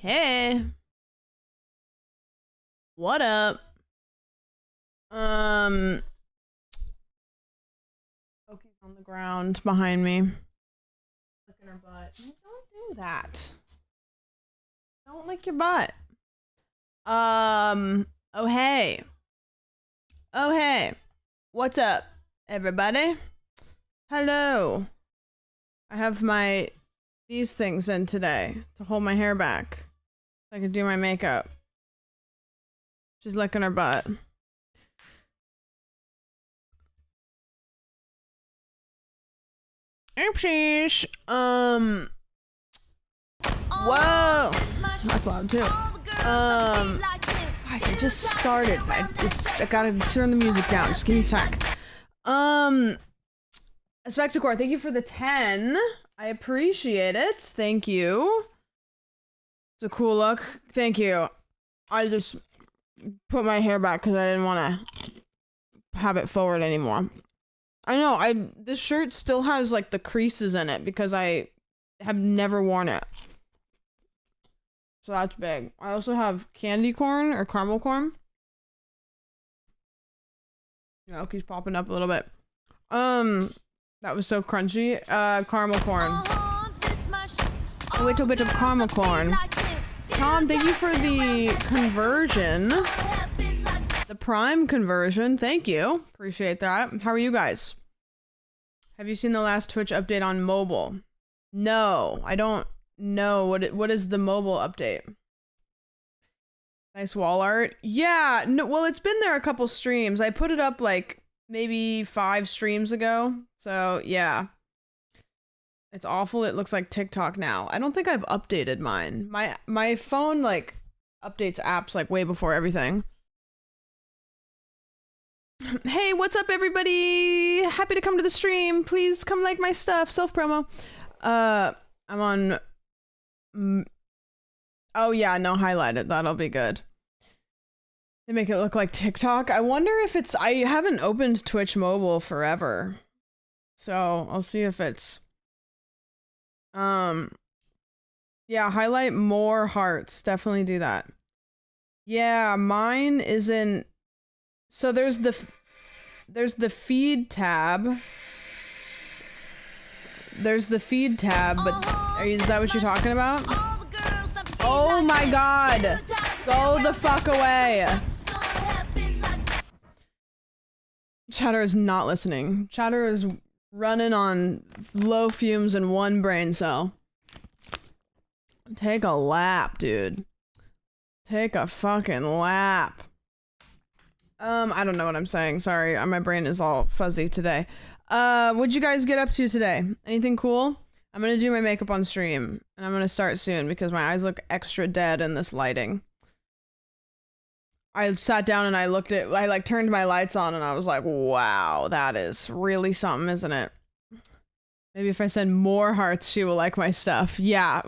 Hey, what up? Oki's on the ground behind me. Licking her butt. Don't do that. Don't lick your butt. Oh hey. Oh hey. What's up, everybody? Hello. I have these things in today to hold my hair back so I can do my makeup. She's licking her butt. Oopsies. Whoa. That's loud too. Guys, I just started. I gotta turn the music down. Just give me a sec. Spectacore, thank you for the 10. I appreciate it. Thank you. It's a cool look. Thank you. I just put my hair back because I didn't want to have it forward anymore. I know, this shirt still has like the creases in it because I have never worn it. So that's big. I also have candy corn or caramel corn. Oki's popping up a little bit. That was so crunchy. Caramel corn. A little bit of caramel corn. Tom, thank you for the conversion. The Prime conversion. Thank you. Appreciate that. How are you guys? Have you seen the last Twitch update on mobile? No, I don't know. What is the mobile update? Nice wall art. Yeah, no, well, it's been there a couple streams. I put it up like maybe 5 streams ago. So, yeah. It's awful. It looks like TikTok now. I don't think I've updated mine. My phone like updates apps like way before everything. Hey, what's up everybody? Happy to come to the stream. Please come like my stuff. Self promo. I'm on oh yeah, no, highlight it. That'll be good. They make it look like TikTok. I wonder if it's I haven't opened Twitch mobile forever. So, I'll see if it's yeah, highlight more hearts. Definitely do that. Yeah, mine isn't. So there's the feed tab. There's the feed tab, but is that what you're talking about? Oh my god! Go the fuck away! Chatter is not listening. Chatter is running on low fumes and 1 brain cell. Take a lap, dude. Take a fucking lap. I don't know what I'm saying. Sorry, my brain is all fuzzy today. What'd you guys get up to today? Anything cool? I'm gonna do my makeup on stream, and I'm gonna start soon because my eyes look extra dead in this lighting. I sat down and I like turned my lights on and I was like, wow, that is really something, isn't it? Maybe if I send more hearts, she will like my stuff. Yeah.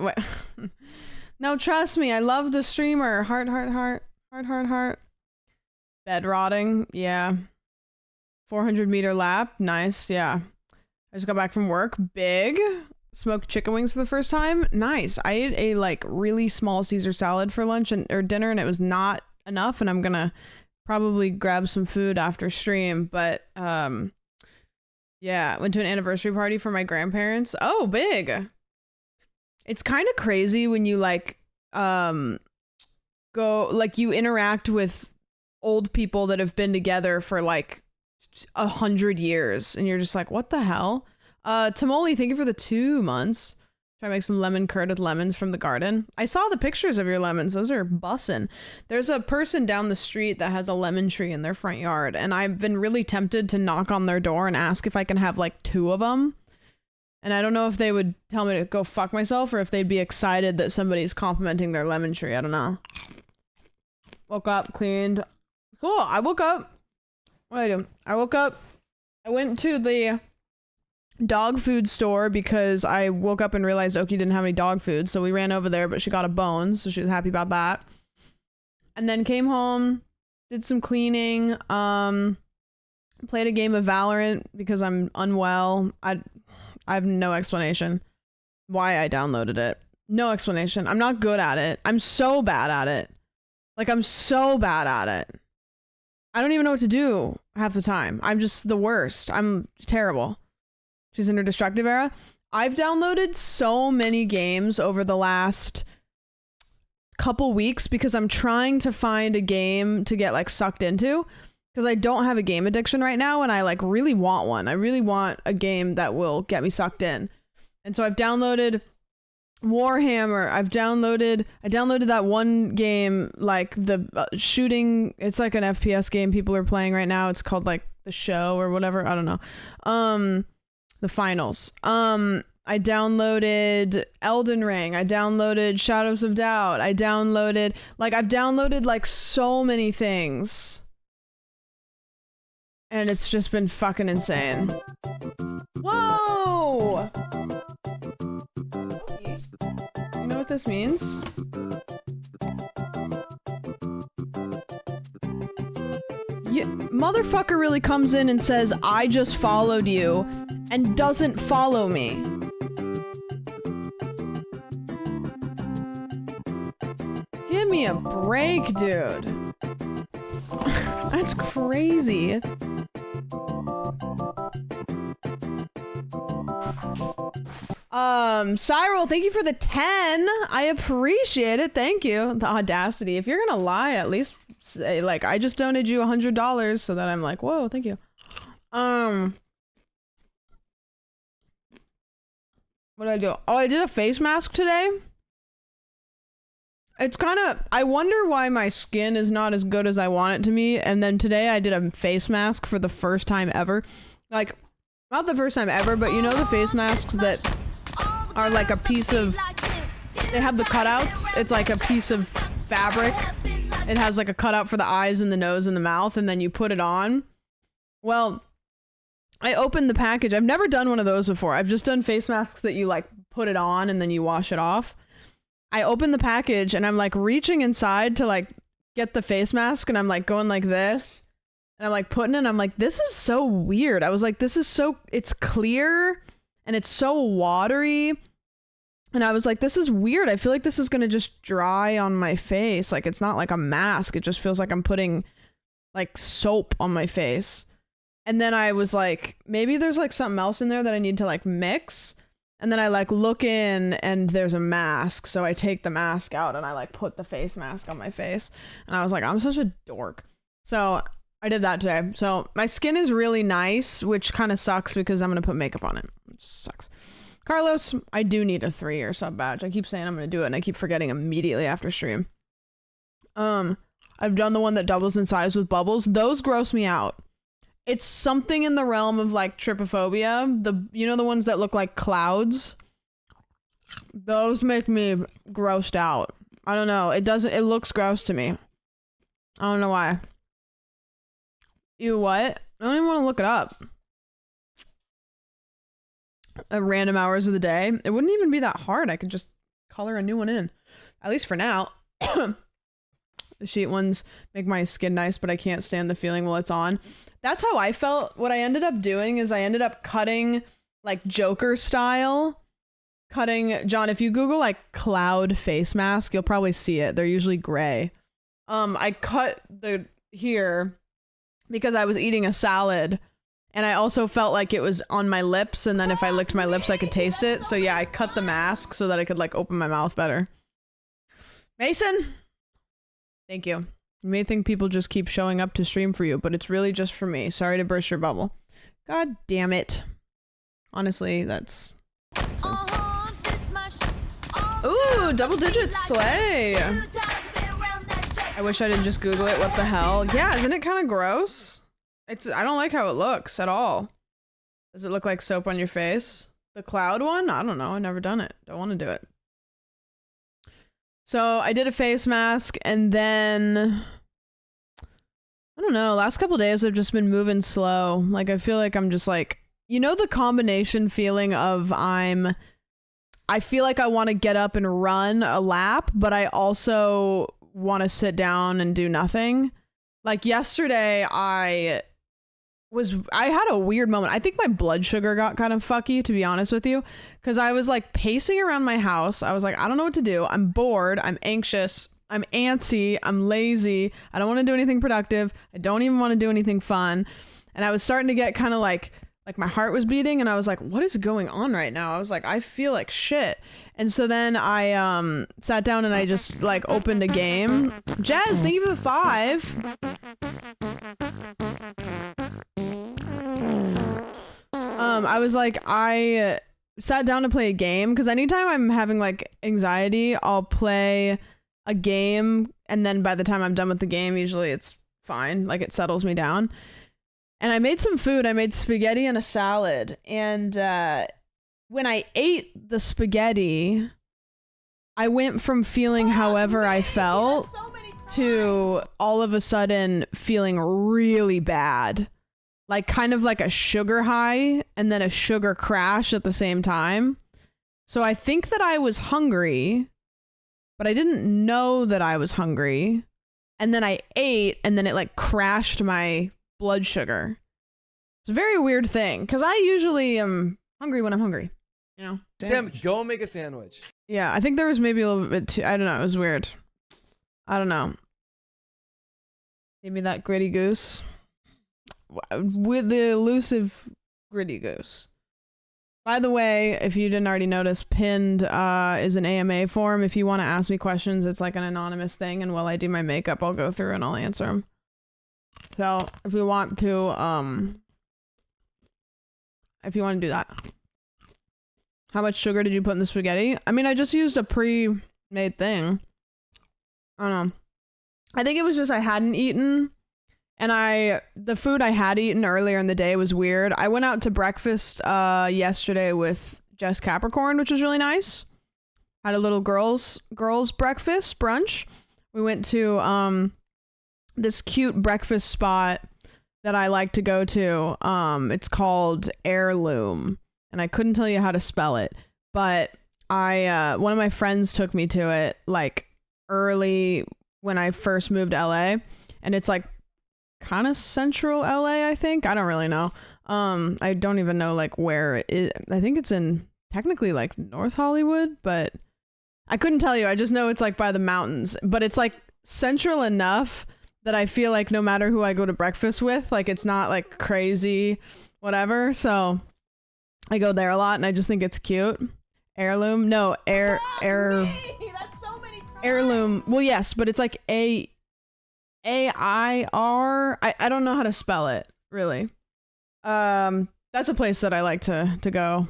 No, trust me, I love the streamer. Heart, heart, heart. Heart, heart, heart. Bed rotting, yeah. 400-meter lap, nice, yeah. I just got back from work, big. Smoked chicken wings for the first time, nice. I ate a like really small Caesar salad for lunch or dinner, and it was not enough, and I'm gonna probably grab some food after stream, but yeah, went to an anniversary party for my grandparents. Oh, big. It's kind of crazy when you like go like you interact with old people that have been together for like 100 years and you're just like, what the hell? Tamoli, thank you for the 2 months. Try to make some lemon curd with lemons from the garden. I saw the pictures of your lemons. Those are bussin'. There's a person down the street that has a lemon tree in their front yard, and I've been really tempted to knock on their door and ask if I can have like 2 of them. And I don't know if they would tell me to go fuck myself or if they'd be excited that somebody's complimenting their lemon tree. I don't know. Woke up, cleaned. Cool, I woke up. What did I do? I woke up. I went to the dog food store because I woke up and realized Oki didn't have any dog food, so we ran over there, but she got a bone, so she was happy about that. And then came home, did some cleaning, played a game of Valorant because I'm unwell. I have no explanation why I downloaded it. No explanation. I'm not good at it. I'm so bad at it. Like, I'm so bad at it. I don't even know what to do half the time. I'm just the worst. I'm terrible. She's in her destructive era. I've downloaded so many games over the last couple weeks because I'm trying to find a game to get like sucked into, because I don't have a game addiction right now and I like really want one. I really want a game that will get me sucked in. And so I've downloaded Warhammer. I downloaded that one game, like the shooting, it's like an FPS game people are playing right now. It's called like The Show or whatever. I don't know. The Finals. I downloaded Elden Ring. I downloaded Shadows of Doubt. I've downloaded like so many things. And it's just been fucking insane. Whoa! You know what this means? Motherfucker really comes in and says, I just followed you, and doesn't follow me. Give me a break, dude. That's crazy. Cyril, thank you for the 10. I appreciate it. Thank you. The audacity. If you're gonna lie, at least say, like, I just donated you $100 so that I'm like, whoa, thank you. What did I do? Oh, I did a face mask today. It's kind of, I wonder why my skin is not as good as I want it to be. And then today I did a face mask for the first time ever. Like, not the first time ever, but you know the face masks that are like a piece of, they have the cutouts. It's like a piece of fabric. It has like a cutout for the eyes and the nose and the mouth, and then you put it on. Well, I opened the package. I've never done one of those before. I've just done face masks that you like put it on and then you wash it off. I opened the package and I'm like reaching inside to like get the face mask, and I'm like going like this, and I'm like putting it, and I'm like, this is so weird. I was like, this is so, it's clear and it's so watery. And I was like, this is weird. I feel like this is going to just dry on my face. Like, it's not like a mask. It just feels like I'm putting like soap on my face. And then I was like, maybe there's like something else in there that I need to like mix. And then I like look in and there's a mask. So I take the mask out and I like put the face mask on my face. And I was like, I'm such a dork. So I did that today. So my skin is really nice, which kind of sucks because I'm going to put makeup on it. Which sucks. Carlos, I do need a 3-year sub badge. I keep saying I'm going to do it and I keep forgetting immediately after stream. I've done the one that doubles in size with bubbles. Those gross me out. It's something in the realm of like trypophobia. You know the ones that look like clouds? Those make me grossed out. I don't know. It looks gross to me. I don't know why. You what? I don't even want to look it up. At random hours of the day. It wouldn't even be that hard. I could just color a new one in. At least for now. The sheet ones make my skin nice, but I can't stand the feeling while it's on. That's how I felt. What I ended up doing is I ended up cutting like Joker style. John, if you Google like cloud face mask, you'll probably see it. They're usually gray. I cut here because I was eating a salad and I also felt like it was on my lips, and then if I licked my lips I could taste it. So yeah, I cut the mask so that I could like open my mouth better. Mason, thank you. You may think people just keep showing up to stream for you, but it's really just for me. Sorry to burst your bubble. God damn it. Honestly, that's... Ooh, double digits slay. I wish I didn't just Google it. What the hell? Yeah, isn't it kind of gross? I don't like how it looks at all. Does it look like soap on your face? The cloud one? I don't know. I've never done it. Don't want to do it. So I did a face mask, and then I don't know, last couple days I've just been moving slow. Like, I feel like I'm just like, you know, the combination feeling of I feel like I want to get up and run a lap, but I also want to sit down and do nothing. Like yesterday, I I had a weird moment. I think my blood sugar got kind of fucky, to be honest with you, because I was like pacing around my house. I was like, I don't know what to do. I'm bored. I'm anxious. I'm antsy. I'm lazy. I don't want to do anything productive. I don't even want to do anything fun. And I was starting to get kind of like my heart was beating, and I was like, what is going on right now? I was like, I feel like shit. And so then I sat down and I just like opened a game. Jazz, thank you for the 5. I was like, I sat down to play a game because anytime I'm having like anxiety, I'll play a game, and then by the time I'm done with the game, usually it's fine, like it settles me down. And I made some food. I made spaghetti and a salad. And when I ate the spaghetti, I went from feeling however I felt to all of a sudden feeling really bad. Like kind of like a sugar high and then a sugar crash at the same time. So I think that I was hungry, but I didn't know that I was hungry. And then I ate, and then it like crashed my blood sugar. It's a very weird thing because I usually am hungry when I'm hungry, you know. Sam, go make a sandwich. Yeah, I think there was maybe a little bit too, I don't know, it was weird. I don't know. Maybe that gritty goose with the elusive gritty goose. By the way, if you didn't already notice, pinned is an AMA form. If you want to ask me questions, it's like an anonymous thing, and while I do my makeup, I'll go through and I'll answer them. So if you want to do that. How much sugar did you put in the spaghetti? I mean, I just used a pre-made thing. I don't know. I think it was just I hadn't eaten, and the food I had eaten earlier in the day was weird. I went out to breakfast yesterday with Jess Capricorn, which was really nice. Had a little girls breakfast brunch. We went to this cute breakfast spot that I like to go to. It's called Heirloom, and I couldn't tell you how to spell it, but one of my friends took me to it like early when I first moved to LA, and it's like kind of central LA, I think. I don't really know. I don't even know like where it is. I think it's in technically like North Hollywood, but I couldn't tell you. I just know it's like by the mountains, but it's like central enough that I feel like no matter who I go to breakfast with, like it's not like crazy, whatever. So I go there a lot, and I just think it's cute. Heirloom? No, That's so many Heirloom. Well, yes, but it's like A-I-R. I don't know how to spell it, really. That's a place that I like to go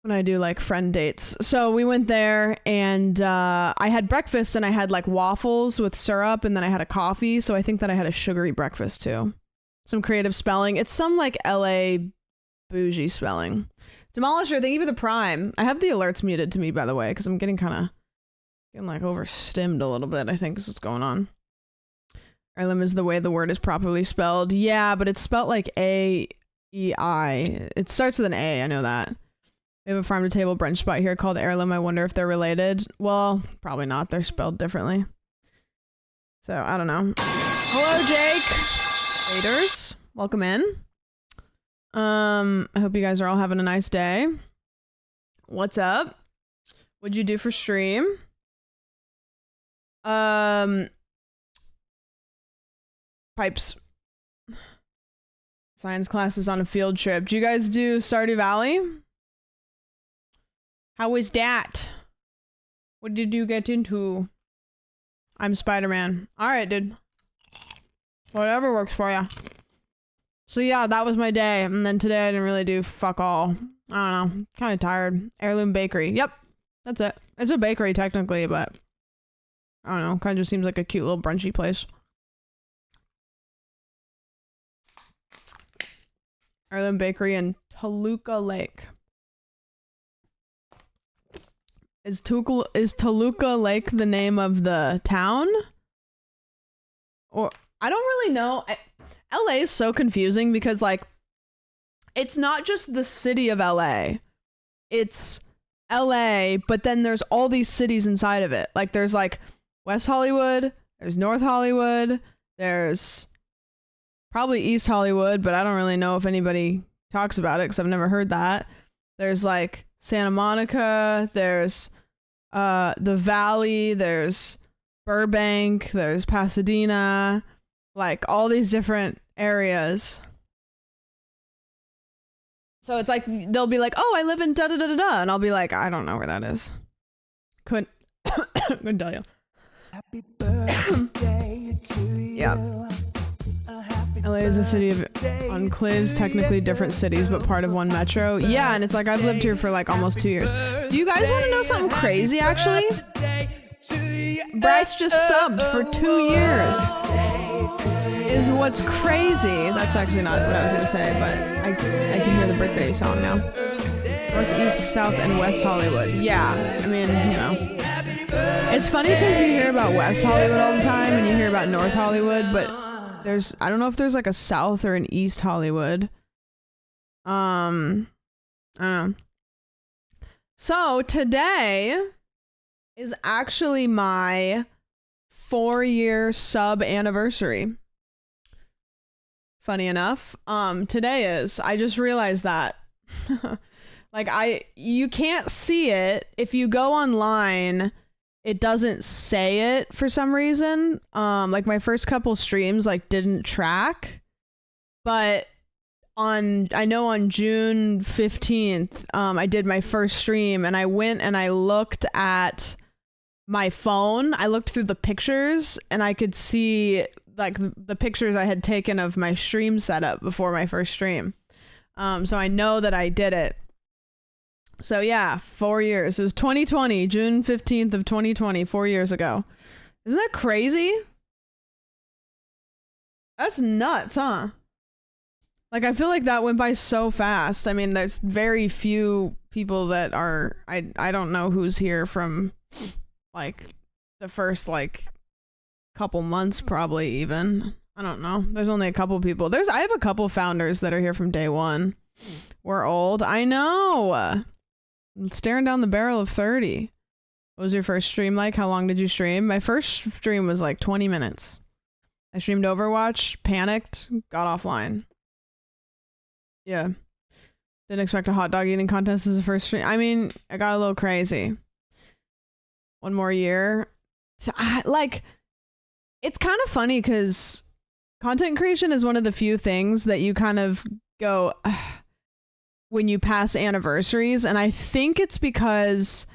when I do like friend dates. So we went there, and I had breakfast, and I had like waffles with syrup, and then I had a coffee. So I think that I had a sugary breakfast too. Some creative spelling. It's some like LA bougie spelling. Demolisher, thank you for the prime. I have the alerts muted to me, by the way, because I'm getting like overstimmed a little bit, I think is what's going on. Heirloom is the way the word is properly spelled. Yeah, but it's spelled like A-E-I. It starts with an A, I know that. We have a farm to table brunch spot here called Heirloom. I wonder if they're related. Well, probably not. They're spelled differently. So, I don't know. Hello, Jake. Raiders, welcome in. I hope you guys are all having a nice day. What's up? What'd you do for stream? Pipes. Science class is on a field trip. Do you guys do Stardew Valley? How was that? What did you get into? I'm Spider-Man. Alright, dude. Whatever works for ya. So yeah, that was my day. And then today I didn't really do fuck all. I don't know. Kind of tired. Heirloom Bakery. Yep. That's it. It's a bakery technically, but I don't know. Kind of just seems like a cute little brunchy place. Heirloom Bakery in Toluca Lake. Is Toluca Lake the name of the town? Or I don't really know. LA is so confusing because like it's not just the city of LA. It's LA, but then there's all these cities inside of it. Like there's like West Hollywood, there's North Hollywood, there's probably East Hollywood, but I don't really know if anybody talks about it because I've never heard that. There's like Santa Monica, there's the Valley, there's Burbank, there's Pasadena, like all these different areas. So it's like they'll be like, "Oh, I live in da da da da da," and I'll be like, "I don't know where that is." Couldn't tell you. Happy birthday to you. Yeah. LA is a city of enclaves, technically different cities, but part of one metro. Yeah, and it's like I've lived here for like almost 2 years. Do you guys want to know something crazy, actually? Bryce just subbed for 2 years. Is what's crazy. That's actually not what I was going to say, but I can hear the birthday song now. North, East, South, and West Hollywood. Yeah, I mean, you know. It's funny because you hear about West Hollywood all the time and you hear about North Hollywood, but I don't know if there's like a South or an East Hollywood. I don't know. So today is actually my 4-year sub anniversary. Funny enough. Today is. I just realized that. Like you can't see it. If you go online, it doesn't say it for some reason. Like my first couple streams like didn't track, but I know on June 15th, I did my first stream and I went and I looked at my phone. I looked through the pictures and I could see like the pictures I had taken of my stream setup before my first stream. So I know that I did it. So yeah, 4 years. It was 2020, June 15th of 2020, 4 years ago. Isn't that crazy? That's nuts, huh? Like, I feel like that went by so fast. I mean, there's very few people that are, I don't know who's here from, like, the first, like, couple months probably even. I don't know. There's only a couple people. I have a couple founders that are here from day one. We're old. I know. I'm staring down the barrel of 30. What was your first stream like? How long did you stream? My first stream was like 20 minutes. I streamed Overwatch, panicked, got offline. Yeah. Didn't expect a hot dog eating contest as a first stream. I mean, I got a little crazy. One more year. So it's kind of funny because content creation is one of the few things that you kind of go... when you pass anniversaries, and I think it's because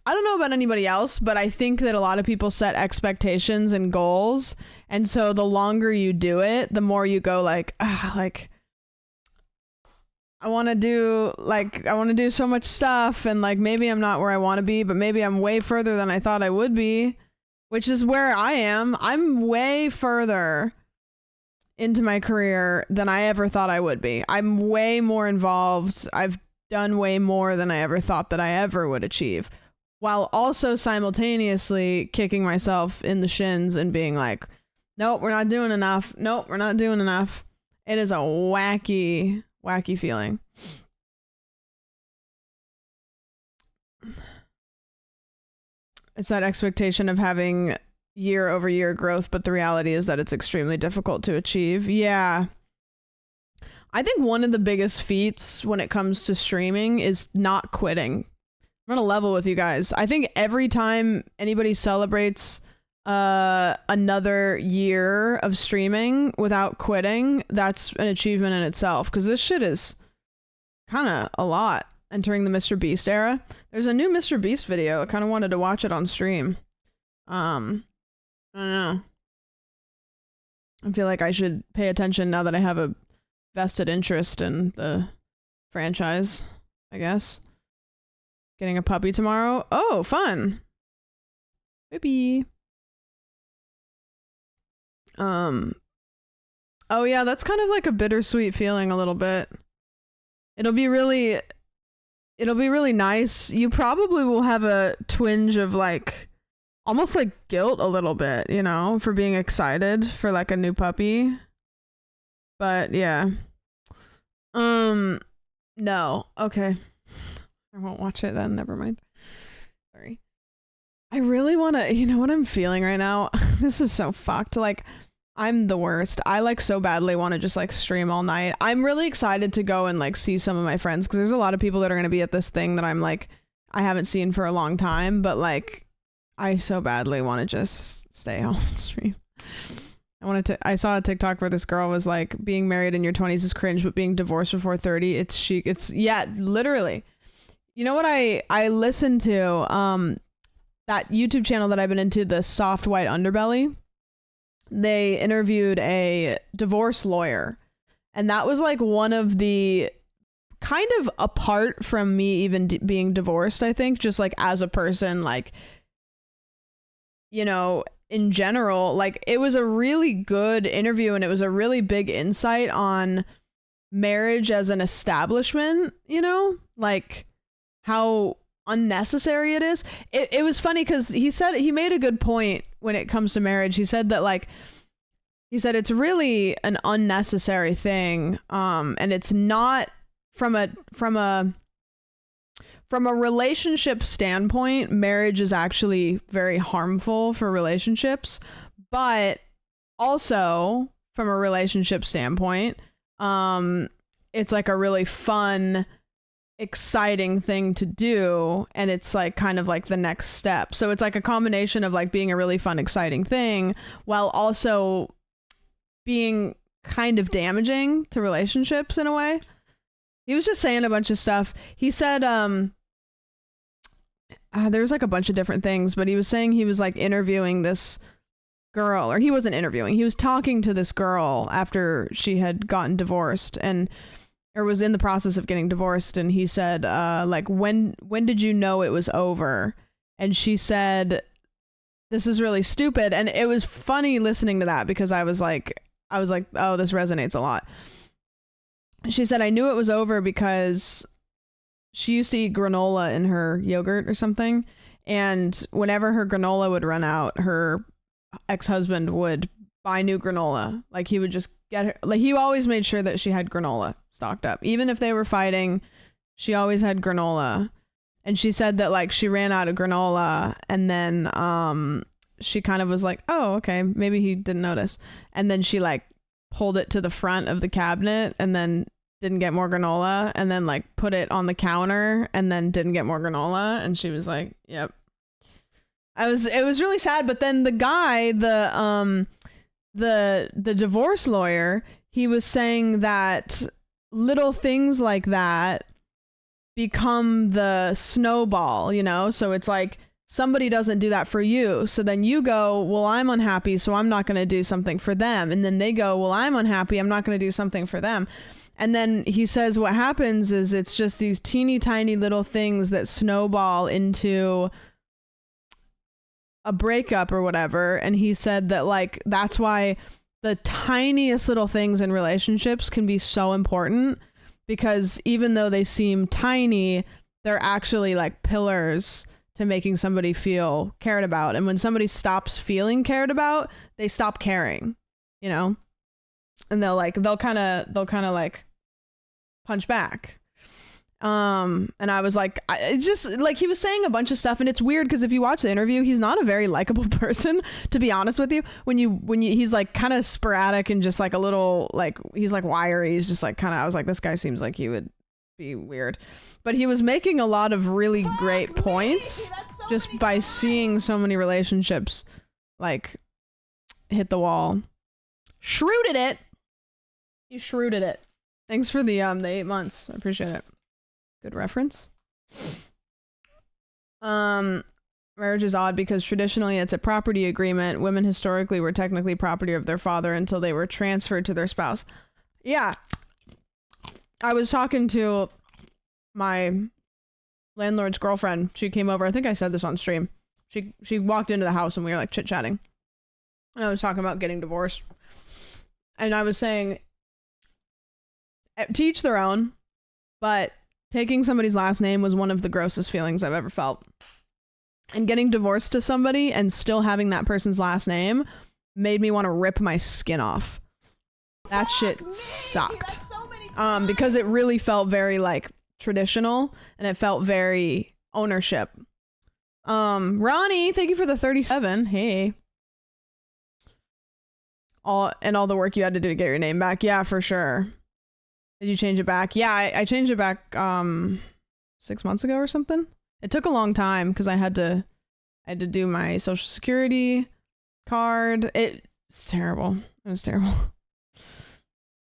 I don't know about anybody else, but I think that a lot of people set expectations and goals, and so the longer you do it, the more you go like I want to do so much stuff, and like maybe I'm not where I want to be, but maybe I'm way further than I thought I would be, which is where I am. I'm way further into my career than I ever thought I would be. I'm way more involved. I've done way more than I ever thought that I ever would achieve, while also simultaneously kicking myself in the shins and being like, nope, we're not doing enough. Nope, we're not doing enough. It is a wacky, wacky feeling. It's that expectation of having year over year growth, but the reality is that it's extremely difficult to achieve. Yeah. I think one of the biggest feats when it comes to streaming is not quitting. I'm gonna level with you guys. I think every time anybody celebrates another year of streaming without quitting, that's an achievement in itself, because this shit is kind of a lot entering the Mr. Beast era. There's a new Mr. Beast video. I kind of wanted to watch it on stream. I don't know. I feel like I should pay attention now that I have a vested interest in the franchise, I guess. Getting a puppy tomorrow. Oh, fun. Puppy. Oh yeah, that's kind of like a bittersweet feeling a little bit. It'll be really nice. You probably will have a twinge of like almost like guilt a little bit, you know, for being excited for like a new puppy. But yeah. No. Okay. I won't watch it then. Never mind. Sorry. I really want to, you know what I'm feeling right now? This is so fucked. Like, I'm the worst. I like so badly want to just like stream all night. I'm really excited to go and like see some of my friends because there's a lot of people that are going to be at this thing that I'm like, I haven't seen for a long time, but like I so badly want to just stay home and stream. I saw a TikTok where this girl was like, being married in your 20s is cringe, but being divorced before 30, it's chic. It's, yeah, literally. You know what I listened to, that YouTube channel that I've been into, the Soft White Underbelly. They interviewed a divorce lawyer, and that was like one of the kind of apart from me even being divorced, I think, just like as a person, like, you know, in general, like it was a really good interview and it was a really big insight on marriage as an establishment, you know, like how unnecessary it is. It was funny because he made a good point when it comes to marriage. He said that like, he said it's really an unnecessary thing, and it's not from a relationship standpoint, marriage is actually very harmful for relationships, but also from a relationship standpoint, it's like a really fun, exciting thing to do, and it's like kind of like the next step. So it's like a combination of like being a really fun, exciting thing while also being kind of damaging to relationships in a way. He was just saying a bunch of stuff. He said there's like a bunch of different things, but he was saying he was like interviewing this girl, or he wasn't interviewing, he was talking to this girl after she had gotten divorced or was in the process of getting divorced, and he said like when did you know it was over? And she said, this is really stupid. And it was funny listening to that because I was like, oh, this resonates a lot. She said, I knew it was over because she used to eat granola in her yogurt or something, and whenever her granola would run out, her ex-husband would buy new granola. Like he would just get her, like he always made sure that she had granola stocked up. Even if they were fighting, she always had granola. And she said that like she ran out of granola, and then she kind of was like, oh, okay, maybe he didn't notice. And then she like pulled it to the front of the cabinet and then didn't get more granola, and then like put it on the counter and then didn't get more granola. And she was like, yep. It was really sad. But then the guy, the divorce lawyer, he was saying that little things like that become the snowball, you know? So it's like somebody doesn't do that for you. So then you go, well, I'm unhappy, so I'm not going to do something for them. And then they go, well, I'm unhappy, I'm not going to do something for them. And then he says what happens is it's just these teeny tiny little things that snowball into a breakup or whatever. And he said that like that's why the tiniest little things in relationships can be so important, because even though they seem tiny, they're actually like pillars to making somebody feel cared about. And when somebody stops feeling cared about, they stop caring, you know? And they'll kind of like punch back. And I was like, just like he was saying a bunch of stuff, and it's weird because if you watch the interview, he's not a very likable person, to be honest with you. When you he's like kind of sporadic and just like a little like he's like wiry. He's just like kind of, I was like, this guy seems like he would be weird, but he was making a lot of really great points just by seeing so many relationships like hit the wall. Shrewded it. You shrewded it. Thanks for the 8 months. I appreciate it. Good reference. Marriage is odd because traditionally it's a property agreement. Women historically were technically property of their father until they were transferred to their spouse. Yeah. I was talking to my landlord's girlfriend. She came over. I think I said this on stream. She walked into the house and we were like chit-chatting. And I was talking about getting divorced. And I was saying, to each their own, but taking somebody's last name was one of the grossest feelings I've ever felt. And getting divorced to somebody and still having that person's last name made me want to rip my skin off. That shit sucked. Because it really felt very like traditional and it felt very ownership. Ronnie, thank you for the 37. Hey. all the work you had to do to get your name back. Yeah, for sure. Did you change it back? Yeah, I changed it back 6 months ago or something. It took a long time because I had to do my social security card. It's terrible. It was terrible.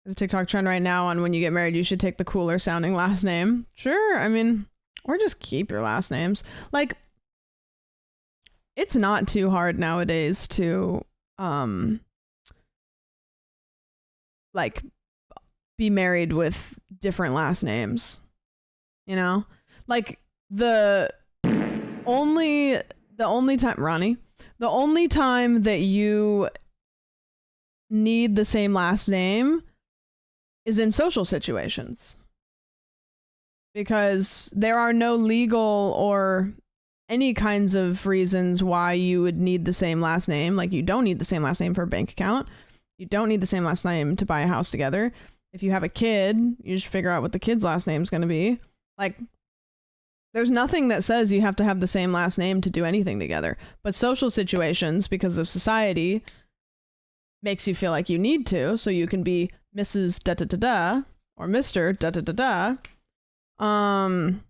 There's a TikTok trend right now on when you get married, you should take the cooler sounding last name. Sure, I mean, or just keep your last names. Like, it's not too hard nowadays to like be married with different last names. You know? Like the only time, Ronnie, the only time that you need the same last name is in social situations. Because there are no legal or any kinds of reasons why you would need the same last name. Like, you don't need the same last name for a bank account. You don't need the same last name to buy a house together. If you have a kid, you just figure out what the kid's last name is going to be. Like, there's nothing that says you have to have the same last name to do anything together. But social situations, because of society, makes you feel like you need to. So you can be Mrs. da-da-da-da or Mr. da-da-da-da. And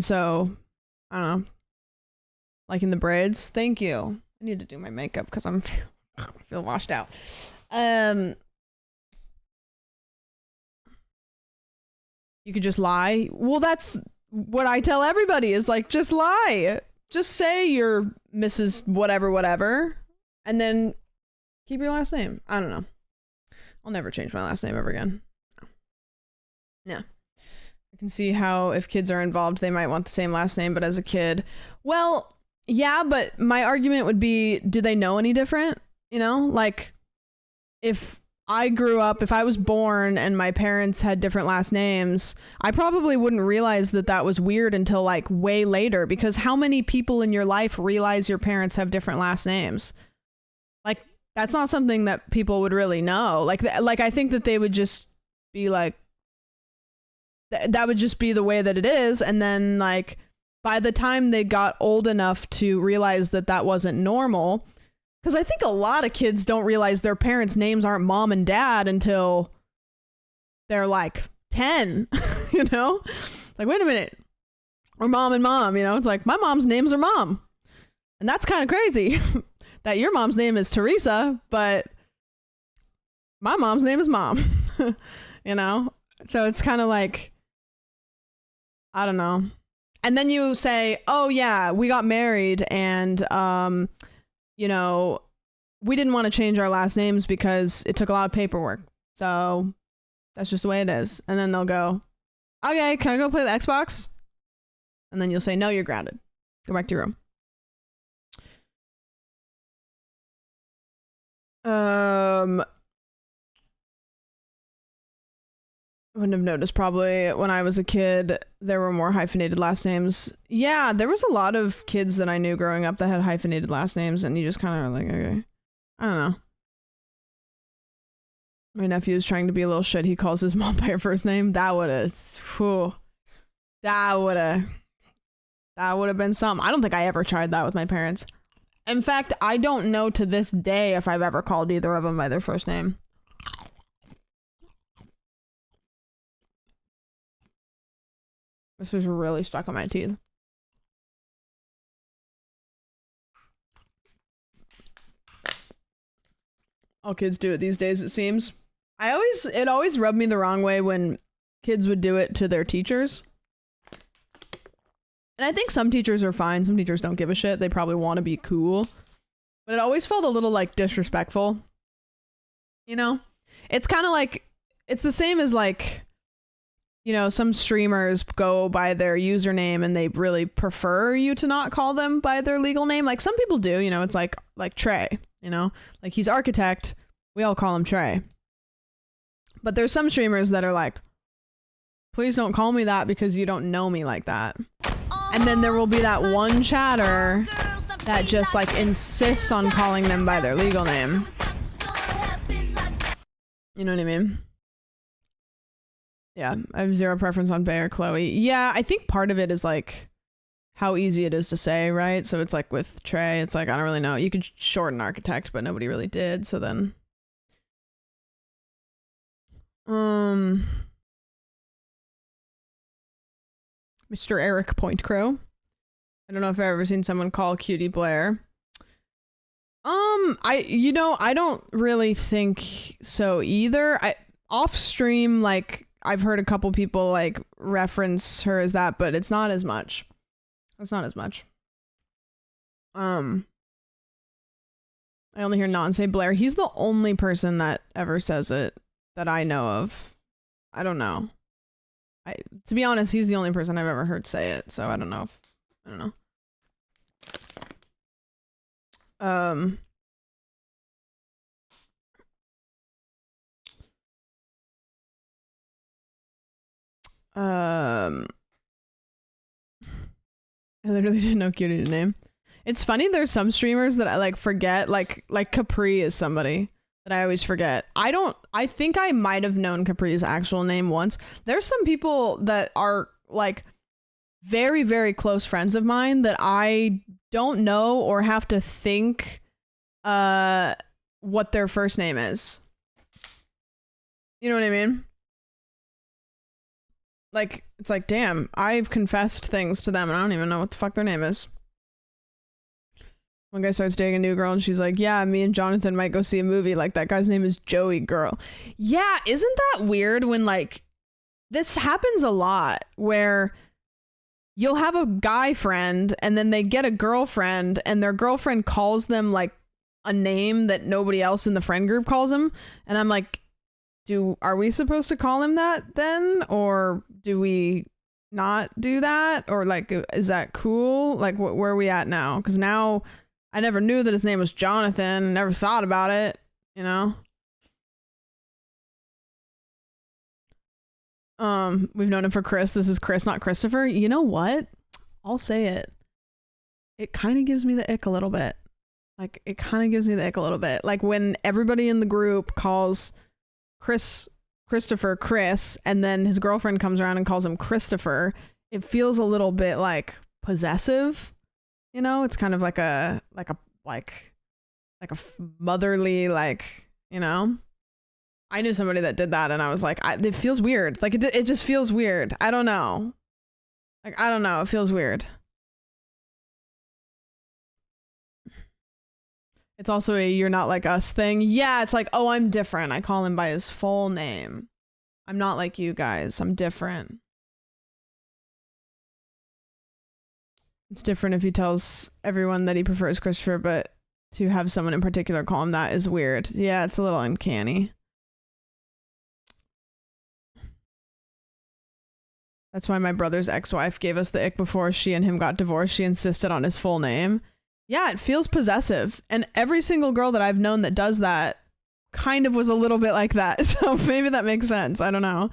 so, I don't know, liking the braids. Thank you. I need to do my makeup because I feel washed out. You could just lie. Well, that's what I tell everybody is like, just lie. Just say you're Mrs. whatever, and then keep your last name. I don't know. I'll never change my last name ever again. No. I can see how if kids are involved, they might want the same last name, but as a kid, well, yeah, but my argument would be, do they know any different? You know, like if I was born and my parents had different last names, I probably wouldn't realize that that was weird until like way later, because how many people in your life realize your parents have different last names? Like, that's not something that people would really know. Like I think that they would just be like, that would just be the way that it is. And then like by the time they got old enough to realize that that wasn't normal, because I think a lot of kids don't realize their parents' names aren't mom and dad until they're like 10, you know? Like, wait a minute. Or mom and mom, you know? It's like, my mom's names are mom. And that's kind of crazy that your mom's name is Teresa, but my mom's name is mom, you know? So it's kind of like, I don't know. And then you say, oh yeah, we got married and, you know, we didn't want to change our last names because it took a lot of paperwork. So that's just the way it is. And then they'll go, okay, can I go play the Xbox? And then you'll say, no, you're grounded. Go back to your room. Wouldn't have noticed probably when I was a kid, there were more hyphenated last names. Yeah, there was a lot of kids that I knew growing up that had hyphenated last names, and you just kind of are like, okay, I don't know. My nephew is trying to be a little shit. He calls his mom by her first name. That would have been something. I don't think I ever tried that with my parents. In fact, I don't know to this day if I've ever called either of them by their first name. This is really stuck on my teeth. All kids do it these days, it seems. It always rubbed me the wrong way when kids would do it to their teachers. And I think some teachers are fine. Some teachers don't give a shit. They probably want to be cool. But it always felt a little like disrespectful. You know? It's kind of like, it's the same as like, you know, some streamers go by their username and they really prefer you to not call them by their legal name. Like some people do, you know, it's like Trey, you know, like he's architect. We all call him Trey. But there's some streamers that are like, please don't call me that because you don't know me like that. And then there will be that one chatter that just like insists on calling them by their legal name. You know what I mean? Yeah, I have zero preference on Bay or Chloe. Yeah, I think part of it is like, how easy it is to say, right? So it's like with Trey, it's like I don't really know. You could shorten architect, but nobody really did. So then Mr. Eric Pointcrow. I don't know if I've ever seen someone call Cutie Blair. I don't really think so either. Off stream, like I've heard a couple people like reference her as that, but it's not as much. It's not as much. I only hear Non say Blair. He's the only person that ever says it that I know of. I don't know. To be honest, he's the only person I've ever heard say it, so I don't know. I don't know. I literally didn't know Cutie to name. It's funny, there's some streamers that I like forget, like Capri is somebody that I always forget. I think I might have known Capri's actual name once. There's some people that are like very, very close friends of mine that I don't know or have to think what their first name is. You know what I mean? Like, it's like, damn, I've confessed things to them and I don't even know what the fuck their name is. One guy starts dating a new girl and she's like, yeah, me and Jonathan might go see a movie. Like, that guy's name is Joey Girl. Yeah, isn't that weird when, like, this happens a lot where you'll have a guy friend and then they get a girlfriend and their girlfriend calls them, like, a name that nobody else in the friend group calls them. And I'm like, are we supposed to call him that then? Or do we not do that? Or like, is that cool? Like, where are we at now? Because now I never knew that his name was Jonathan. Never thought about it, you know? We've known him for Chris. This is Chris, not Christopher. You know what? I'll say it. It kind of gives me the ick a little bit. Like, it kind of gives me the ick a little bit. Like, when everybody in the group calls Christopher Chris, and then his girlfriend comes around and calls him Christopher, it feels a little bit like possessive, you know? It's kind of like a motherly, like, you know? I knew somebody that did that and I was like, it feels weird. Like, it just feels weird. I don't know. Like, I don't know. It feels weird. It's also a you're not like us thing. Yeah, it's like, oh, I'm different. I call him by his full name. I'm not like you guys. I'm different. It's different if he tells everyone that he prefers Christopher, but to have someone in particular call him that is weird. Yeah, it's a little uncanny. That's why my brother's ex-wife gave us the ick before she and him got divorced. She insisted on his full name. Yeah, it feels possessive. And every single girl that I've known that does that kind of was a little bit like that. So maybe that makes sense. I don't know.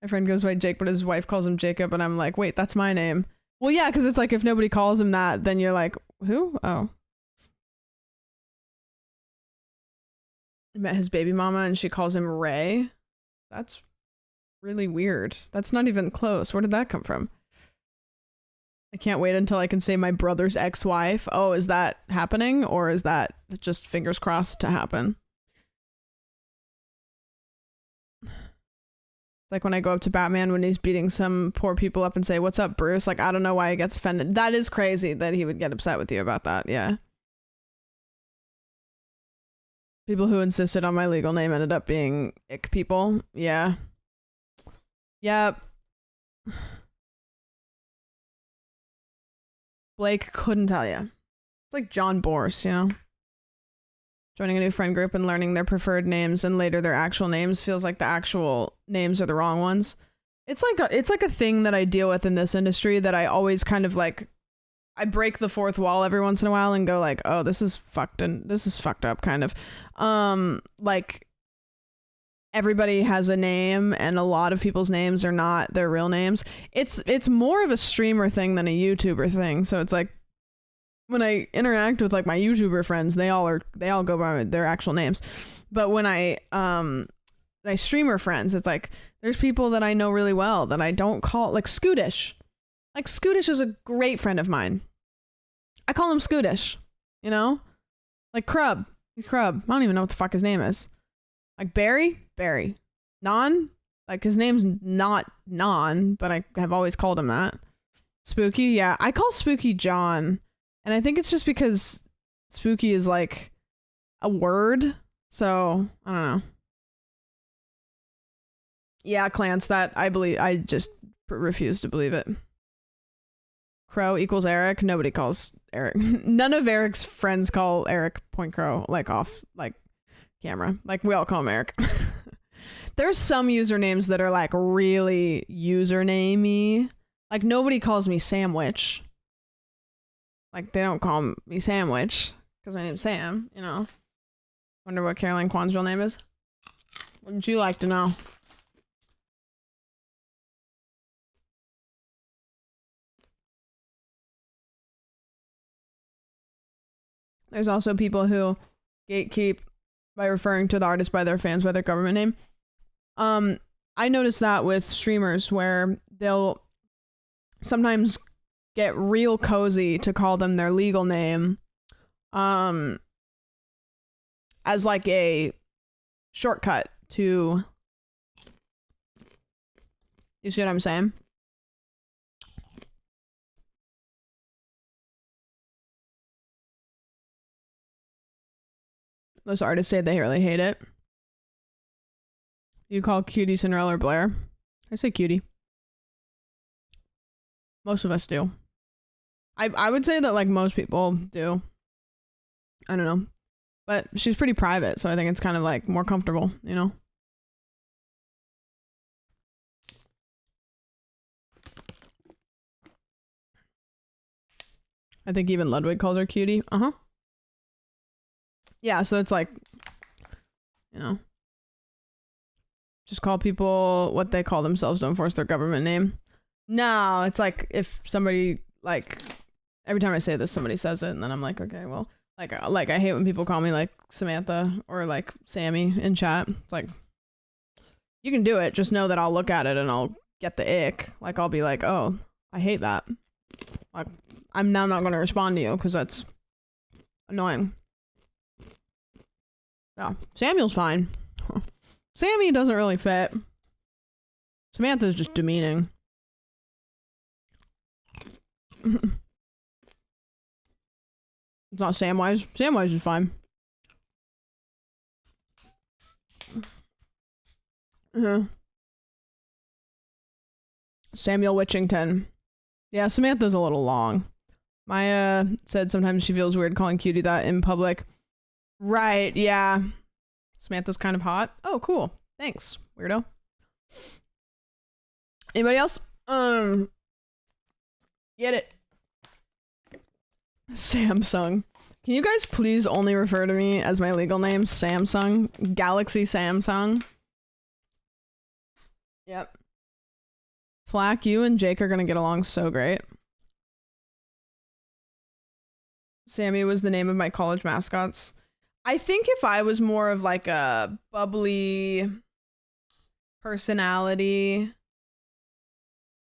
My friend goes by Jake, but his wife calls him Jacob. And I'm like, wait, that's my name. Well, yeah, because it's like if nobody calls him that, then you're like, who? Oh. I met his baby mama and she calls him Ray. That's really weird. That's not even close. Where did that come from? I can't wait until I can say my brother's ex-wife. Oh, is that happening? Or is that just fingers crossed to happen? It's like when I go up to Batman when he's beating some poor people up and say, what's up, Bruce? Like, I don't know why he gets offended. That is crazy that he would get upset with you about that. Yeah. People who insisted on my legal name ended up being ick people. Yeah. Yep. Blake couldn't tell you. It's like John Borse, you know? Joining a new friend group and learning their preferred names and later their actual names feels like the actual names are the wrong ones. It's like a thing that I deal with in this industry that I always kind of like, I break the fourth wall every once in a while and go like, oh, this is fucked up kind of. Like everybody has a name and a lot of people's names are not their real names. It's more of a streamer thing than a YouTuber thing. So it's like when I interact with like my YouTuber friends, they all go by their actual names. But when my streamer friends, it's like there's people that I know really well that I don't call, like Scootish. Like Scootish is a great friend of mine. I call him Scootish, you know? Like Crub. He's Crub. I don't even know what the fuck his name is. Like Barry? Barry. Non? Like his name's not Non, but I have always called him that. Spooky? Yeah. I call Spooky John. And I think it's just because spooky is like a word. So, I don't know. Yeah, Clance, that I just refuse to believe it. Crow equals Eric. Nobody calls Eric. None of Eric's friends call Eric Point Crow, like off, like camera. Like we all call him Eric. There's some usernames that are like really usernamey. Like nobody calls me Sandwich. Like they don't call me Sandwich because my name's Sam, you know. Wonder what Caroline Kwan's real name is. Wouldn't you like to know? There's also people who gatekeep by referring to the artist by their fans by their government name. I noticed that with streamers where they'll sometimes get real cozy to call them their legal name as like a shortcut to, you see what I'm saying? Most artists say they really hate it. You call Cutie Cinderella or Blair? I say Cutie. Most of us do. I would say that like most people do. I don't know. But she's pretty private, so I think it's kind of like more comfortable, you know? I think even Ludwig calls her Cutie. Uh-huh. Yeah, so it's like, you know, just call people what they call themselves. Don't force their government name. No, it's like if somebody, like, every time I say this, somebody says it, and then I'm like, okay, well, like I hate when people call me, like, Samantha or, like, Sammy in chat. It's like, you can do it. Just know that I'll look at it and I'll get the ick. Like, I'll be like, oh, I hate that. Like, I'm now not going to respond to you because that's annoying. Yeah, Samuel's fine. Sammy doesn't really fit. Samantha's just demeaning. It's not Samwise. Samwise is fine. Samuel Witchington. Yeah, Samantha's a little long. Maya said sometimes she feels weird calling Cutie that in public. Right, yeah. Samantha's kind of hot. Oh, cool. Thanks, weirdo. Anybody else? Get it. Samsung. Can you guys please only refer to me as my legal name, Samsung? Galaxy Samsung. Yep. Flack, you and Jake are gonna get along so great. Sammy was the name of my college mascots. I think if I was more of like a bubbly personality,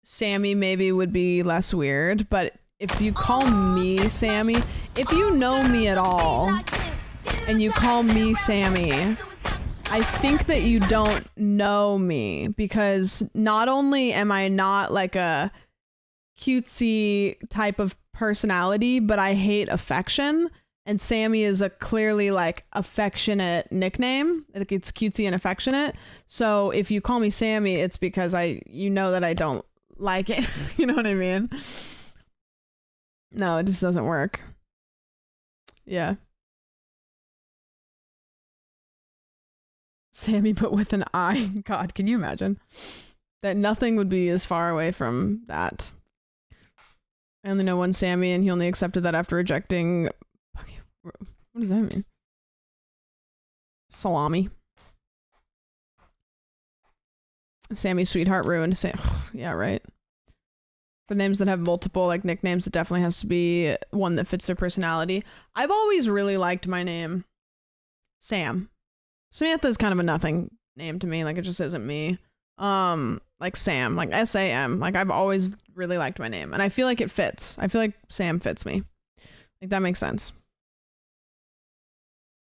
Sammy maybe would be less weird, but if you call me Sammy, if you know me at all and you call me Sammy, I think that you don't know me, because not only am I not like a cutesy type of personality, but I hate affection. And Sammy is a clearly like affectionate nickname. Like it's cutesy and affectionate. So if you call me Sammy, it's because you know that I don't like it. You know what I mean? No, it just doesn't work. Yeah. Sammy, but with an I. God, can you imagine? That nothing would be as far away from that. I only know one Sammy, and he only accepted that after rejecting... What does that mean? Salami. Sammy Sweetheart ruined. Yeah, right. For names that have multiple like nicknames, it definitely has to be one that fits their personality. I've always really liked my name, Sam. Samantha is kind of a nothing name to me. Like it just isn't me. Like Sam, like SAM. Like I've always really liked my name, and I feel like it fits. I feel like Sam fits me. Like that makes sense.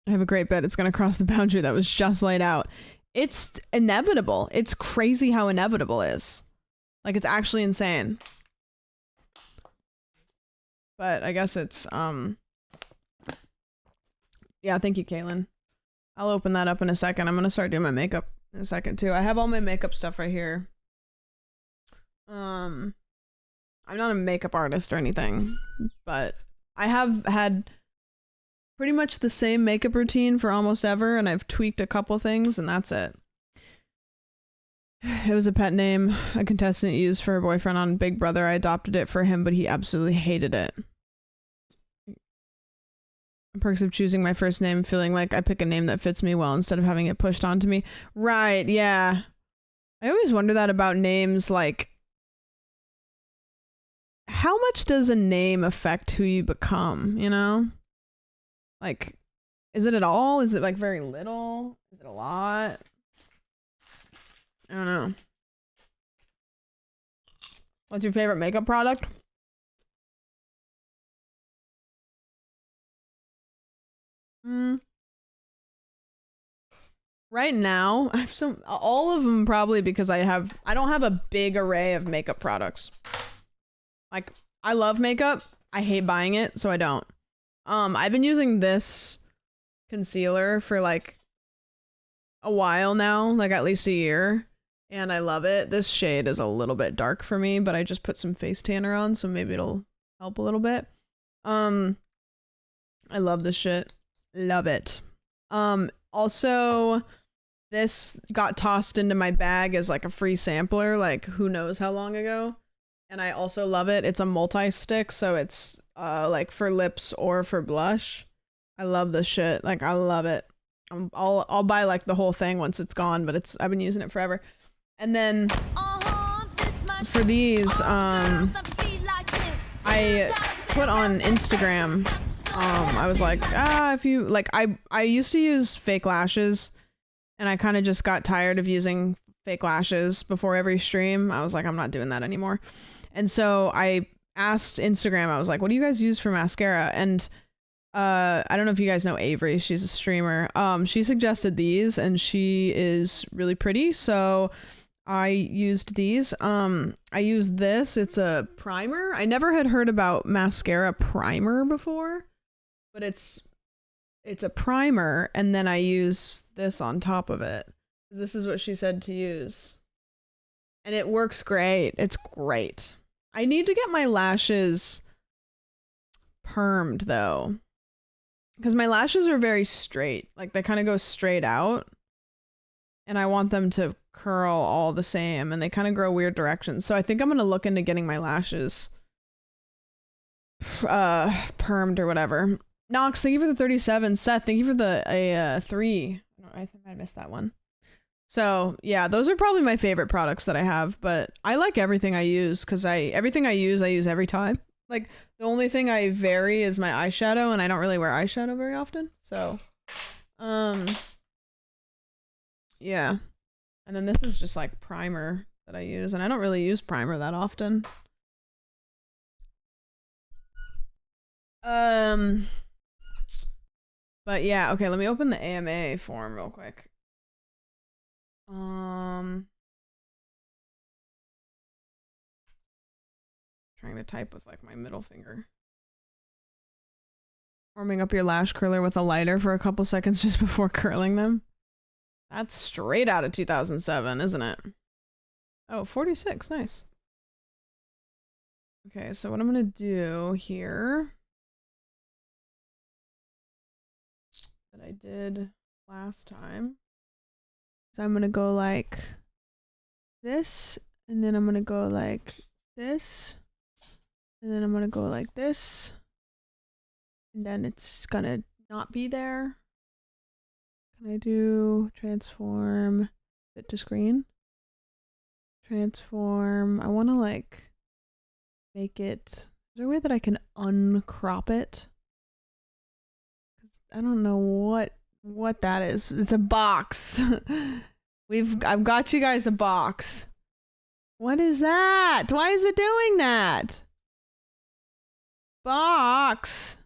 I have a great bet it's gonna cross the boundary that was just laid out. It's inevitable. It's crazy how inevitable it is. Like it's actually insane. But I guess it's yeah, thank you, Caitlin. I'll open that up in a second. I'm gonna start doing my makeup in a second too. I have all my makeup stuff right here. I'm not a makeup artist or anything, but I have had pretty much the same makeup routine for almost ever, and I've tweaked a couple things, and that's it. It was a pet name a contestant used for her boyfriend on Big Brother. I adopted it for him, but he absolutely hated it. Perks of choosing my first name, feeling like I pick a name that fits me well instead of having it pushed onto me. Right, yeah. I always wonder that about names, like, how much does a name affect who you become, you know? Like, is it at all? Is it like very little? Is it a lot? I don't know. What's your favorite makeup product? Right now, I have all of them probably because I don't have a big array of makeup products. Like, I love makeup. I hate buying it, so I don't. I've been using this concealer for like a while now, like at least a year, and I love it. This shade is a little bit dark for me, but I just put some face tanner on, so maybe it'll help a little bit. I love this shit. Love it. Also, this got tossed into my bag as like a free sampler, like who knows how long ago. And I also love it. It's a multi-stick, so it's like for lips or for blush. I love this shit. Like I love it. I'll buy like the whole thing once it's gone, but I've been using it forever. And then for these, I put on Instagram. I was like, if you like, I used to use fake lashes, and I kind of just got tired of using fake lashes before every stream. I was like, I'm not doing that anymore. And so I asked Instagram, I was like, what do you guys use for mascara? And I don't know if you guys know Avery, she's a streamer. She suggested these, and she is really pretty, so I used these. I used this. It's a primer. I never had heard about mascara primer before, but it's a primer, and then I use this on top of it. This is what she said to use. And it works great. It's great. I need to get my lashes permed though, because my lashes are very straight. Like they kind of go straight out, and I want them to curl all the same, and they kind of grow weird directions. So I think I'm going to look into getting my lashes permed or whatever. Nox, thank you for the 37. Seth, thank you for the 3. I think I missed that one. So yeah, those are probably my favorite products that I have, but I like everything I use because everything I use every time. Like the only thing I vary is my eyeshadow, and I don't really wear eyeshadow very often. So, yeah. And then this is just like primer that I use, and I don't really use primer that often. But yeah, okay, let me open the AMA form real quick. Trying to type with like my middle finger. Warming up your lash curler with a lighter for a couple seconds just before curling them. That's straight out of 2007, isn't it? Oh, 46, nice. Okay, so what I'm gonna do here that I did last time. So I'm gonna go like this, and then I'm gonna go like this, and then I'm gonna go like this, and then it's gonna not be there. Can I do transform, fit to screen? Transform, I wanna like make it, is there a way that I can uncrop it? I don't know what that is. It's a box I've got you guys a box. What is that? Why is it doing that? Box.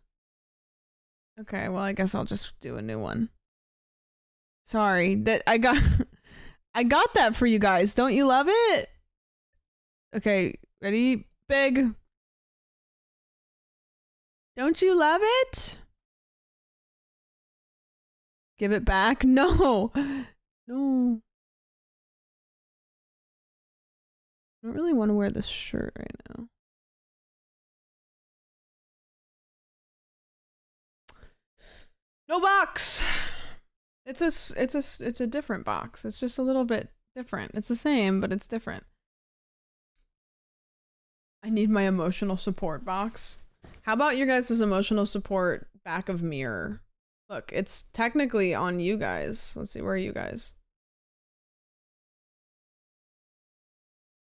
Okay, well, I guess I'll just do a new one. Sorry, that I got that for you guys. Don't you love it? Okay, ready? Big. Don't you love it? Give it back? No. No. I don't really want to wear this shirt right now. No box. It's a different box. It's just a little bit different. It's the same, but it's different. I need my emotional support box. How about your guys' emotional support back of mirror? Look, it's technically on you guys. Let's see, where are you guys?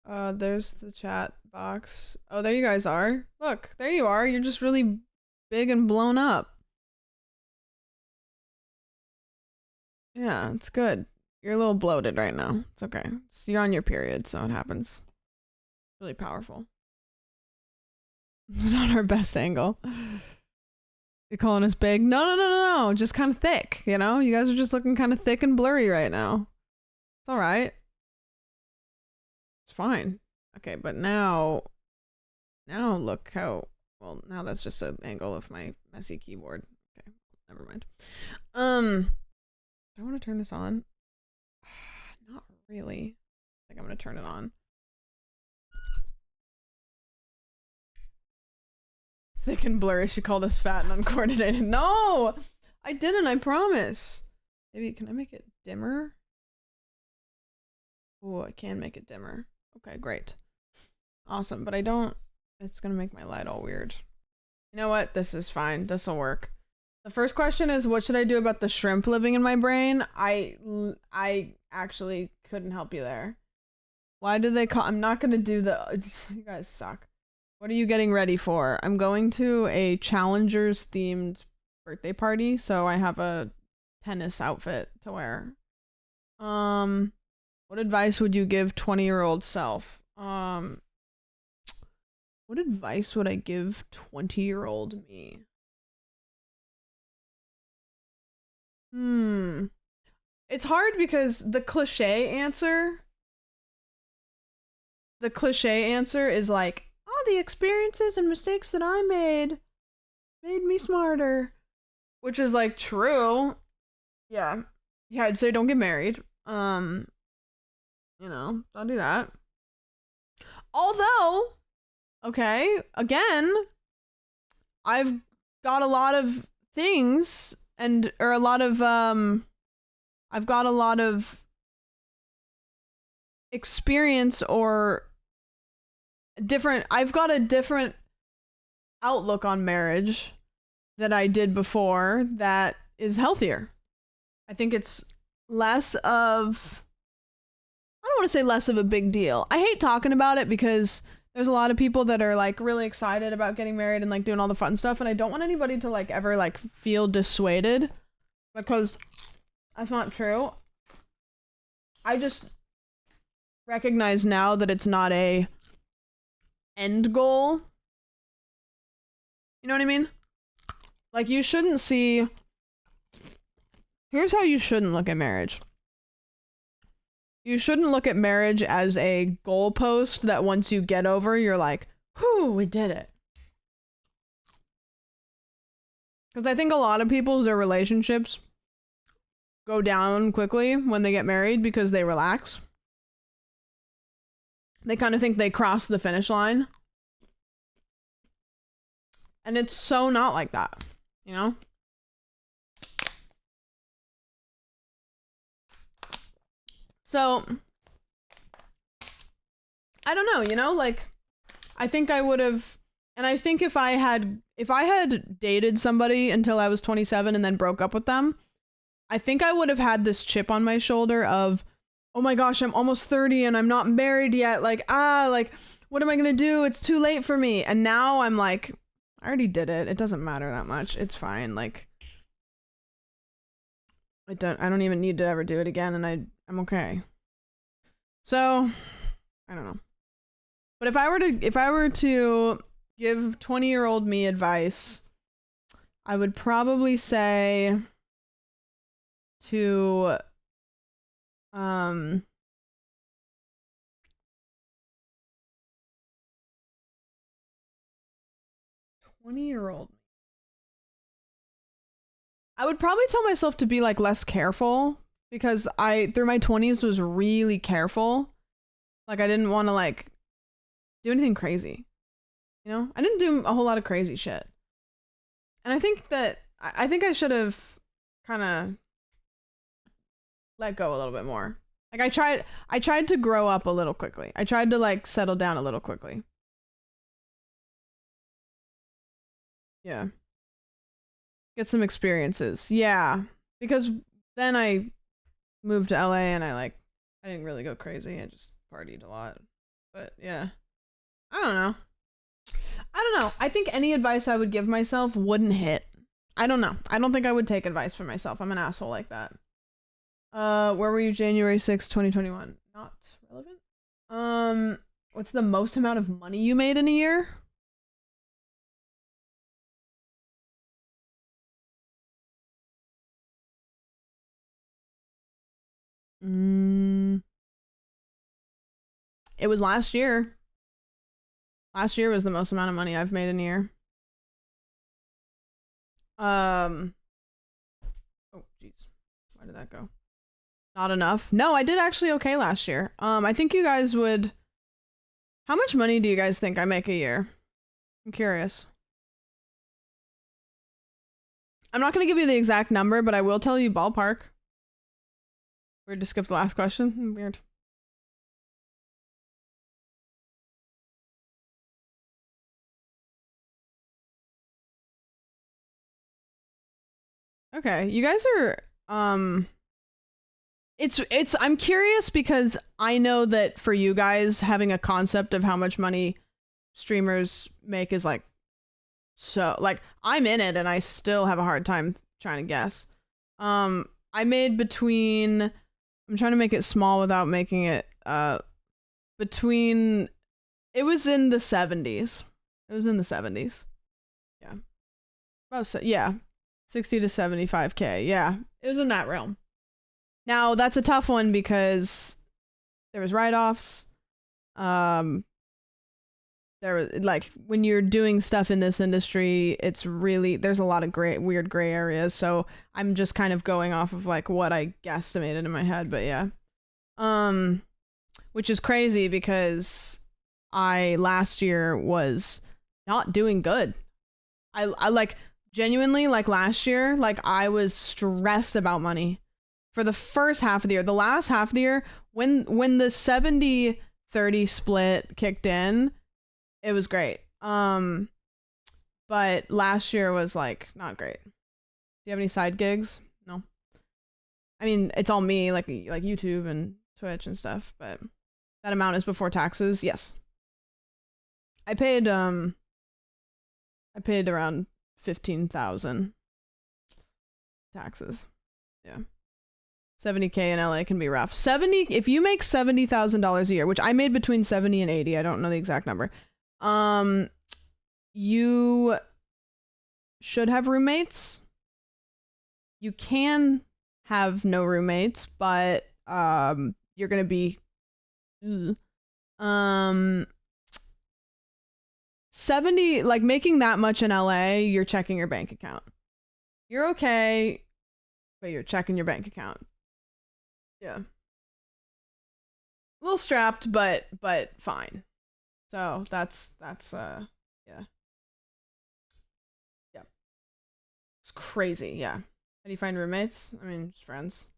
There's the chat box. Oh, there you guys are. Look, there you are. You're just really big and blown up. Yeah, it's good. You're a little bloated right now. It's okay. You're on your period, so it happens. Really powerful. It's not our best angle. You're calling us big? No. Just kind of thick, you know? You guys are just looking kind of thick and blurry right now. It's all right. It's fine. Okay, but now look how, well, now that's just an angle of my messy keyboard. Okay, never mind. Do I want to turn this on? Not really. I think I'm going to turn it on. Thick and blurry. She called us fat and uncoordinated. No! I didn't, I promise. Maybe, can I make it dimmer? Oh, I can make it dimmer. Okay, great. Awesome, but I don't... It's going to make my light all weird. You know what? This is fine. This will work. The first question is, what should I do about the shrimp living in my brain? I actually couldn't help you there. Why did they call... I'm not going to do the... You guys suck. What are you getting ready for? I'm going to a Challengers themed birthday party, so I have a tennis outfit to wear. What advice would you give 20-year-old self? What advice would I give 20-year-old me? It's hard because the cliche answer is like, oh, the experiences and mistakes that I made me smarter, which is like true. Yeah, I'd say don't get married. You know, don't do that. Although, okay, again, I've got a lot of things I've got a lot of experience or I've got a different outlook on marriage that I did before that is healthier. I think it's less of, I don't want to say less of a big deal. I hate talking about it because there's a lot of people that are like really excited about getting married and like doing all the fun stuff, and I don't want anybody to like ever like feel dissuaded, because that's not true. I just recognize now that it's not a end goal. You know what I mean? Like, you shouldn't see... Here's how you shouldn't look at marriage. You shouldn't look at marriage as a goalpost that once you get over, you're like, whew, we did it. Because I think a lot of their relationships go down quickly when they get married because they relax. They kind of think they crossed the finish line. And it's so not like that, you know? So, I don't know, you know, like, I think I would have, and I think if I had dated somebody until I was 27 and then broke up with them, I think I would have had this chip on my shoulder of, oh my gosh, I'm almost 30 and I'm not married yet. Like, what am I going to do? It's too late for me. And now I'm like, I already did it. It doesn't matter that much. It's fine. Like, I don't even need to ever do it again. And I'm okay. So, I don't know. But if I were to give 20-year-old me advice, I would probably say to 20-year-old, I would probably tell myself to be like less careful, because I through my 20s was really careful. Like I didn't want to like do anything crazy. You know? I didn't do a whole lot of crazy shit. And I think I should have kind of let go a little bit more. Like I tried to grow up a little quickly. I tried to like settle down a little quickly. Yeah. Get some experiences. Yeah. Because then I moved to LA and I didn't really go crazy. I just partied a lot. But yeah. I don't know. I think any advice I would give myself wouldn't hit. I don't know. I don't think I would take advice from myself. I'm an asshole like that. Where were you January 6th, 2021? Not relevant. What's the most amount of money you made in a year? It was last year. Last year was the most amount of money I've made in a year. Oh, jeez. Where did that go? Not enough. No, I did actually okay last year. I think you guys would... How much money do you guys think I make a year? I'm curious. I'm not going to give you the exact number, but I will tell you ballpark. Weird to skip the last question. Weird. Okay, you guys are I'm curious because I know that for you guys having a concept of how much money streamers make is like, so like I'm in it and I still have a hard time trying to guess. I made between, I'm trying to make it small without making it between, it was in the 70s. It was in the 70s. Yeah. Yeah. 60 to 75K. Yeah. It was in that realm. Now, that's a tough one because there was write-offs. There was like when you're doing stuff in this industry, it's really there's a lot of weird gray areas. So I'm just kind of going off of like what I guesstimated in my head, but yeah. Which is crazy because I last year was not doing good. I like genuinely like last year, like I was stressed about money for the first half of the year. The last half of the year, when the 70-30 split kicked in, it was great. But last year was like not great. Do you have any side gigs? No. I mean, it's all me, like YouTube and Twitch and stuff, but that amount is before taxes. Yes. I paid around 15,000 taxes. Yeah. 70K in LA can be rough. If you make $70,000 a year, which I made between 70 and 80, I don't know the exact number. You should have roommates. You can have no roommates, but you're gonna be 70, like making that much in LA, you're checking your bank account. You're okay, but you're checking your bank account. Yeah. A little strapped, but fine. So that's yeah. Yeah. It's crazy, yeah. How do you find roommates? I mean, just friends.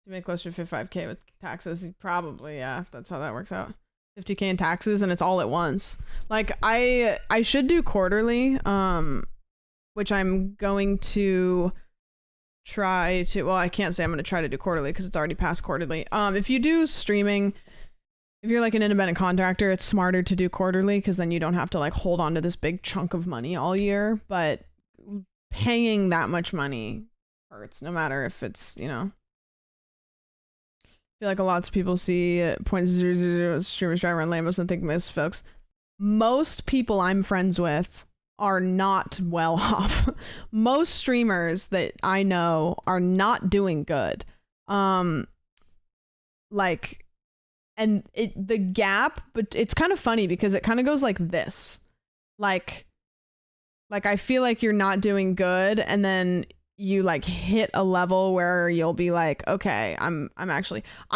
You make closer to 55K with taxes, probably, yeah, if that's how that works out. 50K in taxes and it's all at once. Like I should do quarterly, which I'm going to try to, well, I can't say I'm going to try to do quarterly because it's already past quarterly. If you do streaming, if you're like an independent contractor, it's smarter to do quarterly because then you don't have to like hold on to this big chunk of money all year. But paying that much money hurts no matter if it's, you know. feel like lots of people see 0.00 streamers driving around Lambos and think most people I'm friends with are not well off. Most streamers that I know are not doing good. Like, and the gap, but it's kind of funny because it kind of goes like this. Like I feel like you're not doing good, and then you like hit a level where you'll be like, okay, I'm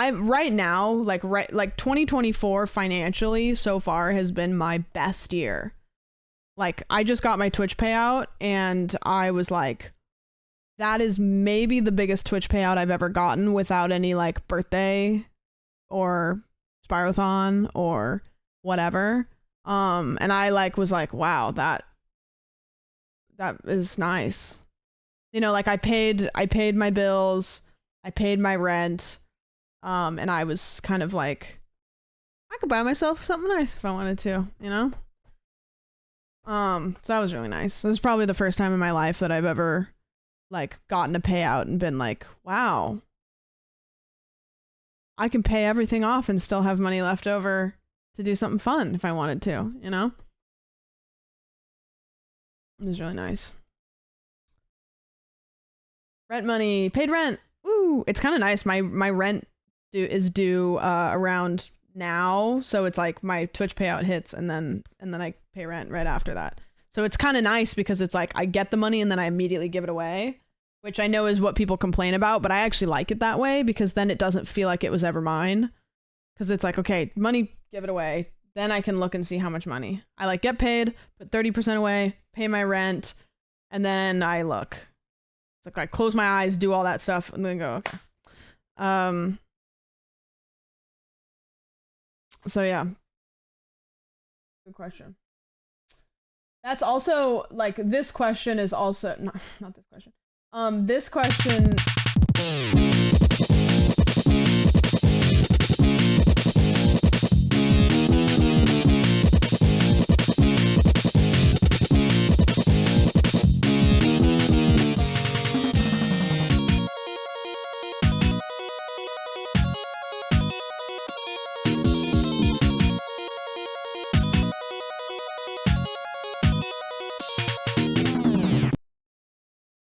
right now, like 2024 financially so far has been my best year. Like, I just got my Twitch payout and I was like, that is maybe the biggest Twitch payout I've ever gotten without any like birthday or Spyrothon or whatever. And I like was like, wow, that is nice. You know, like I paid my bills, I paid my rent, and I was kind of like, I could buy myself something nice if I wanted to, you know? So that was really nice. It was probably the first time in my life that I've ever like gotten a payout and been like, wow, I can pay everything off and still have money left over to do something fun if I wanted to, you know? It was really nice. Rent money, paid rent. Ooh, it's kind of nice. My rent is due around now, so it's like my Twitch payout hits and then I pay rent right after that. So it's kind of nice because it's like I get the money and then I immediately give it away, which I know is what people complain about, but I actually like it that way because then it doesn't feel like it was ever mine. Because it's like, okay, money, give it away. Then I can look and see how much money. I like get paid, put 30% away, pay my rent, and then I look. It's like I close my eyes, do all that stuff, and then go, okay. So yeah. Good question. That's also like this question is also not this question. This question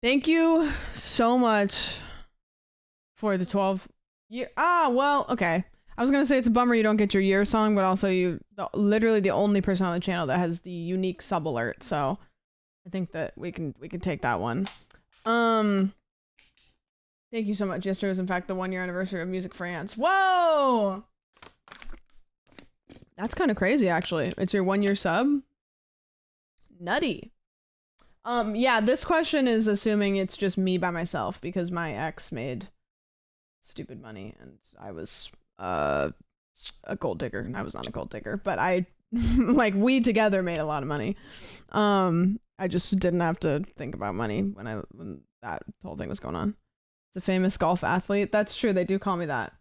Thank you so much for the 12 year. Well, okay. I was gonna say it's a bummer you don't get your year song, but also literally the only person on the channel that has the unique sub alert. So I think that we can take that one. Thank you so much. Yesterday was in fact the 1-year anniversary of Music France. Whoa! That's kind of crazy, actually. It's your 1-year sub. Nutty. Yeah, this question is assuming it's just me by myself because my ex made stupid money and I was a gold digger and I was not a gold digger, but I like we together made a lot of money. I just didn't have to think about money when that whole thing was going on. It's a famous golf athlete. That's true. They do call me that.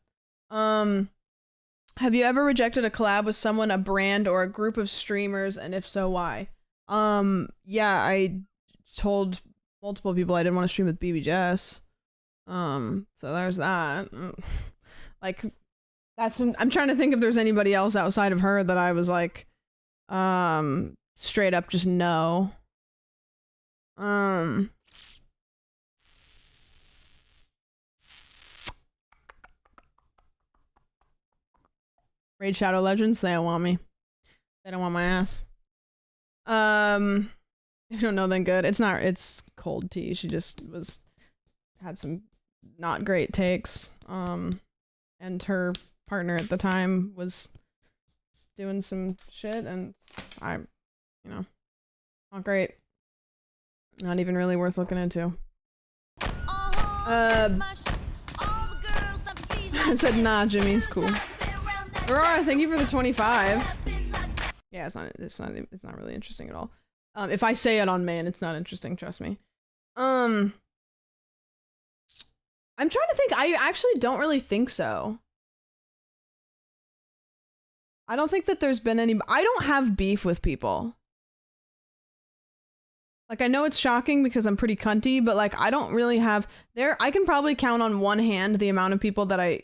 Have you ever rejected a collab with someone, a brand, or a group of streamers, and if so, why? Yeah, I told multiple people I didn't want to stream with BB Jess. So there's that. Like, I'm trying to think if there's anybody else outside of her that I was like, straight up just no. Raid Shadow Legends, they don't want me. They don't want my ass. If you don't know, then good. It's cold tea. She just had some not great takes. And her partner at the time was doing some shit, and not great. Not even really worth looking into. I said, nah, Jimmy's cool. Aurora, thank you for the 25. Yeah, it's not really interesting at all. If I say it on main, it's not interesting, trust me. I'm trying to think. I actually don't really think so. I don't think that there's been any. I don't have beef with people. Like, I know it's shocking because I'm pretty cunty, but like I don't really have I can probably count on one hand the amount of people that I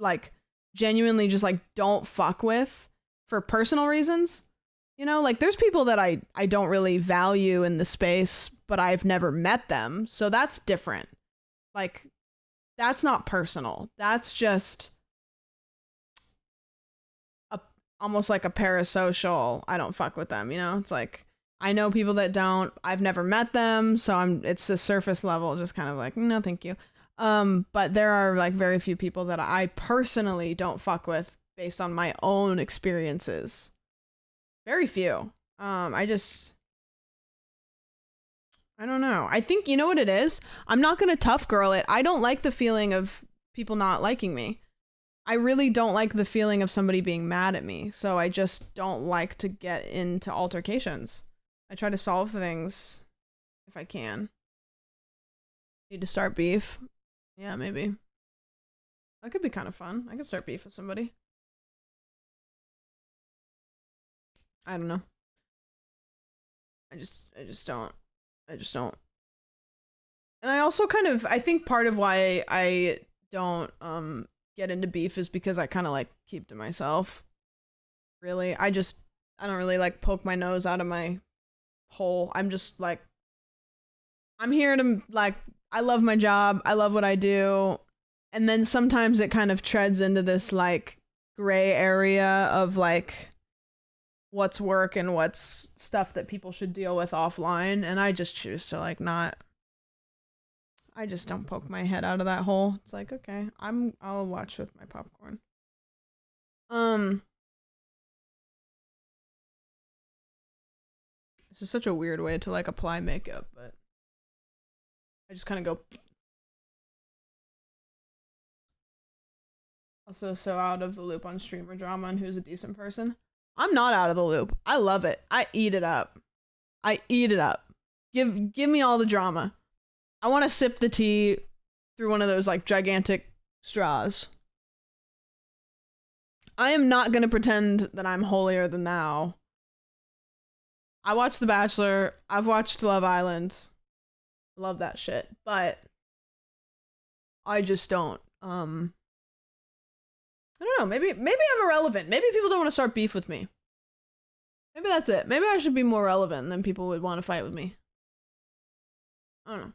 like genuinely just like don't fuck with for personal reasons. You know, like there's people that I don't really value in the space, but I've never met them. So that's different. Like that's not personal. That's just almost like a parasocial. I don't fuck with them, you know? It's like I know people that don't. I've never met them, so it's a surface level, just kind of like, no, thank you. But there are like very few people that I personally don't fuck with based on my own experiences. Very few. I don't know. I think you know what it is? I'm not gonna tough girl it. I don't like the feeling of people not liking me. I really don't like the feeling of somebody being mad at me, so I just don't like to get into altercations. I try to solve things if I can. Need to start beef? Yeah, maybe. That could be kind of fun. I could start beef with somebody. I don't know. I just don't. I just don't. And I also I think part of why I don't get into beef is because I kind of like keep to myself. Really, I don't really like poke my nose out of my hole. I'm just like, I'm here to like, I love my job. I love what I do. And then sometimes it kind of treads into this like gray area of like what's work and what's stuff that people should deal with offline. And I just choose to like not. I just don't poke my head out of that hole. It's like, okay, I'll watch with my popcorn. This is such a weird way to like apply makeup, but I just kind of go. Also, so out of the loop on streamer drama and who's a decent person. I'm not out of the loop. I love it. I eat it up. I eat it up. Give me all the drama. I want to sip the tea through one of those like gigantic straws. I am not going to pretend that I'm holier than thou. I watched The Bachelor. I've watched Love Island. Love that shit. But I just don't. I don't know. Maybe I'm irrelevant. Maybe people don't want to start beef with me. Maybe that's it. Maybe I should be more relevant than people would want to fight with me. I don't know.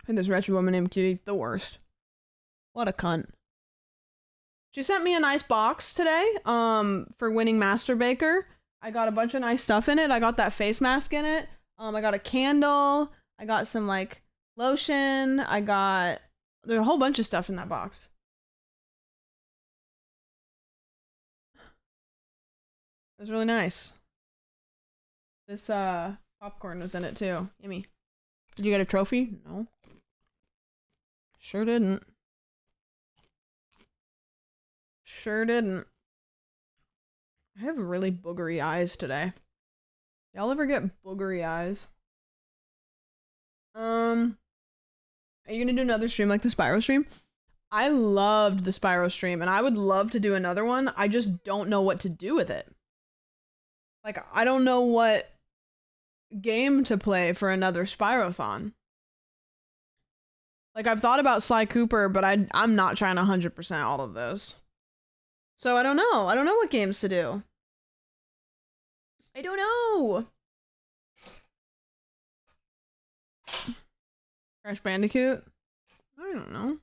And this wretched woman named Cutie, the worst. What a cunt. She sent me a nice box today, for winning Master Baker. I got a bunch of nice stuff in it. I got that face mask in it. I got a candle. I got some, like, lotion. There's a whole bunch of stuff in that box. It was really nice. This, popcorn was in it, too. Yummy. Did you get a trophy? No. Sure didn't. Sure didn't. I have really boogery eyes today. Y'all ever get boogery eyes? Are you gonna do another stream like the Spyro stream? I loved the Spyro stream, and I would love to do another one. I just don't know what to do with it. Like, I don't know what game to play for another Spyrothon. Like, I've thought about Sly Cooper, but I'm not trying to 100% all of those. So I don't know. I don't know what games to do. I don't know. Crash Bandicoot? I don't know.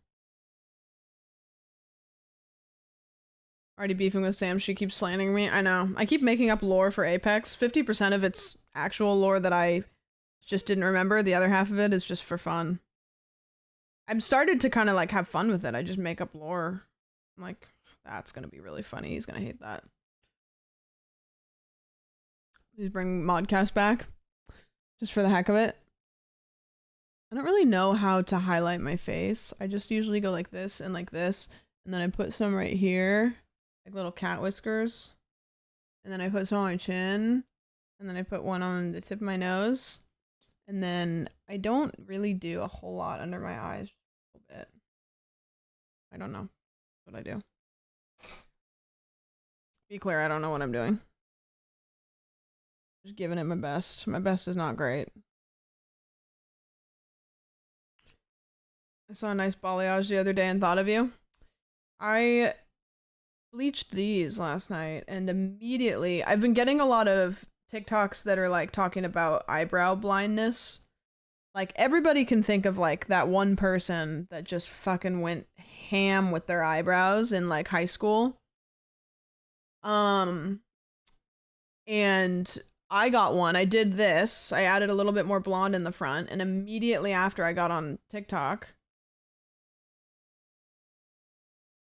Already beefing with Sam. She keeps slandering me. I know. I keep making up lore for Apex. 50% of it's actual lore that I just didn't remember. The other half of it is just for fun. I'm started to kind of like have fun with it. I just make up lore. I'm like, that's gonna be really funny. He's gonna hate that. Please bring Modcast back. Just for the heck of it. I don't really know how to highlight my face. I just usually go like this, and then I put some right here. Like little cat whiskers. And then I put some on my chin. And then I put one on the tip of my nose. And then I don't really do a whole lot under my eyes. A little bit. I don't know what I do. Be clear, I don't know what I'm doing. Just giving it my best. My best is not great. I saw a nice balayage the other day and thought of you. I bleached these last night and immediately I've been getting a lot of TikToks that are like talking about eyebrow blindness. Like everybody can think of like that one person that just fucking went ham with their eyebrows in like high school. And I got one. I did this. I added a little bit more blonde in the front and immediately after I got on TikTok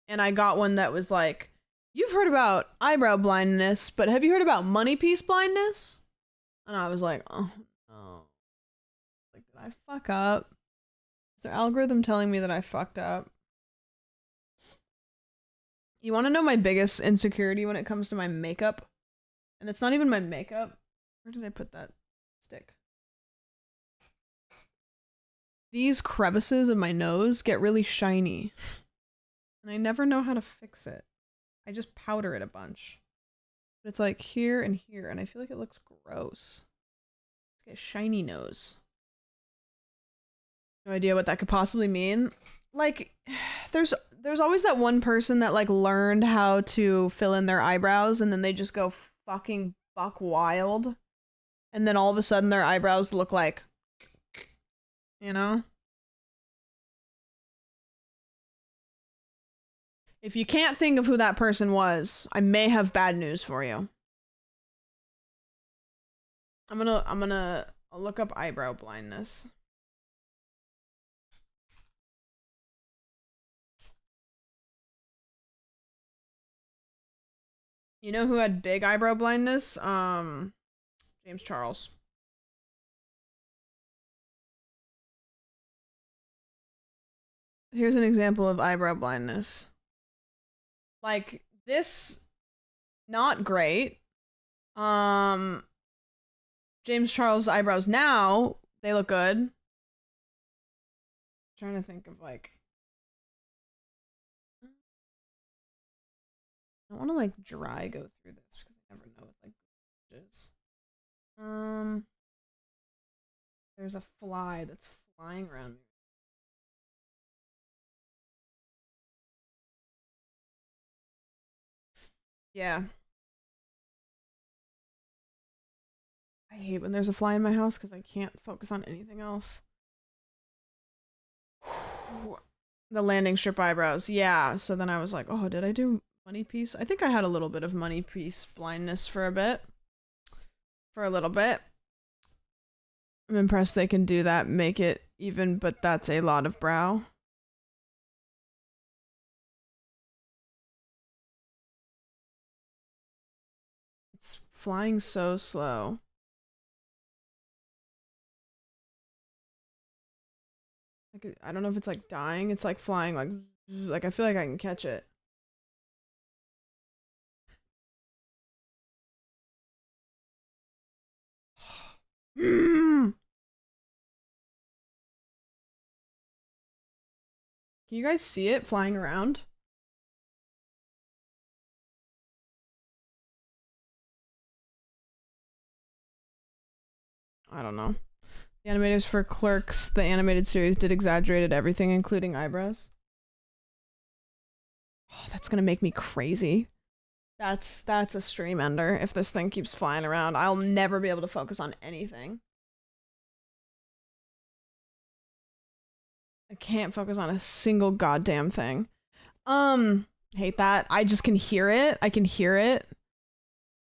and I got one that was like, you've heard about eyebrow blindness, but have you heard about money piece blindness? And I was like, oh no. Like, did I fuck up? Is there algorithm telling me that I fucked up? You want to know my biggest insecurity when it comes to my makeup? And it's not even my makeup. Where did I put that stick? These crevices of my nose get really shiny. And I never know how to fix it. I just powder it a bunch. But it's like here and here, and I feel like it looks gross. It's got a shiny nose. No idea what that could possibly mean. Like, there's always that one person that like learned how to fill in their eyebrows and then they just go fucking buck wild. And then all of a sudden their eyebrows look like, you know? If you can't think of who that person was, I may have bad news for you. I'll look up eyebrow blindness. You know who had big eyebrow blindness? James Charles. Here's an example of eyebrow blindness. Like this, not great. James Charles' eyebrows now, they look good. I'm trying to think of like, I don't want to like dry go through this because I never know what like is. There's a fly that's flying around me. Yeah. I hate when there's a fly in my house because I can't focus on anything else. The landing strip eyebrows. Yeah. So then I was like, oh, did I do money piece? I think I had a little bit of money piece blindness for a bit. For a little bit. I'm impressed they can do that, make it even, but that's a lot of brow. It's flying so slow. Like, I don't know if it's like dying. It's like flying like I feel like I can catch it. Can you guys see it flying around? I don't know. The animators for Clerks, the animated series, did exaggerated everything, including eyebrows. Oh, that's gonna make me crazy. That's a stream ender if this thing keeps flying around. I'll never be able to focus on anything. I can't focus on a single goddamn thing. Hate that. I just can hear it. I can hear it.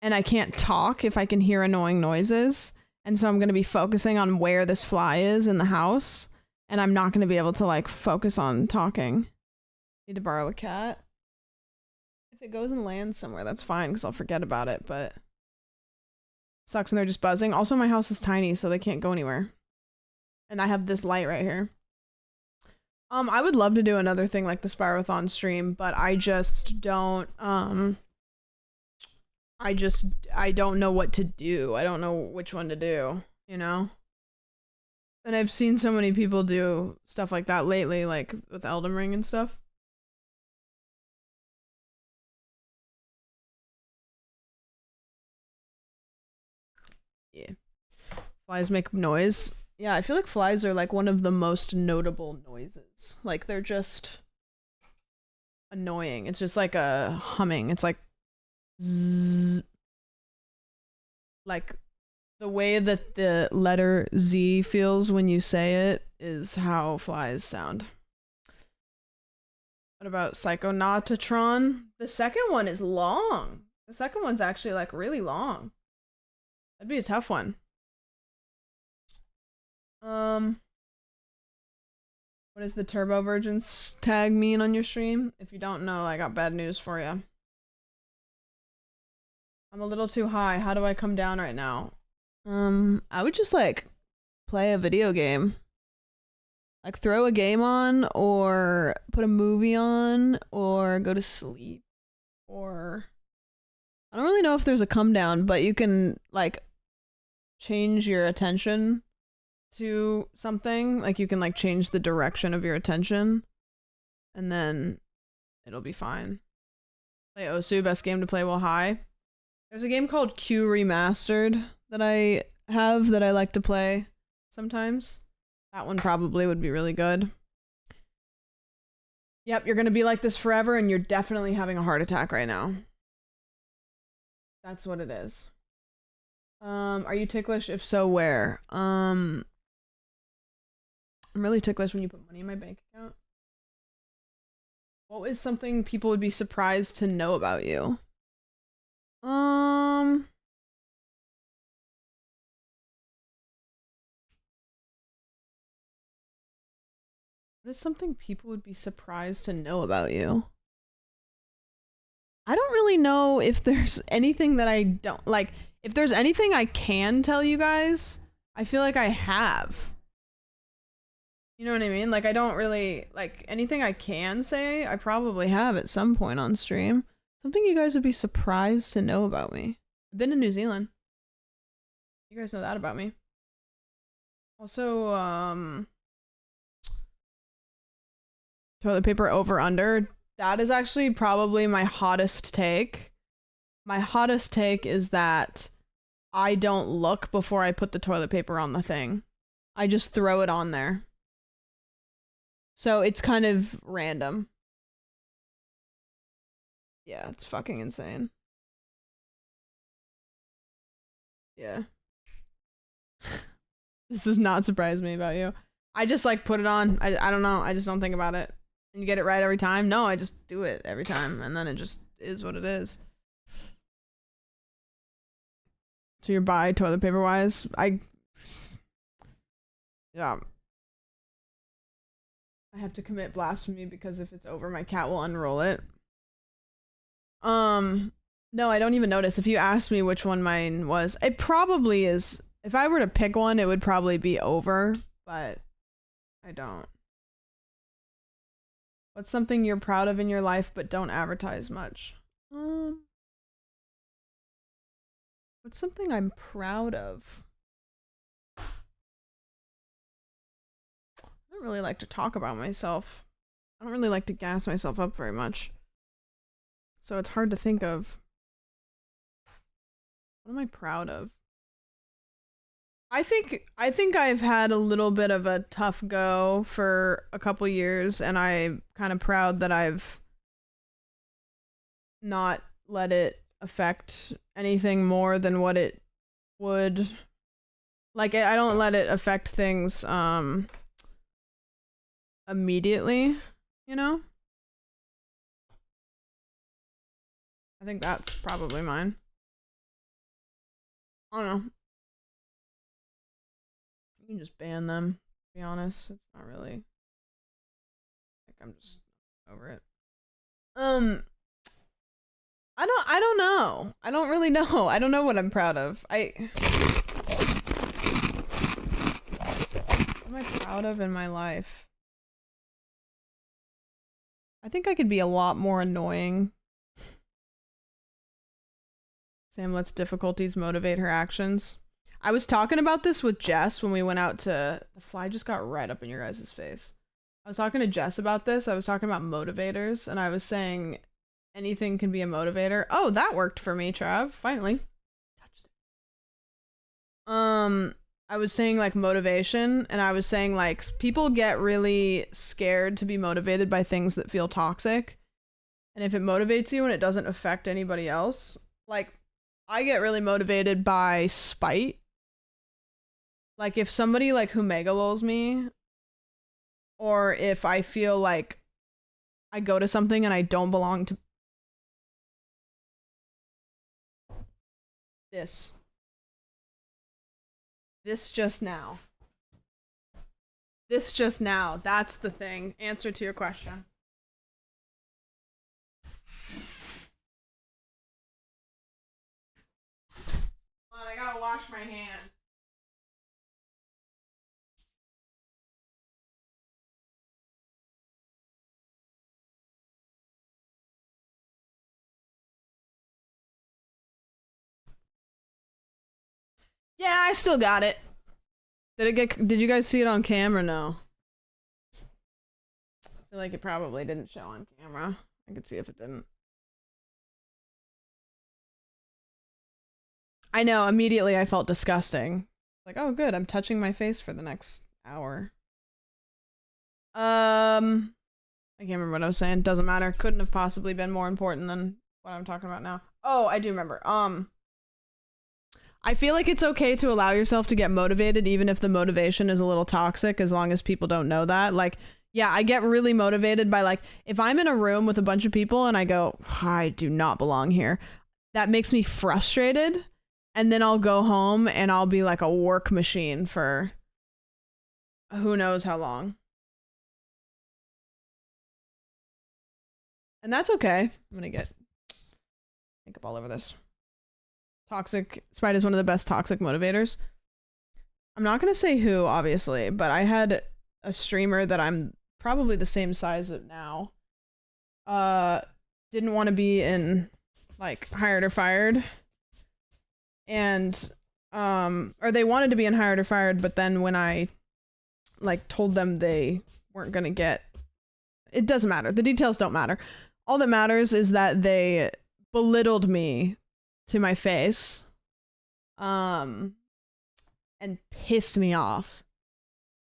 And I can't talk if I can hear annoying noises. And so I'm going to be focusing on where this fly is in the house. And I'm not going to be able to like focus on talking. Need to borrow a cat. If it goes and lands somewhere, that's fine because I'll forget about it. But sucks when they're just buzzing. Also, my house is tiny, so they can't go anywhere. And I have this light right here. I would love to do another thing like the Spyrothon stream, but I just don't, I don't know what to do. I don't know which one to do, you know? And I've seen so many people do stuff like that lately, like with Elden Ring and stuff. Yeah. Flies make noise. Yeah, I feel like flies are like one of the most notable noises. Like they're just annoying. It's just like a humming. It's like zzz. Like the way that the letter Z feels when you say it is how flies sound. What about Psychonautatron? The second one is long. The second one's actually like really long. That'd be a tough one. What does the Turbo Virgins tag mean on your stream? If you don't know, I got bad news for you. I'm a little too high. How do I come down right now? I would just like play a video game. Like throw a game on or put a movie on or go to sleep or I don't really know if there's a come down, but you can like change your attention to something. Like you can like change the direction of your attention and then it'll be fine. Play Osu, best game to play while high. There's a game called Q Remastered that I have that I like to play sometimes. That one probably would be really good. Yep, you're gonna be like this forever and you're definitely having a heart attack right now. That's what it is. Are you ticklish? If so, where? I'm really ticklish when you put money in my bank account. What is something people would be surprised to know about you? What is something people would be surprised to know about you? I don't really know if there's anything that I don't like. If there's anything I can tell you guys, I feel like I have. You know what I mean? Like I don't really like anything I can say, I probably have at some point on stream. Something you guys would be surprised to know about me. I've been to New Zealand. You guys know that about me. Also, toilet paper over under. That is actually probably my hottest take. My hottest take is that I don't look before I put the toilet paper on the thing. I just throw it on there. So it's kind of random. Yeah, it's fucking insane. Yeah. This does not surprise me about you. I just like put it on. I don't know. I just don't think about it. And you get it right every time? No, I just do it every time and then it just is what it is. So you're bi toilet paper wise? Yeah. I have to commit blasphemy because if it's over my cat will unroll it. No, I don't even notice. If you asked me which one mine was, it probably is. If I were to pick one, it would probably be over, but I don't. What's something you're proud of in your life but don't advertise much? What's something I'm proud of? I don't really like to talk about myself. I don't really like to gas myself up very much. So it's hard to think of. What am I proud of? I think I've had a little bit of a tough go for a couple years and I'm kind of proud that I've not let it affect anything more than what it would. Like I don't let it affect things immediately, you know? I think that's probably mine. I don't know. You can just ban them, to be honest. It's not really like I'm just over it. I don't know. I don't really know. I don't know what I'm proud of. What am I proud of in my life? I think I could be a lot more annoying. Sam lets difficulties motivate her actions. I was talking about this with Jess when we went out to... The fly just got right up in your guys' face. I was talking to Jess about this. I was talking about motivators, and I was saying anything can be a motivator. Oh, that worked for me, Trav. Finally. Touched it. I was saying like motivation, and I was saying like people get really scared to be motivated by things that feel toxic. And if it motivates you and it doesn't affect anybody else, like I get really motivated by spite. Like if somebody like who megalols me, or if I feel like I go to something and I don't belong to this. This just now. This just now. That's the thing. Answer to your question. Well, I gotta wash my hand. Yeah, I still got it. Did you guys see it on camera? No. I feel like it probably didn't show on camera. I could see if it didn't. I know, immediately I felt disgusting. Like, oh good, I'm touching my face for the next hour. I can't remember what I was saying. Doesn't matter. Couldn't have possibly been more important than what I'm talking about now. Oh, I do remember. I feel like it's okay to allow yourself to get motivated even if the motivation is a little toxic, as long as people don't know that. Like, yeah, I get really motivated by like, if I'm in a room with a bunch of people and I go, I do not belong here, that makes me frustrated. And then I'll go home and I'll be like a work machine for who knows how long. And that's okay. I'm gonna get makeup all over this. Toxic. Spite is one of the best toxic motivators. I'm not going to say who, obviously, but I had a streamer that I'm probably the same size as now. Didn't want to be in like Hired or Fired. And or they wanted to be in Hired or Fired, but then when I like told them they weren't going to get, it doesn't matter. The details don't matter. All that matters is that they belittled me to my face, and pissed me off,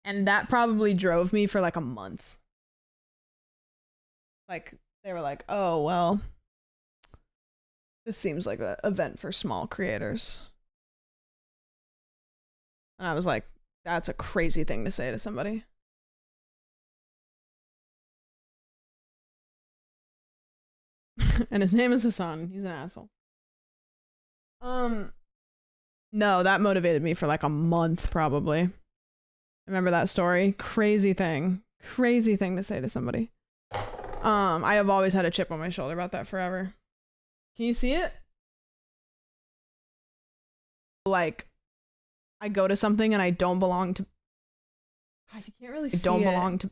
and that probably drove me for like a month. Like they were like, oh well, this seems like an event for small creators, and I was like, that's a crazy thing to say to somebody. And his name is Hassan. He's an asshole. No, that motivated me for like a month probably. Remember that story? Crazy thing to say to somebody. I have always had a chip on my shoulder about that forever. Can you see it? Like, I go to something and I don't belong to. I can't really see it. I don't belong to.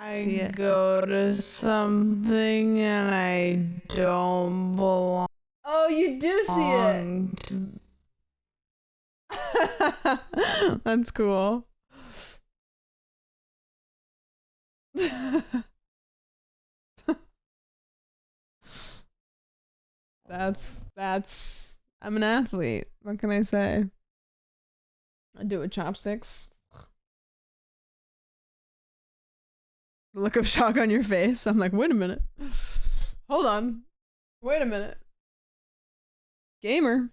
I go to something and I don't belong. Oh, you do see it. That's cool. That's I'm an athlete. What can I say? I do it with chopsticks. The look of shock on your face. I'm like, wait a minute. Hold on. Wait a minute. Gamer.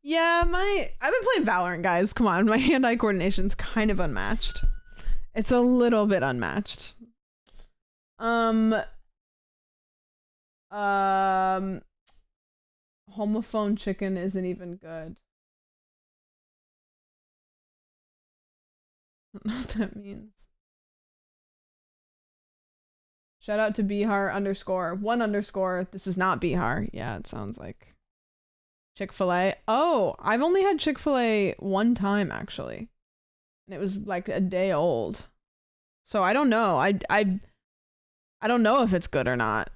Yeah, I've been playing Valorant, guys. Come on, my hand-eye coordination's kind of unmatched. It's a little bit unmatched. Homophone chicken isn't even good. I don't know what that means. Shout out to Bihar _1_. This is not Bihar. Yeah, it sounds like Chick-fil-A. Oh, I've only had Chick-fil-A one time actually. And it was like a day old. So I don't know. I don't know if it's good or not.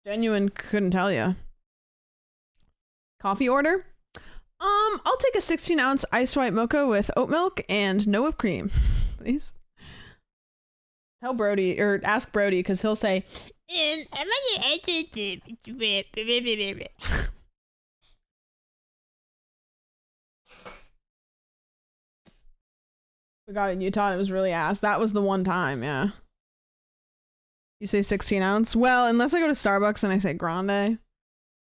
Genuine couldn't tell you. Coffee order? I'll take a 16-ounce iced white mocha with oat milk and no whipped cream, please. Tell Brody or ask Brody because he'll say, we got it in Utah and it was really ass. That was the one time, yeah. You say 16 ounce? Well, unless I go to Starbucks and I say grande.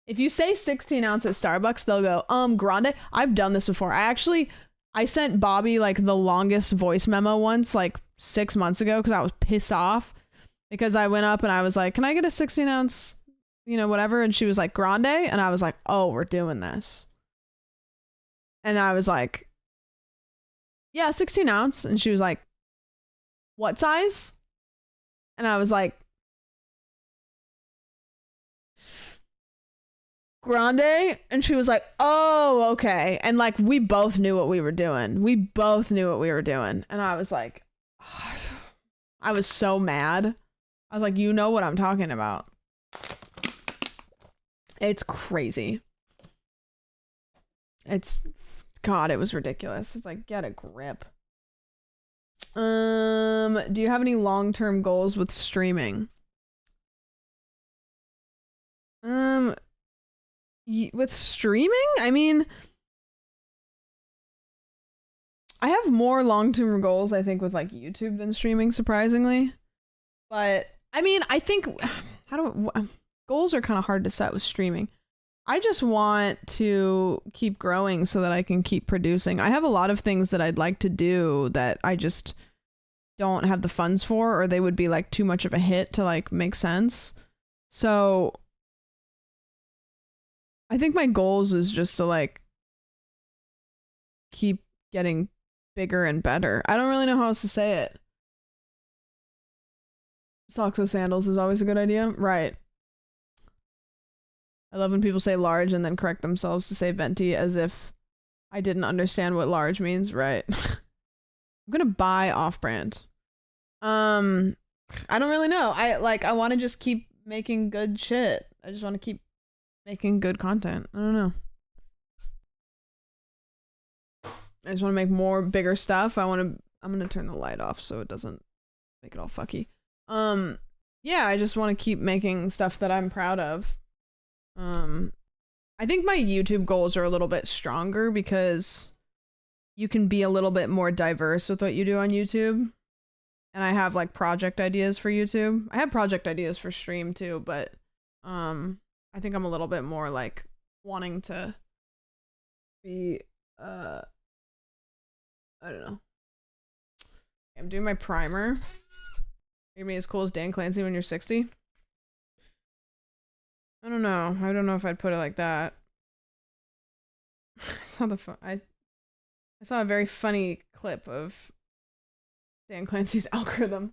If you say 16 ounce at Starbucks, they'll go, grande? I've done this before. I sent Bobby like the longest voice memo once, like 6 months ago, because I was pissed off. Because I went up and I was like, can I get a 16 ounce, whatever? And she was like, grande? And I was like, oh, we're doing this. And I was like, yeah, 16 ounce. And she was like, what size? And I was like, grande. And she was like, oh, okay. And like, we both knew what we were doing. And I was like, I was so mad. I was like, you know what I'm talking about. It's crazy. God, it was ridiculous. It's like, get a grip. Do you have any long-term goals with streaming? With streaming? I mean, I have more long-term goals, I think, with like YouTube than streaming, surprisingly. But I mean, I think goals are kind of hard to set with streaming. I just want to keep growing so that I can keep producing. I have a lot of things that I'd like to do that I just don't have the funds for, or they would be like too much of a hit to like make sense. So I think my goals is just to like keep getting bigger and better. I don't really know how else to say it. Socks with sandals is always a good idea. Right. I love when people say large and then correct themselves to say venti as if I didn't understand what large means. Right. I'm gonna buy off-brand. I don't really know. I want to just keep making good shit. I just want to keep making good content. I don't know. I just want to make more bigger stuff. I'm gonna turn the light off so it doesn't make it all fucky. Yeah, I just want to keep making stuff that I'm proud of. I think my YouTube goals are a little bit stronger because you can be a little bit more diverse with what you do on YouTube. And I have like project ideas for YouTube. I have project ideas for stream too, but I think I'm a little bit more like wanting to be I don't know. I'm doing my primer. You're gonna be as cool as Dan Clancy when you're 60? I don't know. I don't know if I'd put it like that. I saw a very funny clip of Dan Clancy's algorithm.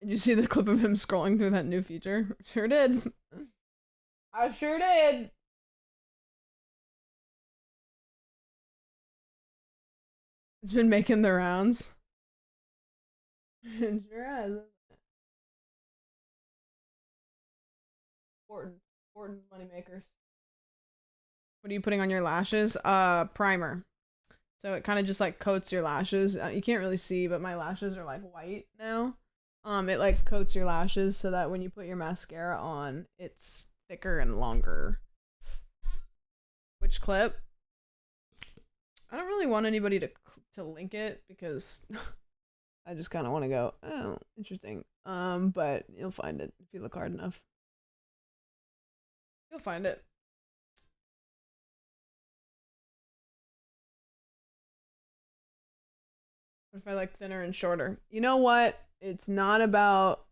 Did you see the clip of him scrolling through that new feature? Sure did. I sure did. It's been making the rounds. It sure has. Important moneymakers. What are you putting on your lashes? Primer. So it kind of just like coats your lashes. You can't really see, but my lashes are like white now. It like coats your lashes so that when you put your mascara on, it's thicker and longer. Which clip? I don't really want anybody to link it because I just kind of want to go, oh, interesting. But you'll find it if you look hard enough. You'll find it. What if I like thinner and shorter? You know what? It's not about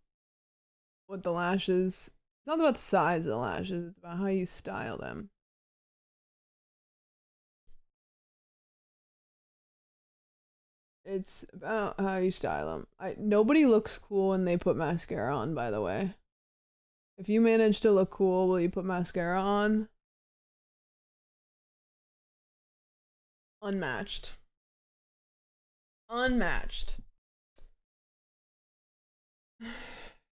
what the lashes. It's not about the size of the lashes. It's about how you style them. It's about how you style them. Nobody looks cool when they put mascara on, by the way. If you manage to look cool, will you put mascara on? Unmatched. Unmatched.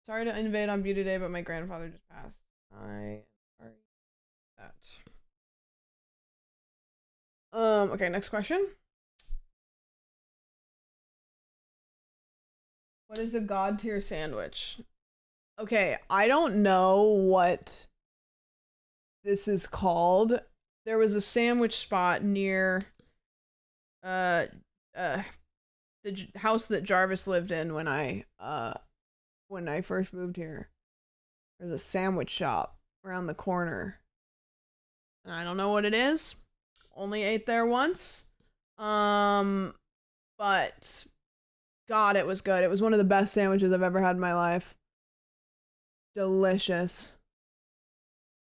Sorry to invade on Beauty Day, but my grandfather just passed. I am sorry that. Okay, next question. What is a god tier sandwich? Okay, I don't know what this is called. There was a sandwich spot near uh uh house that Jarvis lived in when I first moved here. There's a sandwich shop around the corner. And I don't know what it is. Only ate there once. But God, it was good. It was one of the best sandwiches I've ever had in my life. Delicious.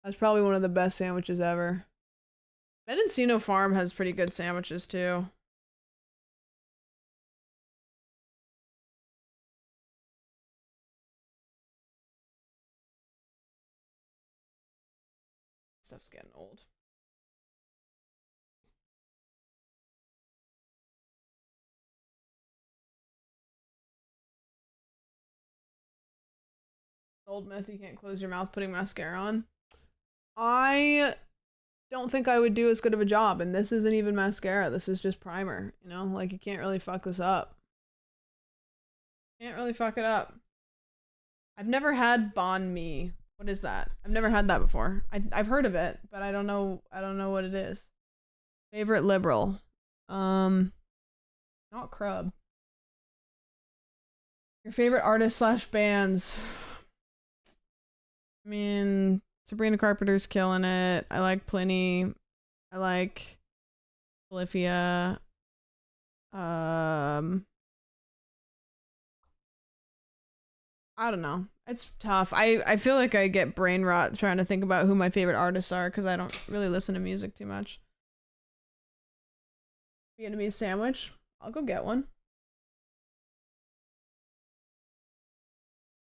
That's probably one of the best sandwiches ever. Mendocino Farm has pretty good sandwiches too. Stuff's getting old. Old myth, you can't close your mouth putting mascara on. I don't think I would do as good of a job, and this isn't even mascara. This is just primer, you know? Like, you can't really fuck this up. Can't really fuck it up. I've never had banh mi. What is that? I've never had that before. I've heard of it, but I don't know what it is. Favorite liberal. Not Crub. Your favorite artist / bands. I mean, Sabrina Carpenter's killing it. I like Pliny. I like Olivia. I don't know. It's tough. I feel like I get brain rot trying to think about who my favorite artists are because I don't really listen to music too much. Vietnamese sandwich. I'll go get one.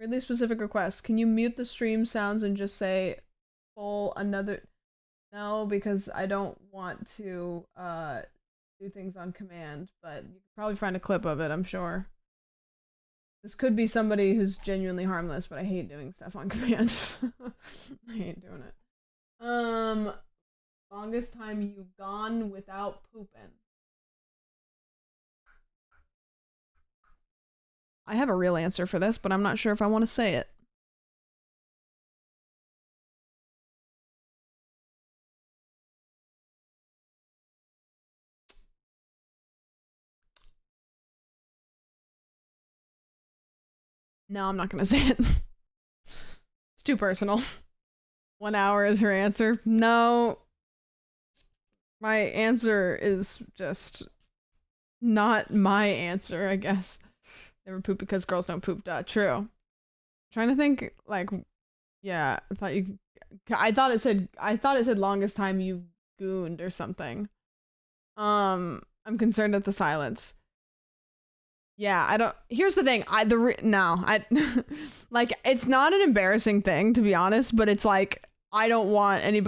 Really specific request. Can you mute the stream sounds and just say full another? No, because I don't want to do things on command, but you can probably find a clip of it, I'm sure. This could be somebody who's genuinely harmless, but I hate doing stuff on command. I hate doing it. Longest time you gone without pooping. I have a real answer for this, but I'm not sure if I want to say it. No, I'm not going to say it. It's too personal. 1 hour is her answer. No. My answer is just not my answer, I guess. Never poop because girls don't poop. True. I'm trying to think, like, yeah, I thought it said longest time you've gooned or something. I'm concerned at the silence. Yeah, I don't. Here's the thing. Like, it's not an embarrassing thing, to be honest, but it's like, I don't want it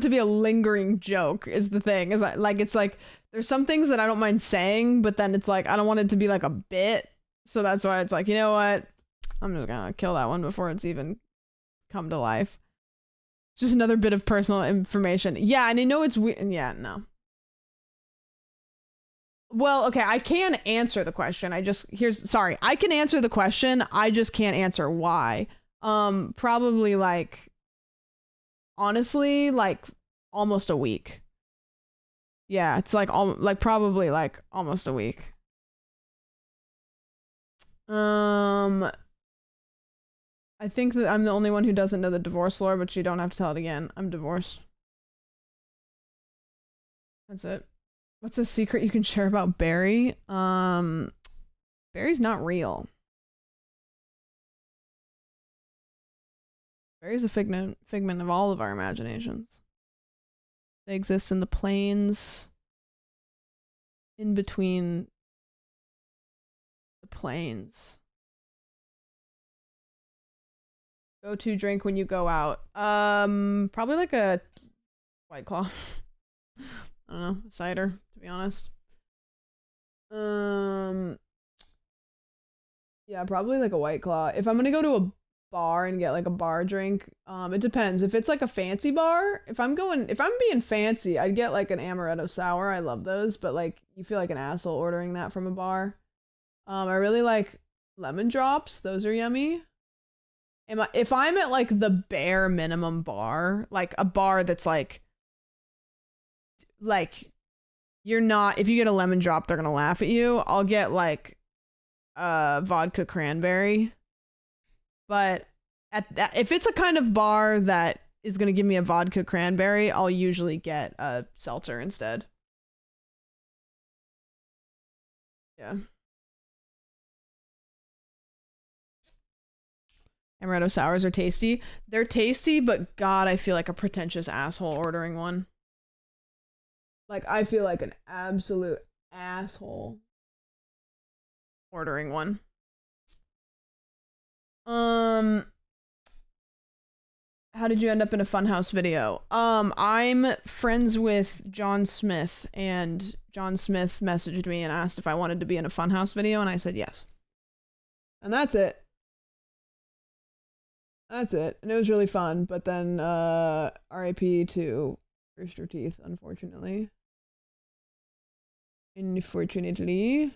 to be a lingering joke, is the thing. It's like, there's some things that I don't mind saying, but then it's like, I don't want it to be like a bit. So that's why it's like, you know what? I'm just gonna kill that one before it's even come to life. Just another bit of personal information. Yeah, and I know it's weird. Yeah, no. Well, okay, I can answer the question. I can answer the question. I just can't answer why. Probably like, honestly, like almost a week. Yeah, it's like probably like almost a week. I think that I'm the only one who doesn't know the divorce lore, but you don't have to tell it again. I'm divorced. That's it. What's a secret you can share about Barry? Barry's not real. Barry's a figment of all of our imaginations. They exist in the planes, in between the planes. Go-to drink when you go out. Probably like a White Claw. I don't know, cider, to be honest. Yeah, probably like a White Claw. If I'm gonna go to bar and get like a bar drink. It depends. If it's like a fancy bar, if I'm being fancy, I'd get like an amaretto sour. I love those, but like you feel like an asshole ordering that from a bar. I really like lemon drops. Those are yummy. If I'm at like the bare minimum bar, like a bar that's like you're not, if you get a lemon drop, they're gonna laugh at you. I'll get like vodka cranberry. But if it's a kind of bar that is gonna give me a vodka cranberry, I'll usually get a seltzer instead. Yeah. Amaretto sours are tasty. They're tasty, but God, I feel like a pretentious asshole ordering one. Like, I feel like an absolute asshole ordering one. How did you end up in a Funhouse video? I'm friends with John Smith, and John Smith messaged me and asked if I wanted to be in a Funhouse video, and I said yes. And that's it. That's it. And it was really fun, but then RIP to Rooster Teeth, unfortunately. Unfortunately.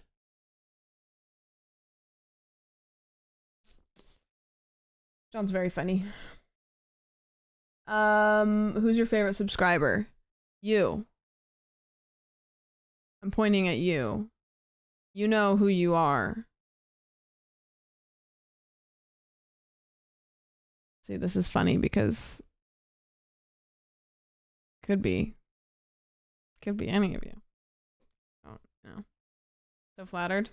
John's very funny. Who's your favorite subscriber? You. I'm pointing at you. You know who you are. See, this is funny because could be any of you. Oh, no. So flattered?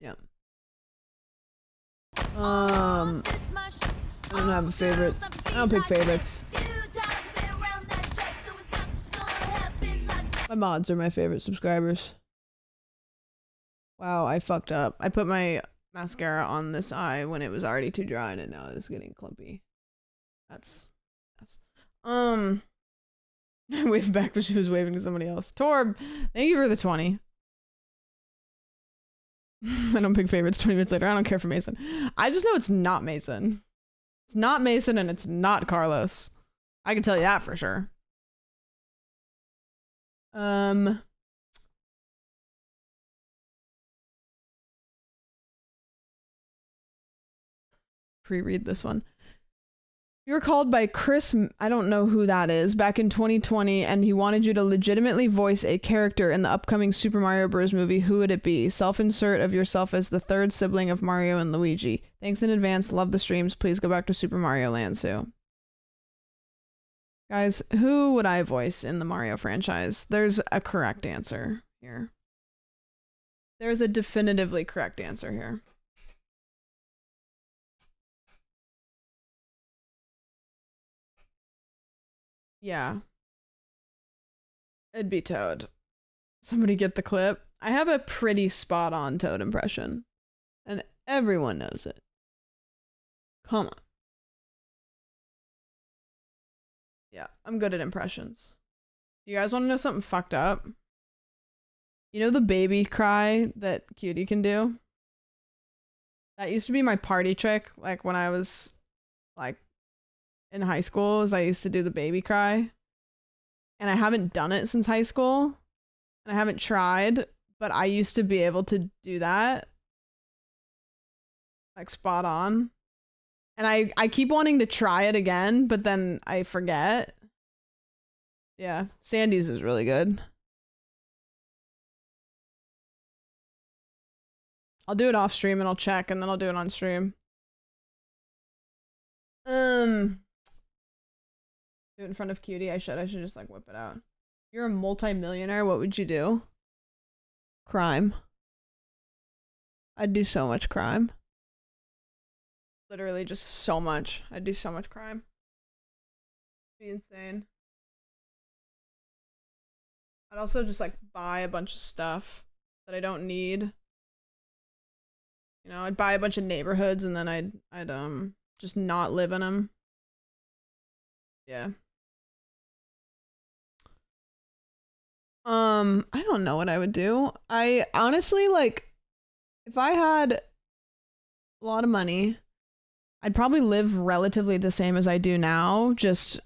Yeah. I don't have a favorite. I don't pick favorites. My mods are my favorite subscribers. Wow, I fucked up. I put my mascara on this eye when it was already too dry and now it's getting clumpy. That's I waved back, but she was waving to somebody else. Torb, thank you for the 20. I don't pick favorites 20 minutes later. I don't care for Mason. I just know it's not Mason. It's not Mason and it's not Carlos. I can tell you that for sure. Pre-read this one. You were called by Chris, I don't know who that is, back in 2020, and he wanted you to legitimately voice a character in the upcoming Super Mario Bros. Movie. Who would it be? Self-insert of yourself as the third sibling of Mario and Luigi. Thanks in advance. Love the streams. Please go back to Super Mario Land soon. Guys, who would I voice in the Mario franchise? There's a correct answer here. There's a definitively correct answer here. Yeah. It'd be Toad. Somebody get the clip. I have a pretty spot on Toad impression. And everyone knows it. Come on. Yeah, I'm good at impressions. You guys want to know something fucked up? You know the baby cry that Cutie can do? That used to be my party trick, like when I was like in high school, is I used to do the baby cry. And I haven't done it since high school. And I haven't tried, but I used to be able to do that. Like spot on. And I keep wanting to try it again, but then I forget. Yeah, Sandy's is really good. I'll do it off stream and I'll check and then I'll do it on stream. Do it in front of Cutie. I should just like whip it out. You're a multi-millionaire. What would you do? Crime. I'd do so much crime. Literally just so much. I'd do so much crime. It'd be insane. I'd also just like buy a bunch of stuff that I don't need. You know, I'd buy a bunch of neighborhoods and then I'd just not live in them. Yeah. I don't know what I would do. I honestly, like, if I had a lot of money, I'd probably live relatively the same as I do now. Just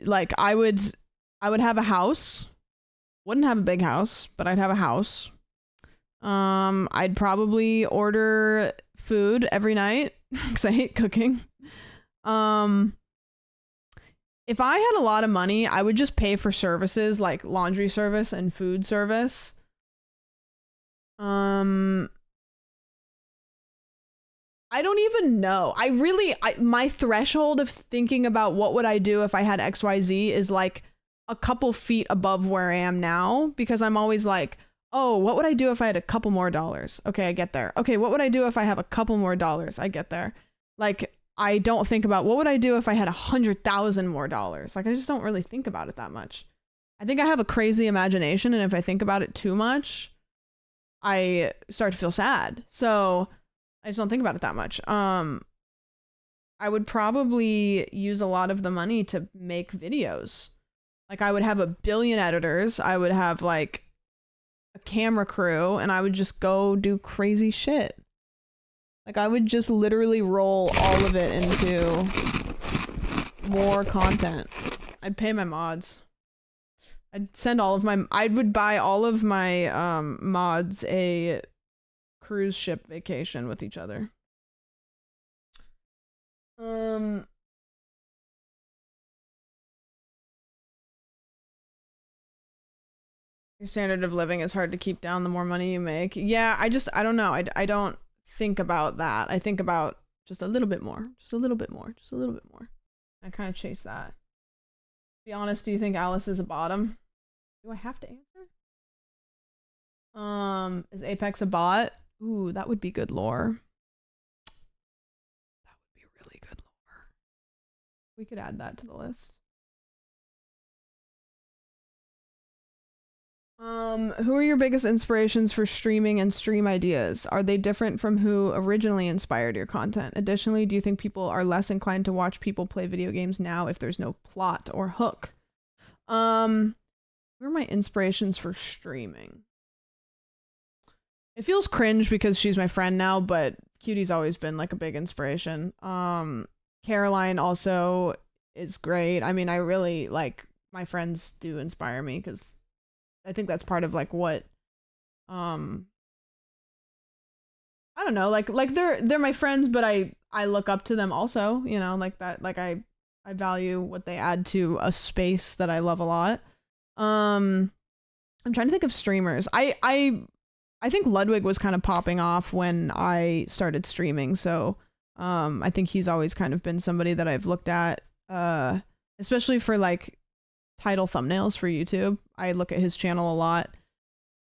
like I would have a house. Wouldn't have a big house, but I'd have a house. I'd probably order food every night because I hate cooking. If I had a lot of money, I would just pay for services like laundry service and food service. I don't even know. My threshold of thinking about what would I do if I had XYZ is like a couple feet above where I am now, because I'm always like, oh, what would I do if I had a couple more dollars? Okay, I get there. Okay, what would I do if I have a couple more dollars? I get there. Like, I don't think about what would I do if I had 100,000 more dollars. Like, I just don't really think about it that much. I think I have a crazy imagination, and if I think about it too much, I start to feel sad. So I just don't think about it that much. I would probably use a lot of the money to make videos. Like, I would have 1 billion editors. I would have like a camera crew, and I would just go do crazy shit. Like, I would just literally roll all of it into more content. I'd pay my mods. I would buy all of my mods a cruise ship vacation with each other. Your standard of living is hard to keep down the more money you make. Yeah, I don't know. I don't think about that. I think about just a little bit more, just a little bit more, just a little bit more. I kind of chase that. Be honest, do you think Alice is a bottom? Do I have to answer? Is Apex a bot? Ooh, that would be good lore. That would be really good lore. We could add that to the list. Who are your biggest inspirations for streaming and stream ideas? Are they different from who originally inspired your content? Additionally, do you think people are less inclined to watch people play video games now if there's no plot or hook? Who are my inspirations for streaming? It feels cringe because she's my friend now, but Cutie's always been like a big inspiration. Caroline also is great. I mean, I really like, my friends do inspire me because I think that's part of like what I don't know, like they're my friends, but I look up to them also, you know, like that, like I value what they add to a space that I love a lot. I'm trying to think of streamers. I think Ludwig was kind of popping off when I started streaming, so I think he's always kind of been somebody that I've looked at, especially for like title thumbnails for YouTube. I look at his channel a lot.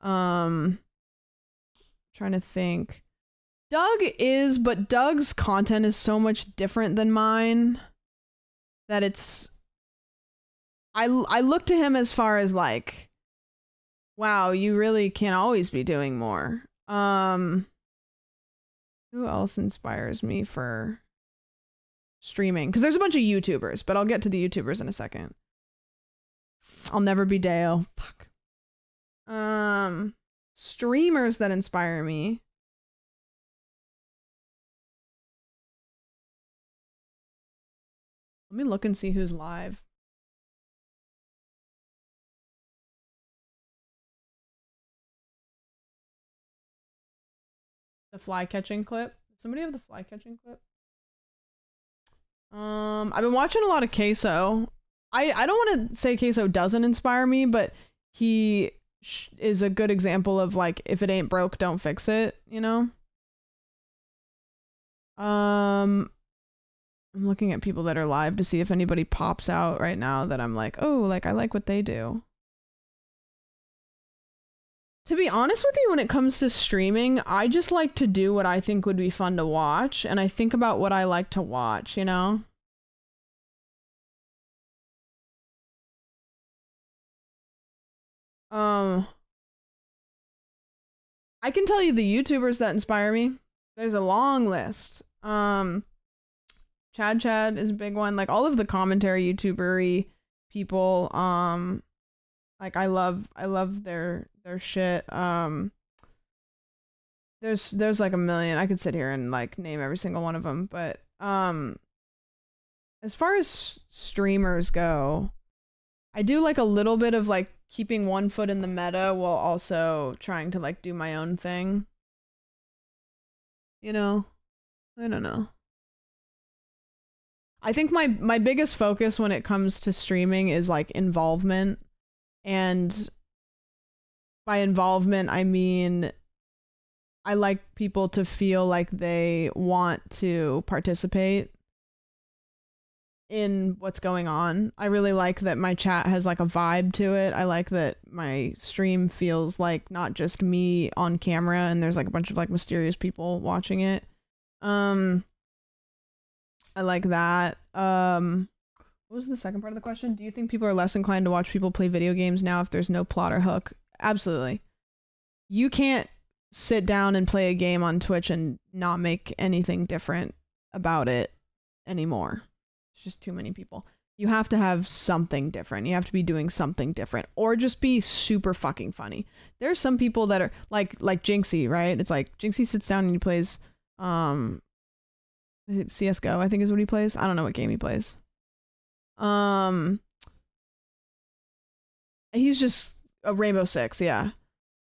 Trying to think. But Doug's content is so much different than mine that it's, I look to him as far as like, wow, you really can't always be doing more. Who else inspires me for streaming? Because there's a bunch of YouTubers, but I'll get to the YouTubers in a second. I'll never be Dale. Fuck. Streamers that inspire me. Let me look and see who's live. The fly catching clip. Somebody have the fly catching clip? I've been watching a lot of Queso. I don't want to say Queso doesn't inspire me, but he is a good example of like, if it ain't broke, don't fix it, you know? I'm looking at people that are live to see if anybody pops out right now that I'm like, oh, like I like what they do. To be honest with you, when it comes to streaming, I just like to do what I think would be fun to watch, and I think about what I like to watch, you know? I can tell you the YouTubers that inspire me. There's a long list. Chad is a big one. Like all of the commentary YouTubery people. Like I love their shit. there's like a million. I could sit here and like name every single one of them, but as far as streamers go, I do like a little bit of like keeping one foot in the meta while also trying to like do my own thing. You know? I don't know. I think my biggest focus when it comes to streaming is like involvement. And by involvement, I mean I like people to feel like they want to participate in what's going on. I really like that my chat has like a vibe to it. I like that my stream feels like not just me on camera and there's like a bunch of like mysterious people watching it. I like that. What was the second part of the question? Do you think people are less inclined to watch people play video games now if there's no plot or hook? Absolutely. You can't sit down and play a game on Twitch and not make anything different about it anymore. It's just too many people. You have to have something different. You have to be doing something different or just be super fucking funny. There's some people that are like Jinxie, right? It's like Jinxie sits down and he plays is it CS:GO, I think is what he plays. I don't know what game he plays. He's just a Rainbow Six, yeah.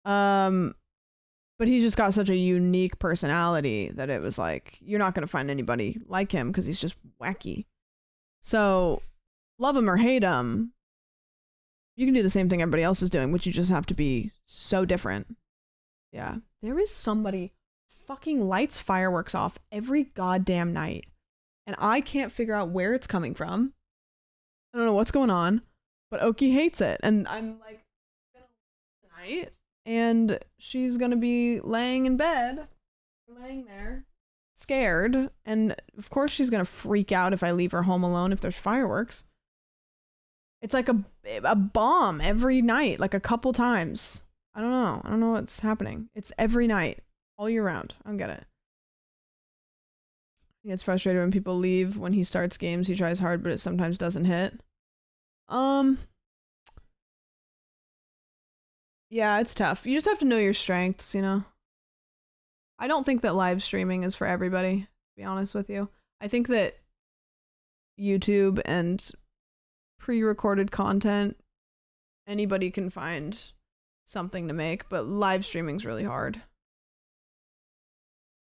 But he just got such a unique personality that it was like, you're not going to find anybody like him because he's just wacky. So, love him or hate him, you can do the same thing everybody else is doing, which you just have to be so different. Yeah. There is somebody fucking lights fireworks off every goddamn night. And I can't figure out where it's coming from. I don't know what's going on, but Oki hates it. And I'm like, tonight, and she's gonna be laying in bed, laying there, scared, and of course she's gonna freak out if I leave her home alone if there's fireworks. It's like a bomb every night, like a couple times. I don't know what's happening. It's every night, all year round. I don't get it. He gets frustrated when people leave. When he starts games, he tries hard, but it sometimes doesn't hit. Yeah, it's tough. You just have to know your strengths, you know? I don't think that live streaming is for everybody, to be honest with you. I think that YouTube and pre-recorded content, anybody can find something to make, but live streaming's really hard.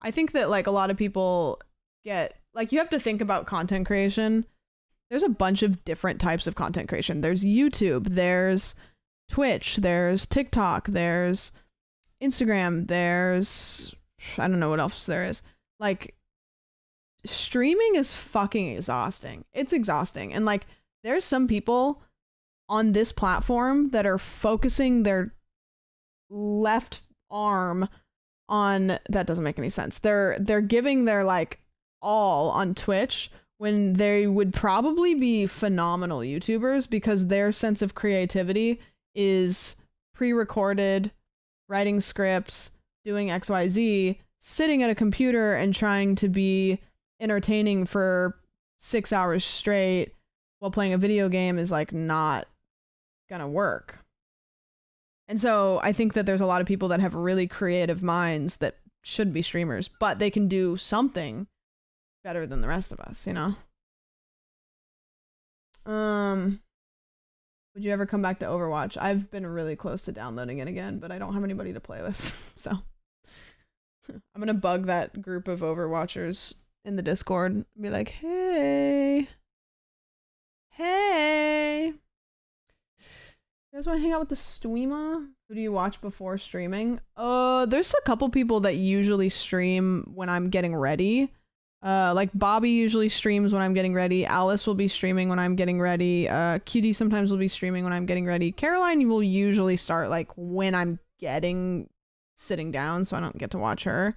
I think that like a lot of people get, like, you have to think about content creation. There's a bunch of different types of content creation. There's YouTube, there's Twitch, there's TikTok, there's Instagram, there's, I don't know what else there is. Like, streaming is fucking exhausting. It's exhausting. And like, there's some people on this platform that are focusing their left arm on, that doesn't make any sense. They're giving their like all on Twitch when they would probably be phenomenal YouTubers because their sense of creativity is pre-recorded, writing scripts, doing XYZ, sitting at a computer and trying to be entertaining for 6 hours straight while playing a video game is like not gonna work. And so I think that there's a lot of people that have really creative minds that should be streamers, but they can do something better than the rest of us, you know? Would you ever come back to Overwatch? I've been really close to downloading it again, but I don't have anybody to play with, so I'm gonna bug that group of Overwatchers in the Discord and be like, hey, you guys want to hang out with the streamer? Who do you watch before streaming? There's a couple people that usually stream when I'm getting ready. Like Bobby usually streams when I'm getting ready. Alice will be streaming when I'm getting ready. QD sometimes will be streaming when I'm getting ready. Caroline will usually start like when I'm sitting down, so I don't get to watch her.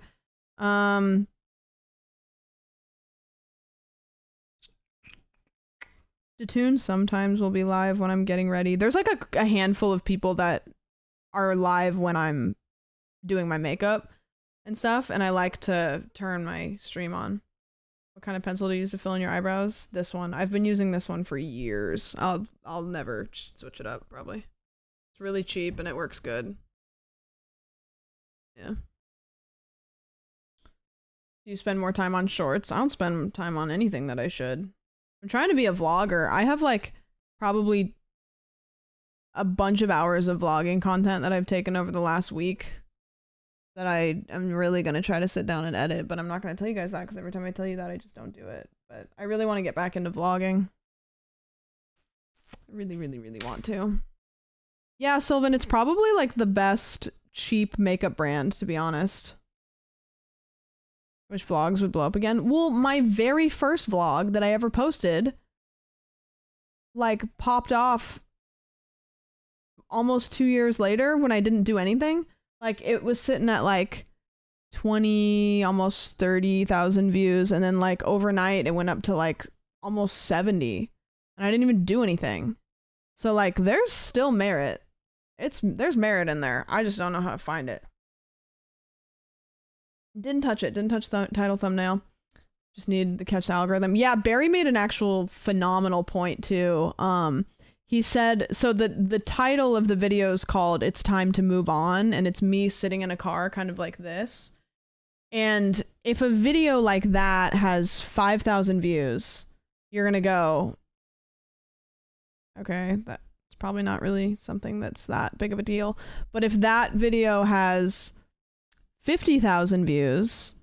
Detoon sometimes will be live when I'm getting ready. There's like a handful of people that are live when I'm doing my makeup and stuff, and I like to turn my stream on. What kind of pencil do you use to fill in your eyebrows? This one. I've been using this one for years. I'll never switch it up, probably. It's really cheap and it works good. Yeah. Do you spend more time on shorts? I don't spend time on anything that I should. I'm trying to be a vlogger. I have like probably a bunch of hours of vlogging content that I've taken over the last week that I am really going to try to sit down and edit, but I'm not going to tell you guys that because every time I tell you that, I just don't do it. But I really want to get back into vlogging. I really, really, really want to. Yeah, Sylvan, it's probably like the best cheap makeup brand, to be honest. Which vlogs would blow up again? Well, my very first vlog that I ever posted, like, popped off almost 2 years later when I didn't do anything. Like, it was sitting at like 20, almost 30,000 views, and then like overnight it went up to like almost 70, and I didn't even do anything. So like, there's still merit. There's merit in there. I just don't know how to find it. Didn't touch it. Didn't touch the title thumbnail. Just needed to catch the algorithm. Yeah, Barry made an actual phenomenal point too. He said, so the title of the video is called "It's Time to Move On," and it's me sitting in a car kind of like this. And if a video like that has 5,000 views, you're gonna go, okay, that's probably not really something that's that big of a deal. But if that video has 50,000 views,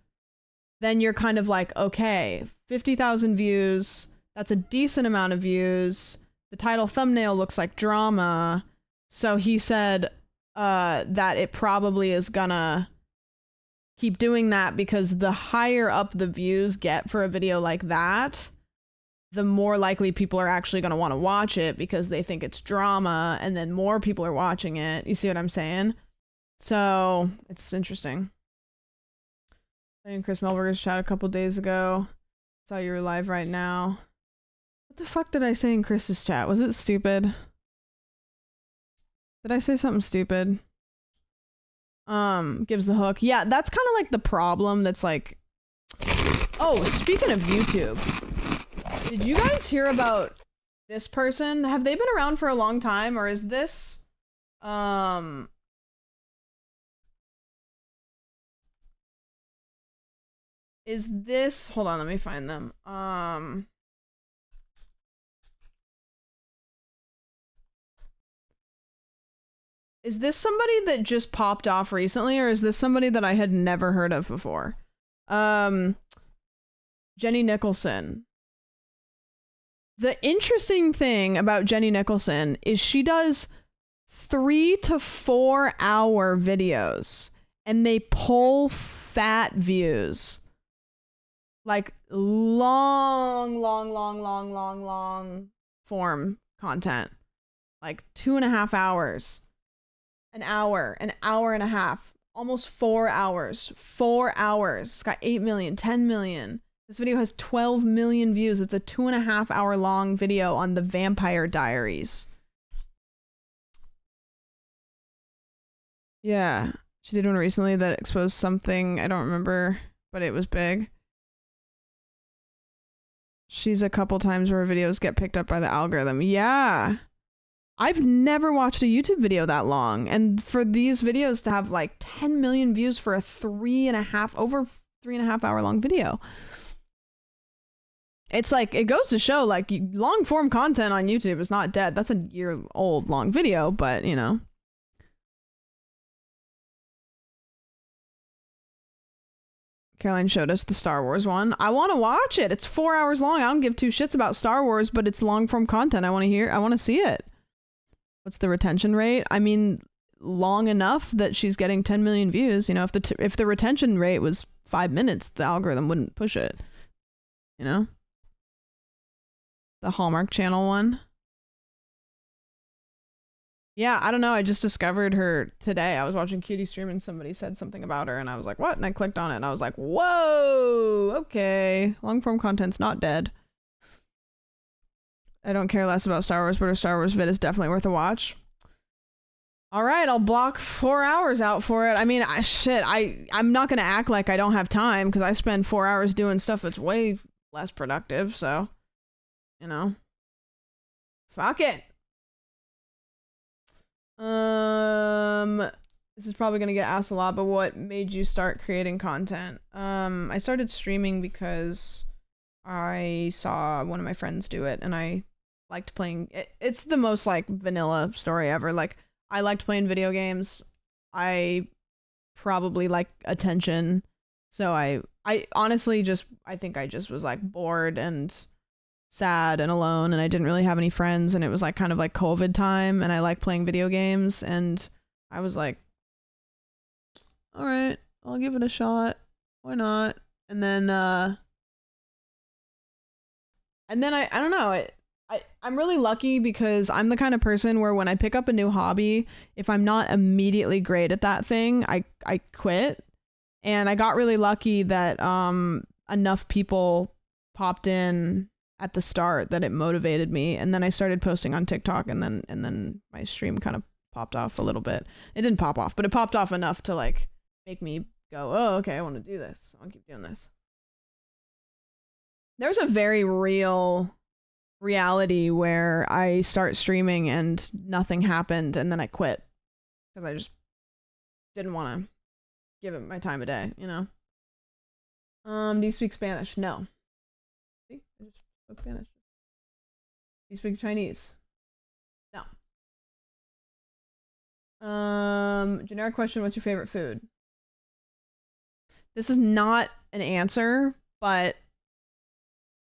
then you're kind of like, okay, 50,000 views, that's a decent amount of views. The title thumbnail looks like drama. So he said that it probably is gonna keep doing that because the higher up the views get for a video like that, the more likely people are actually going to want to watch it because they think it's drama, and then more people are watching it. You see what I'm saying? So it's interesting. I in Chris Melberger's chat a couple days ago. Saw you were live right now. What the fuck did I say in Chris's chat? Was it stupid? Did I say something stupid? Gives the hook. Yeah, that's kind of like the problem that's like... Oh, speaking of YouTube, did you guys hear about this person? Have they been around for a long time, or is this... Is this... Hold on, let me find them. Is this somebody that just popped off recently, or is this somebody that I had never heard of before? Jenny Nicholson. The interesting thing about Jenny Nicholson is she does 3 to 4 hour videos, and they pull fat views. Like long form content. Like 2.5 hours. An hour and a half, almost 4 hours. 4 hours. It's got 8 million, 10 million. This video has 12 million views. It's a 2.5 hour long video on the Vampire Diaries. Yeah, she did one recently that exposed something. I don't remember, but it was big. She's a couple times where videos get picked up by the algorithm. Yeah. I've never watched a YouTube video that long, and for these videos to have like 10 million views for a over 3.5 hour long video, it's like, it goes to show like long form content on YouTube is not dead. That's a year-old long video, but you know. Caroline showed us the Star Wars one. I want to watch it. It's 4 hours long. I don't give two shits about Star Wars, but it's long form content. I want to see it. What's the retention rate? I mean, long enough that she's getting 10 million views. You know, if the retention rate was 5 minutes, the algorithm wouldn't push it. You know? The Hallmark Channel one. Yeah, I don't know. I just discovered her today. I was watching Cutie stream and somebody said something about her and I was like, what? And I clicked on it and I was like, whoa, okay. Long form content's not dead. I don't care less about Star Wars, but her Star Wars vid is definitely worth a watch. All right, I'll block 4 hours out for it. I mean, I'm not going to act like I don't have time because I spend 4 hours doing stuff that's way less productive. So, you know, fuck it. this is probably gonna get asked a lot, but what made you start creating content? I started streaming because I saw one of my friends do it, and I liked playing. It's the most like vanilla story ever. Like I liked playing video games. I probably like attention, so I honestly just I think I just was like bored and sad and alone, and I didn't really have any friends, and it was like kind of like COVID time, and I like playing video games, and I was like, all right, I'll give it a shot. Why not? And then I don't know. I'm really lucky because I'm the kind of person where when I pick up a new hobby, if I'm not immediately great at that thing, I quit. And I got really lucky that enough people popped in at the start that it motivated me, and then I started posting on TikTok, and then my stream kind of popped off a little bit. It didn't pop off, but it popped off enough to like make me go, oh, okay, I want to do this. I'll keep doing this. There's a very real reality where I start streaming and nothing happened, and then I quit because I just didn't want to give it my time of day, you know? Do you speak Spanish? No. See? I just spoke Spanish. Do you speak Chinese? No. Generic question, what's your favorite food? This is not an answer, but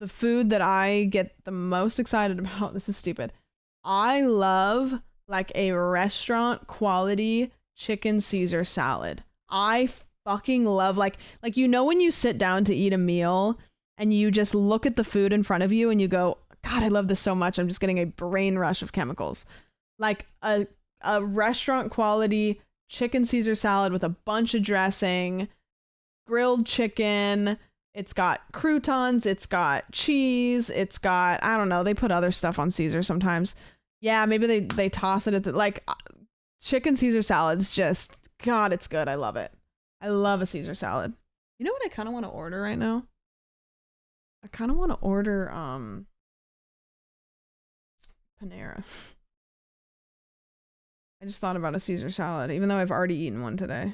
the food that I get the most excited about, this is stupid. I love like a restaurant quality chicken Caesar salad. I fucking love like you know when you sit down to eat a meal and you just look at the food in front of you and you go, God, I love this so much. I'm just getting a brain rush of chemicals. Like a restaurant quality chicken Caesar salad with a bunch of dressing, grilled chicken. It's got croutons, it's got cheese, it's got, I don't know, they put other stuff on Caesar sometimes. Yeah, maybe they toss it at the, like, chicken Caesar salad's just, God, it's good. I love it. I love a Caesar salad. You know what I kind of want to order right now? I kind of want to order, Panera. I just thought about a Caesar salad, even though I've already eaten one today.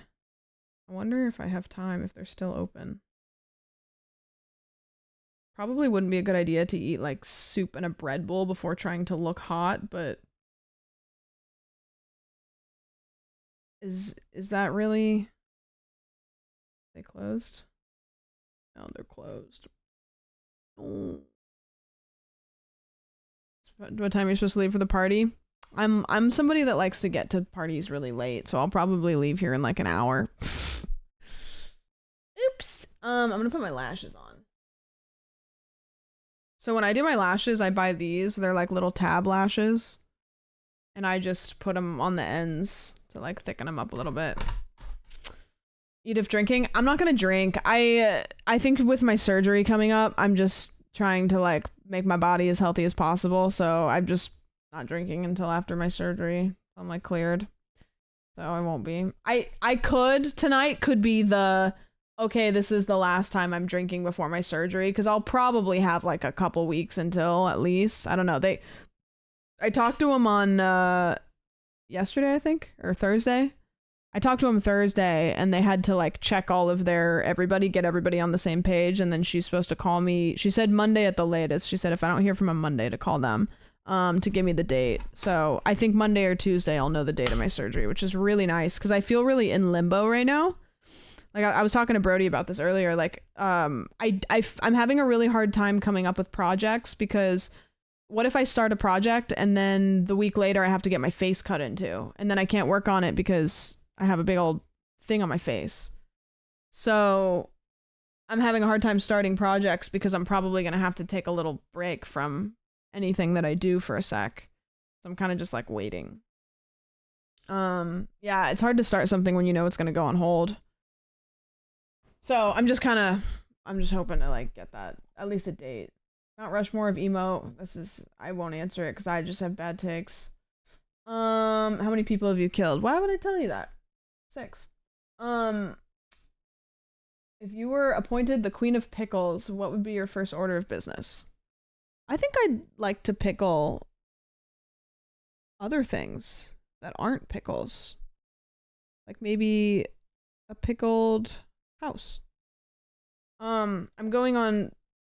I wonder if I have time, if they're still open. Probably wouldn't be a good idea to eat like soup in a bread bowl before trying to look hot, but is that really? They closed? No, they're closed. Oh. What time are you supposed to leave for the party? I'm somebody that likes to get to parties really late, so I'll probably leave here in like an hour. Oops. I'm gonna put my lashes on. So when I do my lashes, I buy these. They're like little tab lashes. And I just put them on the ends to like thicken them up a little bit. Eat if drinking. I'm not going to drink. I think with my surgery coming up, I'm just trying to like make my body as healthy as possible. So I'm just not drinking until after my surgery. I'm like cleared. So I won't be. I could, tonight could be the, okay, this is the last time I'm drinking before my surgery, because I'll probably have like a couple weeks until at least. I don't know. I talked to him on yesterday, I think, or Thursday. I talked to him Thursday, and they had to like check all of get everybody on the same page, and then she's supposed to call me. She said Monday at the latest. She said if I don't hear from him Monday, to call them to give me the date. So I think Monday or Tuesday I'll know the date of my surgery, which is really nice because I feel really in limbo right now. Like I was talking to Brody about this earlier. Like I'm having a really hard time coming up with projects, because what if I start a project and then the week later I have to get my face cut into, and then I can't work on it because I have a big old thing on my face. So I'm having a hard time starting projects because I'm probably going to have to take a little break from anything that I do for a sec. So I'm kind of just like waiting. Yeah, it's hard to start something when you know it's going to go on hold. So I'm just hoping to like get that, at least a date. Mount Rushmore of emo. I won't answer it because I just have bad takes. How many people have you killed? Why would I tell you that? 6. If you were appointed the Queen of Pickles, what would be your first order of business? I think I'd like to pickle other things that aren't pickles. Like maybe a pickled house. I'm going on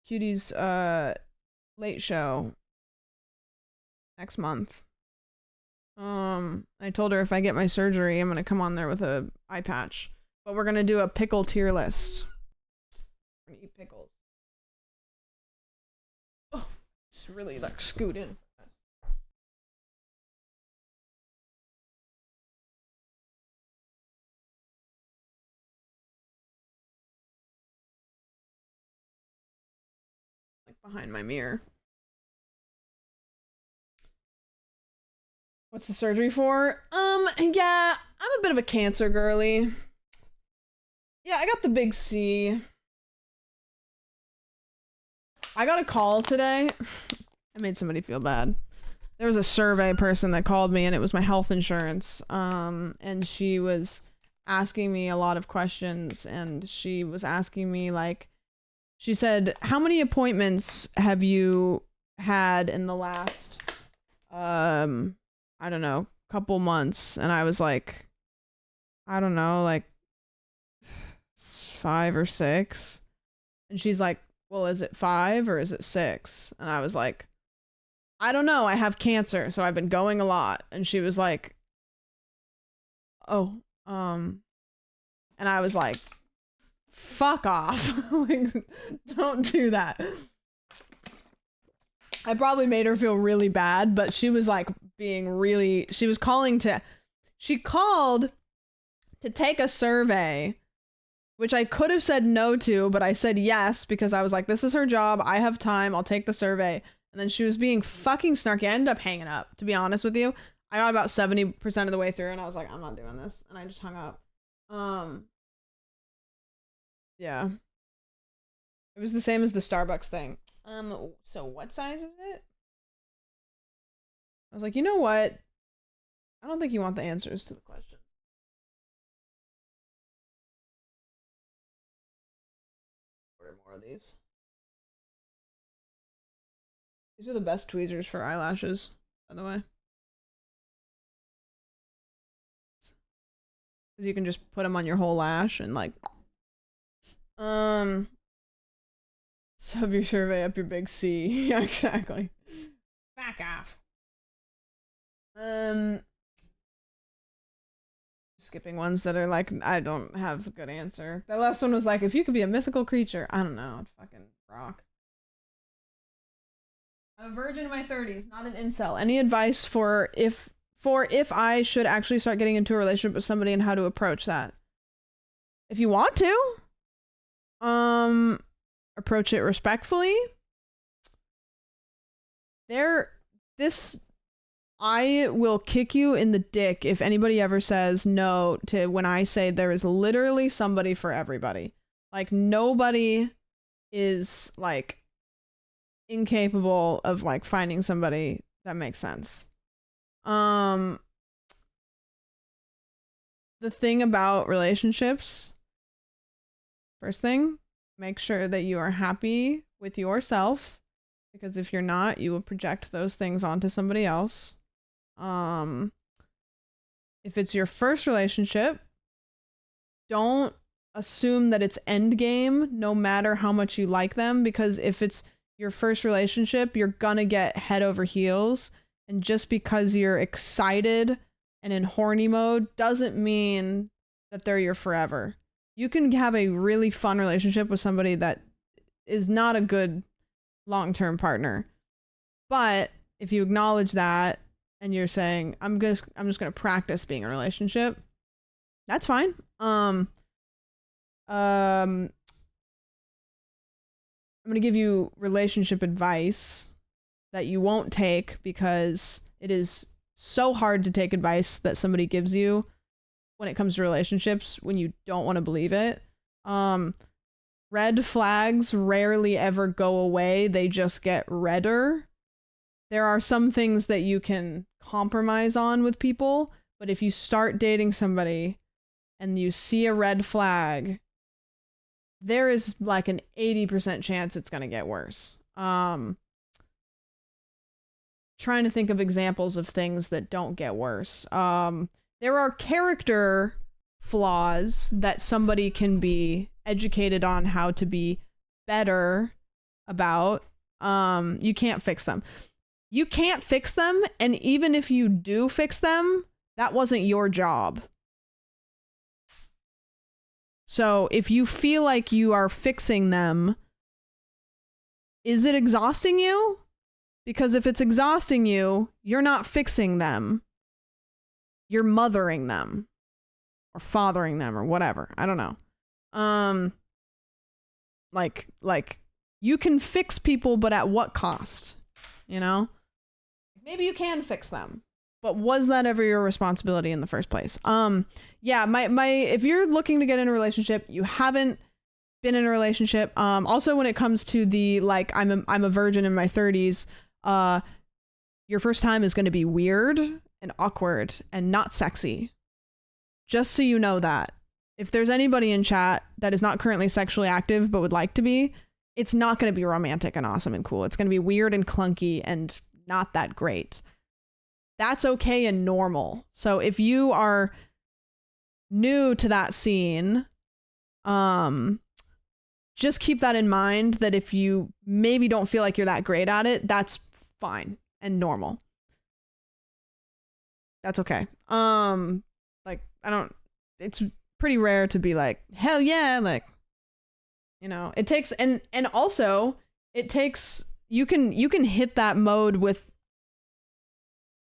Cutie's late show next month. I told her if I get my surgery, I'm gonna come on there with a eye patch. But we're gonna do a pickle tier list. We're gonna eat pickles. Oh, just really like scoot in. Like behind my mirror. What's the surgery for? Yeah, I'm a bit of a cancer girly. Yeah, I got the big C. I got a call today. I made somebody feel bad. There was a survey person that called me and it was my health insurance. And she was asking me a lot of questions and she was asking me like, she said, how many appointments have you had in the last, I don't know, couple months? And I was like, I don't know, like 5 or 6. And she's like, well, is it 5 or is it 6? And I was like, I don't know, I have cancer, so I've been going a lot. And she was like, oh, and I was like, fuck off. Like, don't do that. I probably made her feel really bad, but she was like being really, she called to take a survey, which I could have said no to, but I said yes because I was like, this is her job, I have time, I'll take the survey. And then she was being fucking snarky. I ended up hanging up, to be honest with you. I got about 70% of the way through and I was like, I'm not doing this. And I just hung up. Yeah. It was the same as the Starbucks thing. So what size is it? I was like, you know what? I don't think you want the answers to the question. Order more of these. These are the best tweezers for eyelashes, by the way. Because you can just put them on your whole lash and like... Sub your survey up your big C. Yeah, exactly. Back off. Skipping ones that are like, I don't have a good answer. That last one was like, if you could be a mythical creature, I don't know, I'd fucking rock. I'm a virgin in my 30s, not an incel. Any advice for if I should actually start getting into a relationship with somebody and how to approach that? If you want to, approach it respectfully. I will kick you in the dick if anybody ever says no to when I say there is literally somebody for everybody. Like, nobody is like incapable of like finding somebody that makes sense. The thing about relationships, first thing, make sure that you are happy with yourself, because if you're not, you will project those things onto somebody else. If it's your first relationship, don't assume that it's end game no matter how much you like them, because if it's your first relationship, you're gonna get head over heels, and just because you're excited and in horny mode doesn't mean that they're your forever. You can have a really fun relationship with somebody that is not a good long-term partner. But if you acknowledge that and you're saying, I'm just going to practice being in a relationship, that's fine. I'm going to give you relationship advice that you won't take, because it is so hard to take advice that somebody gives you when it comes to relationships when you don't want to believe it. Red flags rarely ever go away. They just get redder. There are some things that you can compromise on with people, but if you start dating somebody and you see a red flag, there is like an 80% chance it's going to get worse. Trying to think of examples of things that don't get worse. There are character flaws that somebody can be educated on how to be better about, you can't fix them. You can't fix them, and even if you do fix them, that wasn't your job. So if you feel like you are fixing them, is it exhausting you? Because if it's exhausting you, you're not fixing them. You're mothering them or fathering them or whatever. I don't know. Like you can fix people, but at what cost? You know? Maybe you can fix them, but was that ever your responsibility in the first place? Yeah, my if you're looking to get in a relationship, you haven't been in a relationship. Also when it comes to the like I'm a virgin in my 30s, your first time is going to be weird and awkward and not sexy. Just so you know that. If there's anybody in chat that is not currently sexually active but would like to be, it's not going to be romantic and awesome and cool. It's going to be weird and clunky and not that great. That's okay and normal. So if you are new to that scene, just keep that in mind, that if you maybe don't feel like you're that great at it, that's fine and normal. That's okay. Like it's pretty rare to be like, hell yeah, like, you know, it takes, and also it takes, you can hit that mode with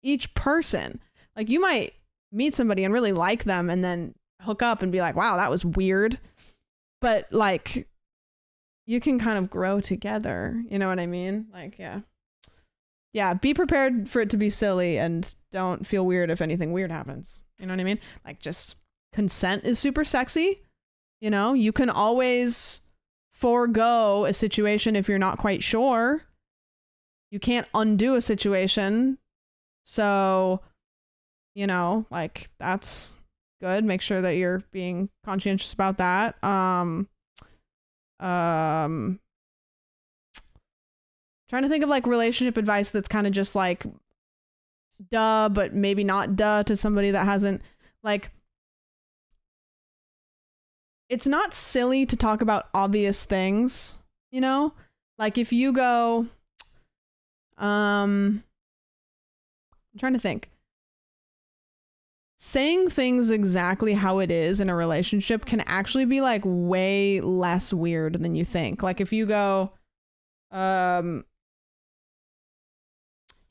each person. Like you might meet somebody and really like them and then hook up and be like, wow, that was weird. But like, you can kind of grow together. You know what I mean? Like, yeah. Yeah, be prepared for it to be silly and don't feel weird if anything weird happens. You know what I mean? Like, just consent is super sexy. You know, you can always forego a situation if you're not quite sure. You can't undo a situation. So, you know, like, that's good. Make sure that you're being conscientious about that. Trying to think of like relationship advice that's kind of just like duh, but maybe not duh to somebody that hasn't, like, it's not silly to talk about obvious things, you know? Like if you go, I'm trying to think. Saying things exactly how it is in a relationship can actually be like way less weird than you think. Like if you go,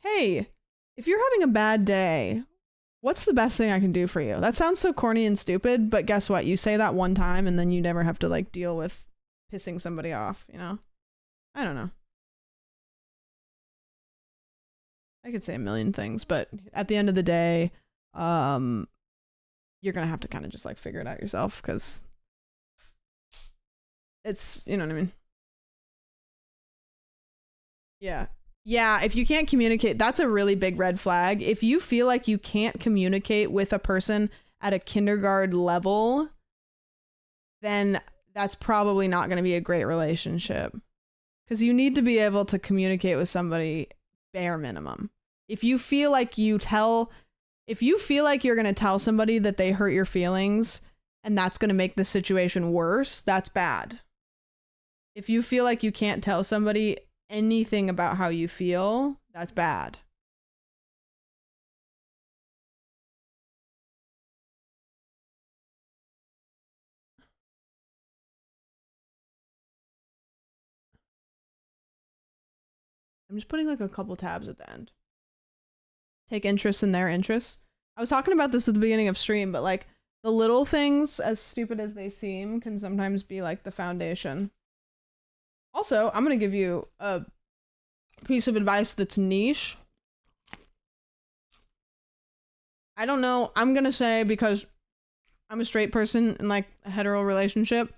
hey, if you're having a bad day, what's the best thing I can do for you? That sounds so corny and stupid, but guess what? You say that one time and then you never have to like deal with pissing somebody off, you know? I don't know. I could say a million things, but at the end of the day, you're gonna have to kind of just like figure it out yourself, because it's, you know what I mean? Yeah, if you can't communicate, that's a really big red flag. If you feel like you can't communicate with a person at a kindergarten level, then that's probably not going to be a great relationship, because you need to be able to communicate with somebody bare minimum. If you feel like you're going to tell somebody that they hurt your feelings and that's going to make the situation worse, that's bad. If you feel like you can't tell somebody anything about how you feel, that's bad. I'm just putting like a couple tabs at the end. Take interest in their interests. I was talking about this at the beginning of stream, but like the little things, as stupid as they seem, can sometimes be like the foundation. Also, I'm going to give you a piece of advice that's niche. I don't know. I'm going to say, because I'm a straight person in like a hetero relationship,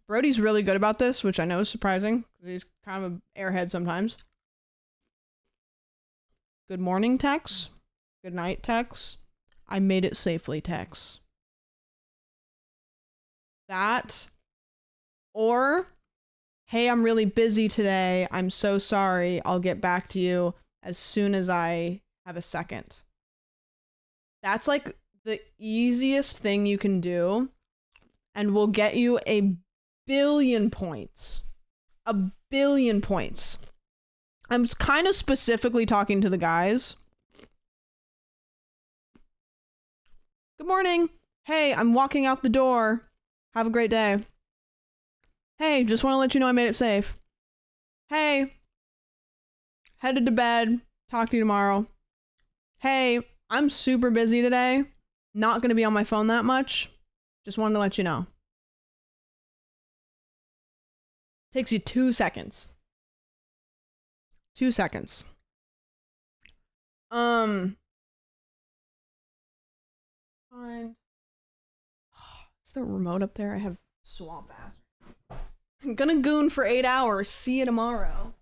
Brody's really good about this, which I know is surprising because he's kind of an airhead sometimes. Good morning text. Good night text. I made it safely text. That, or, hey, I'm really busy today. I'm so sorry. I'll get back to you as soon as I have a second. That's like the easiest thing you can do and will get you a billion points. A billion points. I'm kind of specifically talking to the guys. Good morning. Hey, I'm walking out the door. Have a great day. Hey, just want to let you know I made it safe. Hey, headed to bed. Talk to you tomorrow. Hey, I'm super busy today. Not going to be on my phone that much. Just wanted to let you know. Takes you 2 seconds. 2 seconds. Fine. Is there a remote up there? I have swamp ass. I'm gonna goon for 8 hours. See you tomorrow.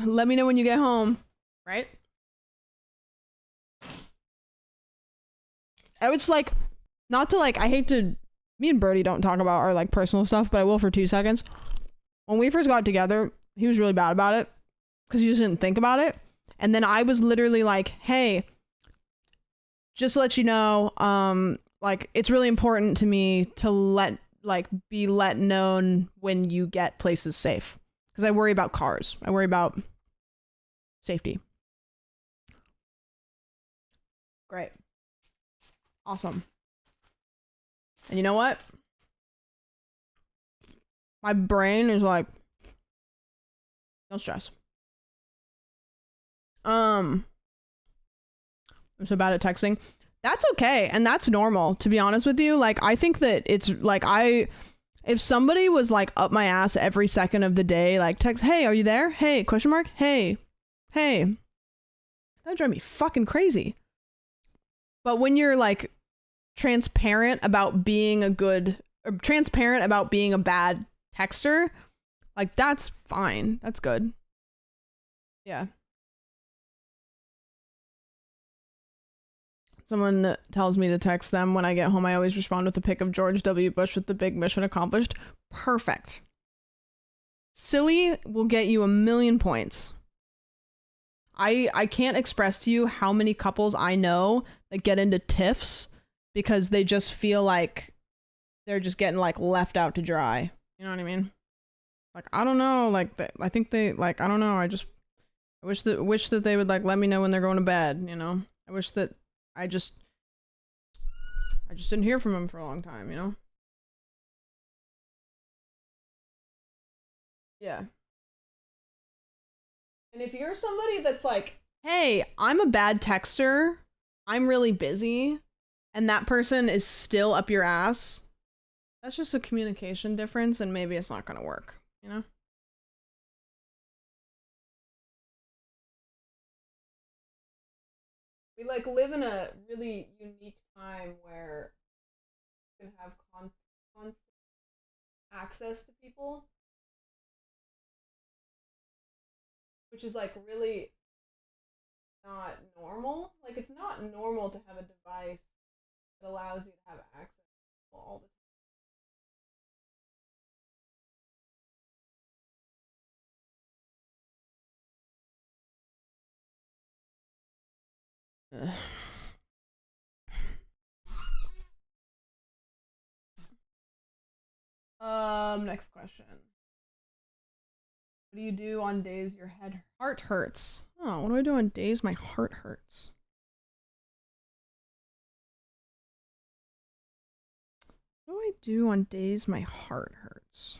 Let me know when you get home, right? I would like, not to like, I hate to, me and Birdie don't talk about our like personal stuff, but I will for 2 seconds. When we first got together, he was really bad about it because he just didn't think about it. And then I was literally like, hey, just to let you know, like it's really important to me to be let known when you get places safe. Because I worry about cars. I worry about safety. Great. Awesome. And you know what? My brain is like, no stress. I'm so bad at texting. That's okay, and that's normal, to be honest with you. Like, I think that it's like if somebody was like up my ass every second of the day, like text, hey, are you there? Hey, question mark? Hey, that'd drive me fucking crazy. But when you're like transparent about being a bad texter, like that's fine. That's good. Yeah. Someone tells me to text them when I get home. I always respond with a pic of George W. Bush with the big mission accomplished. Perfect. Silly will get you 1,000,000 points. I can't express to you how many couples I know that get into tiffs because they just feel like they're just getting like left out to dry. You know what I mean? Like, I don't know. Like, I think they like, I don't know. I wish that they would like let me know when they're going to bed. You know, I wish that I just didn't hear from him for a long time, you know? Yeah. And if you're somebody that's like, hey, I'm a bad texter, I'm really busy, and that person is still up your ass, that's just a communication difference, and maybe it's not gonna work, you know? We like live in a really unique time where you can have constant access to people, which is like really not normal. Like it's not normal to have a device that allows you to have access to people all the time. Next question. What do you do on days your heart hurts? Oh, what do I do on days my heart hurts? What do I do on days my heart hurts?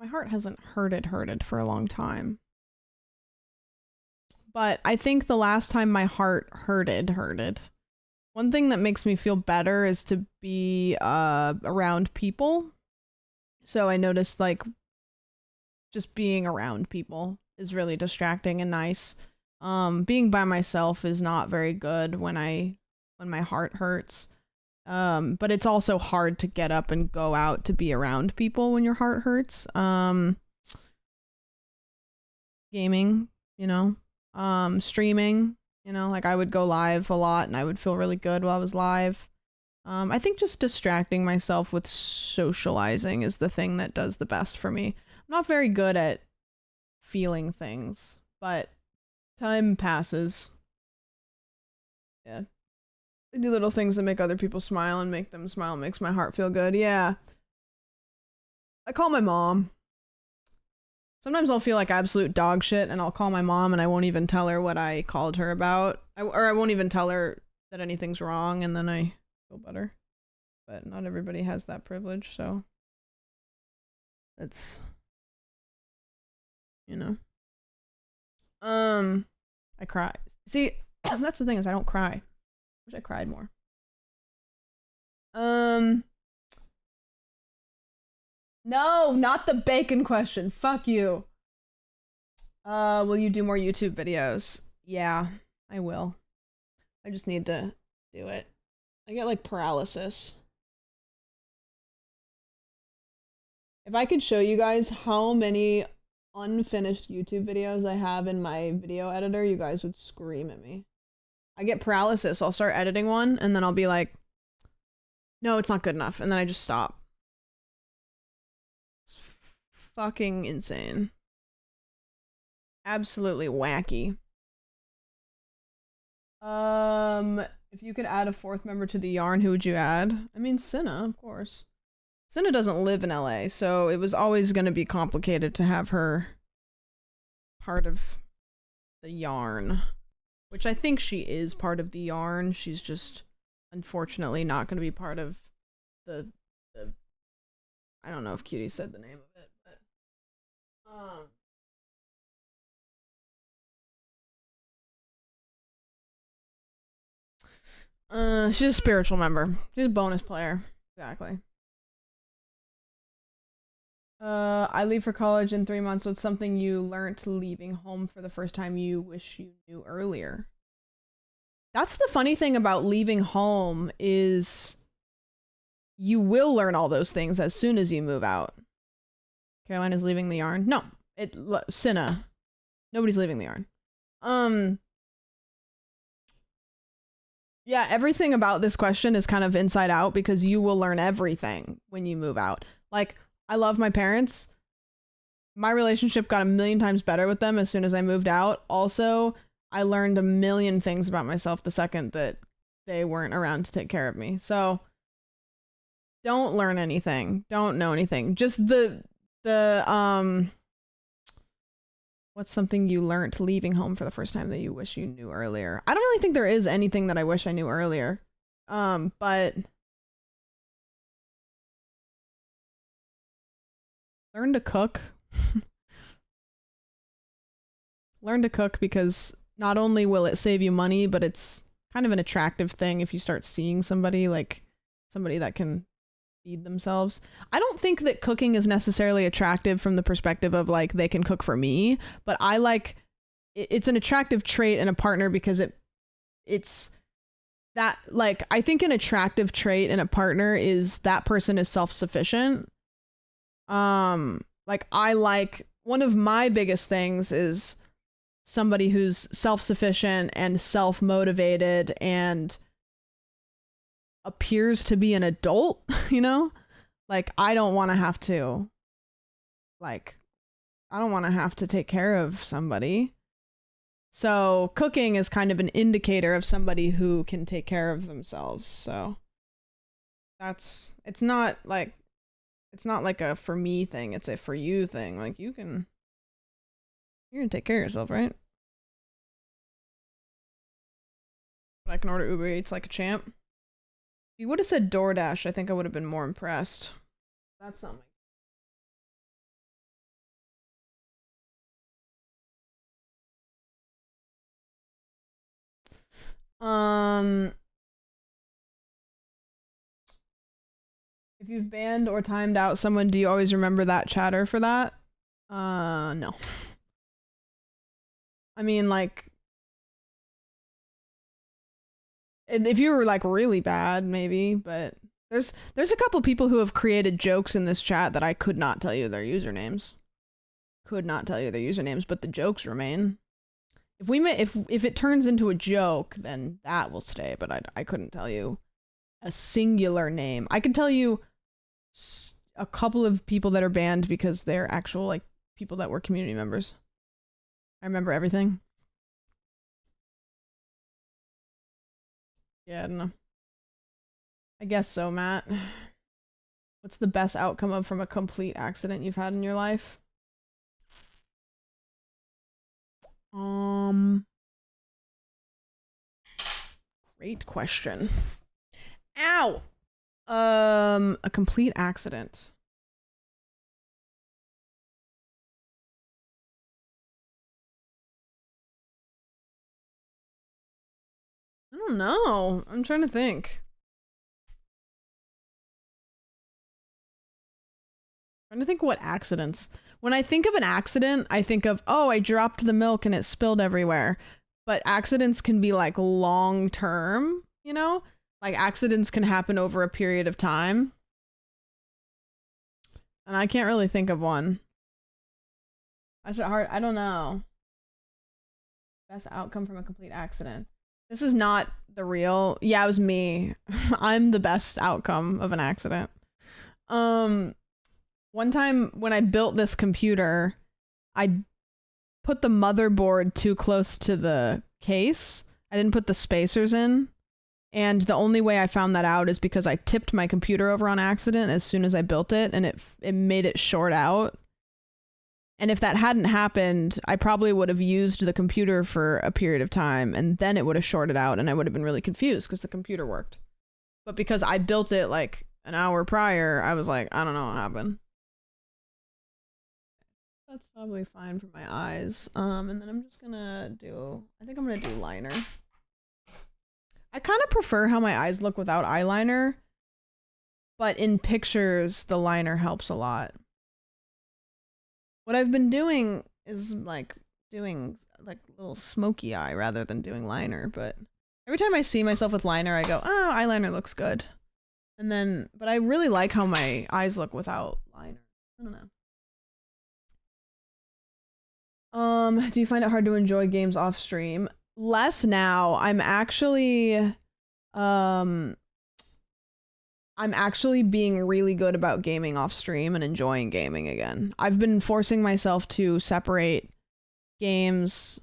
My heart hasn't hurted for a long time. But I think the last time my heart hurted. One thing that makes me feel better is to be around people. So I noticed like just being around people is really distracting and nice. Being by myself is not very good when my heart hurts. But it's also hard to get up and go out to be around people when your heart hurts. Gaming, you know, streaming, you know, like I would go live a lot and I would feel really good while I was live. I think just distracting myself with socializing is the thing that does the best for me. I'm not very good at feeling things, but time passes. Yeah. I do little things that make other people smile, and make them smile makes my heart feel good. Yeah. I call my mom. Sometimes I'll feel like absolute dog shit and I'll call my mom and I won't even tell her what I called her about. Or I won't even tell her that anything's wrong, and then I feel better. But not everybody has that privilege, so it's, you know. I cry. See, that's the thing, is I don't cry. Wish I cried more. No, not the bacon question. Fuck you. Will you do more YouTube videos? Yeah, I will. I just need to do it. I get like paralysis. If I could show you guys how many unfinished YouTube videos I have in my video editor, you guys would scream at me. I get paralysis. I'll start editing one and then I'll be like, no, it's not good enough. And then I just stop. It's fucking insane. Absolutely wacky. If you could add a fourth member to the yarn, who would you add? I mean, Cinna, of course. Cinna doesn't live in LA, so it was always going to be complicated to have her part of the yarn. Which I think she is part of the yarn. She's just, unfortunately, not going to be part of the I don't know if Cutie said the name of it, but she's a spiritual member. She's a bonus player. Exactly. I leave for college in 3 months. What's something you learned leaving home for the first time you wish you knew earlier? That's the funny thing about leaving home, is you will learn all those things as soon as you move out. Carolina's leaving the yarn? No. Cinna. Nobody's leaving the yarn. Yeah, everything about this question is kind of inside out, because you will learn everything when you move out. Like, I love my parents. My relationship got a million times better with them as soon as I moved out. Also, I learned a million things about myself the second that they weren't around to take care of me. So don't learn anything. Don't know anything. Just the what's something you learned leaving home for the first time that you wish you knew earlier? I don't really think there is anything that I wish I knew earlier. But learn to cook. Learn to cook, because not only will it save you money, but it's kind of an attractive thing if you start seeing somebody, like somebody that can feed themselves. I don't think that cooking is necessarily attractive from the perspective of like they can cook for me, but I like it's an attractive trait in a partner, because it's that, like, I think an attractive trait in a partner is that person is self-sufficient. Like, I like, one of my biggest things is somebody who's self-sufficient and self-motivated and appears to be an adult, you know? Like, I don't want to have to take care of somebody. So cooking is kind of an indicator of somebody who can take care of themselves. So it's not like a for me thing, it's a for you thing. Like, you're gonna take care of yourself, right? But I can order Uber Eats like a champ. If you would have said DoorDash, I think I would have been more impressed. That's not my... If you've banned or timed out someone, do you always remember that chatter for that? No. I mean, like, And if you were like really bad, maybe, but there's a couple people who have created jokes in this chat that I could not tell you their usernames. Could not tell you their usernames, but the jokes remain. If it turns into a joke, then that will stay, but I couldn't tell you a singular name. I could tell you a couple of people that are banned because they're actual like people that were community members. I remember everything. Yeah, I don't know. I guess so, Matt. What's the best outcome from a complete accident you've had in your life? Great question. Ow! A complete accident. I don't know. I'm trying to think. Trying to think what accidents. When I think of an accident, I think of, oh, I dropped the milk and it spilled everywhere. But accidents can be like long term, you know? Like accidents can happen over a period of time. And I can't really think of one. That's hard. I don't know. Best outcome from a complete accident. This is not the real. Yeah, it was me. I'm the best outcome of an accident. One time when I built this computer, I put the motherboard too close to the case. I didn't put the spacers in. And the only way I found that out is because I tipped my computer over on accident as soon as I built it, and it made it short out. And if that hadn't happened, I probably would have used the computer for a period of time, and then it would have shorted out, and I would have been really confused because the computer worked. But because I built it like an hour prior, I was like, I don't know what happened. That's probably fine for my eyes. And then I'm just gonna do, I think I'm gonna do liner. I kind of prefer how my eyes look without eyeliner, but in pictures, the liner helps a lot. What I've been doing is like doing like a little smoky eye rather than doing liner, but every time I see myself with liner, I go, oh, eyeliner looks good. And then, but I really like how my eyes look without liner. I don't know. Do you find it hard to enjoy games off stream? Less now. I'm actually being really good about gaming off stream and enjoying gaming again. I've been forcing myself to separate games.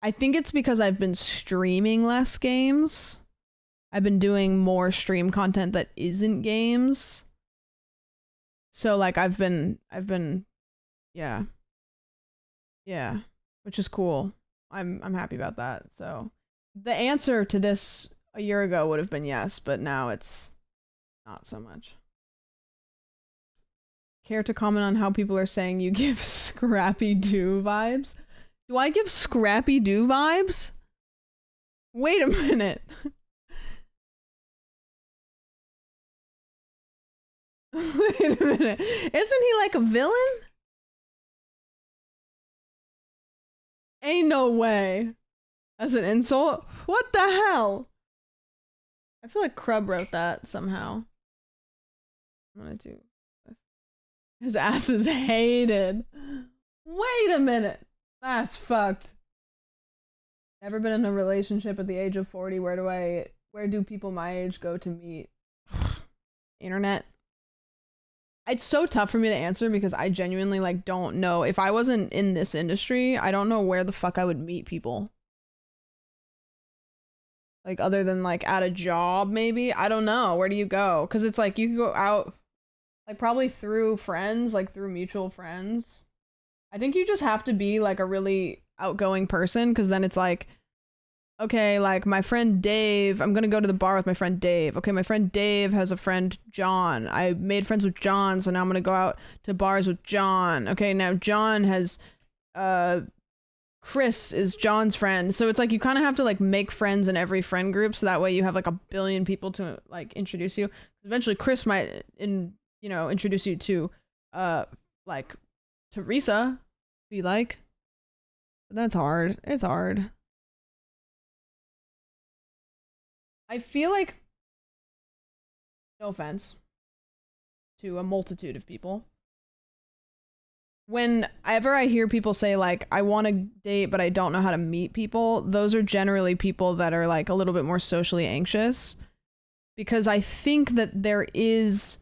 I think it's because I've been streaming less games. I've been doing more stream content that isn't games. So like I've been yeah, which is cool. I'm happy about that. So the answer to this a year ago would have been yes, but now it's not so much. Care to comment on how people are saying you give Scrappy Doo vibes? Do I give Scrappy Doo vibes? Wait a minute. Wait a minute. Isn't he like a villain? Ain't no way. That's an insult? What the hell? I feel like Crub wrote that somehow. I'm gonna do this. His ass is hated. Wait a minute. That's fucked. Never been in a relationship at the age of 40. Where do people my age go to meet? Internet. It's so tough for me to answer because I genuinely like don't know. If I wasn't in this industry, I don't know where the fuck I would meet people. Like other than like at a job maybe. I don't know. Where do you go? Cuz it's like you can go out like probably through friends, like through mutual friends. I think you just have to be like a really outgoing person cuz then it's like okay, like my friend Dave, I'm gonna go to the bar with my friend Dave. Okay, my friend Dave has a friend John. I made friends with John, so now I'm gonna go out to bars with John. Okay, now John has Chris is John's friend. So it's like you kind of have to like make friends in every friend group so that way you have like a billion people to like introduce you. Eventually Chris might introduce you to like Teresa, if you like. But that's hard. It's hard. I feel like, no offense to a multitude of people, whenever I hear people say like, I want to date but I don't know how to meet people, those are generally people that are like a little bit more socially anxious, because I think that there is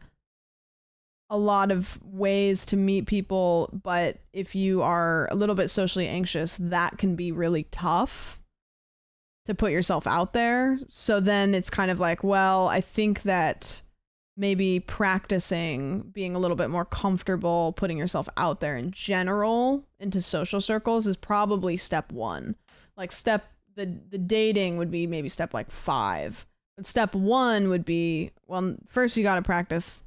a lot of ways to meet people, but if you are a little bit socially anxious, that can be really tough to put yourself out there. So then it's kind of like, well, I think that maybe practicing being a little bit more comfortable putting yourself out there in general into social circles is probably step one. Like the dating would be maybe step like 5. But step 1 would be, well, first you got to practice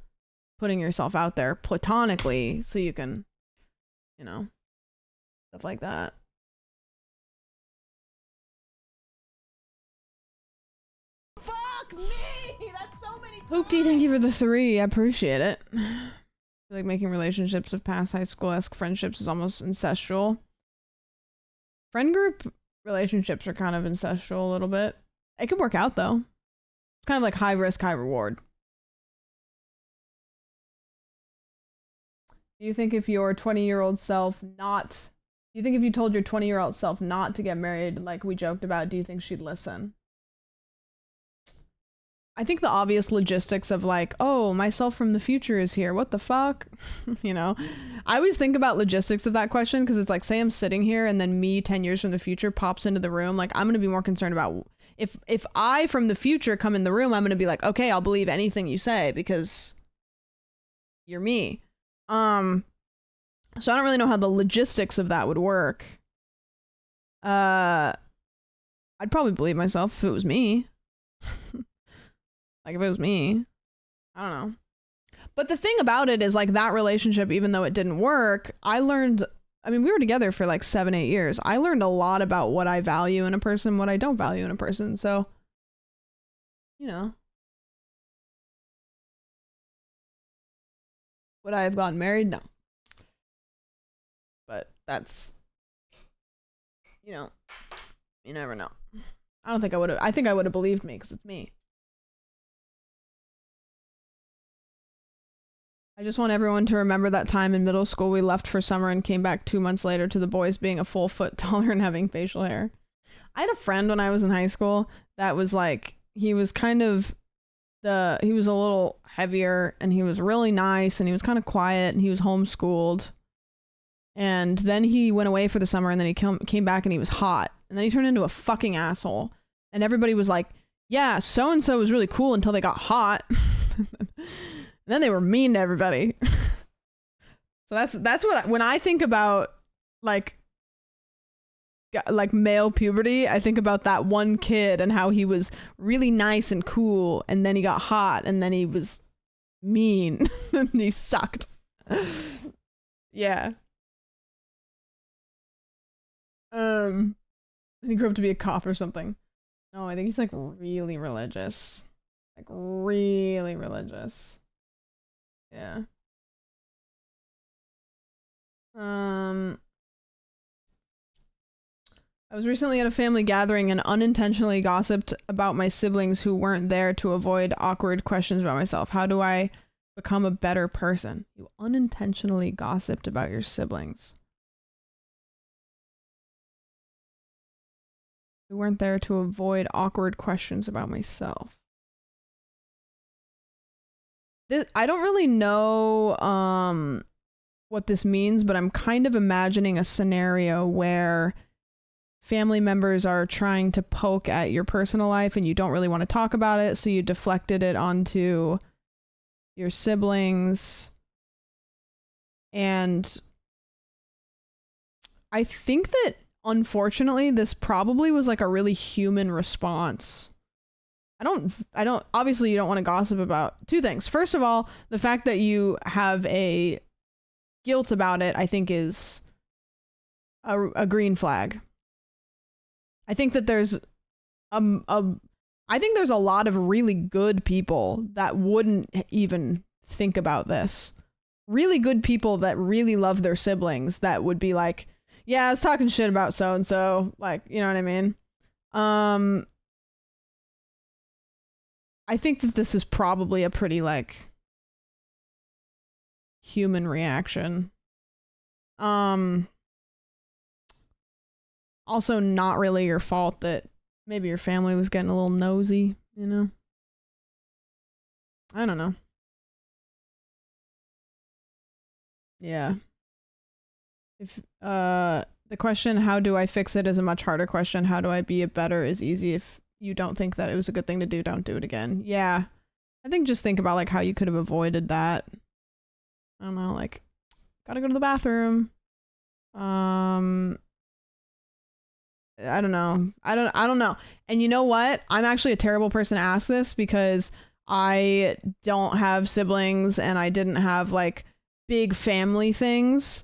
putting yourself out there platonically so you can, you know, stuff like that. Fuck me! That's so many. Hoopty, thank you for the 3. I appreciate it. I feel like making relationships of past high school-esque friendships is almost ancestral. Friend group relationships are kind of ancestral a little bit. It could work out though. It's kind of like high risk, high reward. Do you think if your 20-year-old self not... Do you think if you told your 20-year-old self not to get married, like we joked about, do you think she'd listen? I think the obvious logistics of like, oh, myself from the future is here. What the fuck? You know? I always think about logistics of that question because it's like, say I'm sitting here and then me 10 years from the future pops into the room. Like, I'm going to be more concerned about... If I from the future come in the room, I'm going to be like, okay, I'll believe anything you say because you're me. So I don't really know how the logistics of that would work. I'd probably believe myself if it was me. Like if it was me. I don't know. But the thing about it is like that relationship, even though it didn't work, I learned, I mean, we were together for like 7-8 years. I learned a lot about what I value in a person, what I don't value in a person. So, you know. Would I have gotten married? No. But that's, you know, you never know. I don't think I would have. I think I would have believed me because it's me. I just want everyone to remember that time in middle school we left for summer and came back 2 months later to the boys being a full foot taller and having facial hair. I had a friend when I was in high school that was like, he was kind of he was a little heavier and he was really nice and he was kind of quiet and he was homeschooled. And then he went away for the summer and then he came back and he was hot. And then he turned into a fucking asshole. And everybody was like, yeah, so-and-so was really cool until they got hot. And then they were mean to everybody. So that's what, when I think about like male puberty, I think about that one kid and how he was really nice and cool and then he got hot and then he was mean and he sucked. Yeah. He grew up to be a cop or something. No, I think he's like really religious. Like really religious. Yeah. I was recently at a family gathering and unintentionally gossiped about my siblings who weren't there to avoid awkward questions about myself. How do I become a better person? You unintentionally gossiped about your siblings who weren't there to avoid awkward questions about myself. I don't really know what this means, but I'm kind of imagining a scenario where family members are trying to poke at your personal life and you don't really want to talk about it, so you deflected it onto your siblings. And I think that unfortunately this probably was like a really human response. I don't obviously you don't want to gossip about 2 things. First of all, the fact that you have a guilt about it, I think is a green flag. I think that there's I think there's a lot of really good people that wouldn't even think about this. Really good people that really love their siblings that would be like, yeah, I was talking shit about so and so, like, you know what I mean? I think that this is probably a pretty like human reaction. Also not really your fault that maybe your family was getting a little nosy, you know? I don't know. Yeah. If the question how do I fix it is a much harder question. How do I be a better is easy. If you don't think that it was a good thing to do, don't do it again. Yeah. I think just think about like how you could have avoided that. I don't know, like gotta go to the bathroom. I don't know. I don't know. And you know what? I'm actually a terrible person to ask this because I don't have siblings and I didn't have like big family things.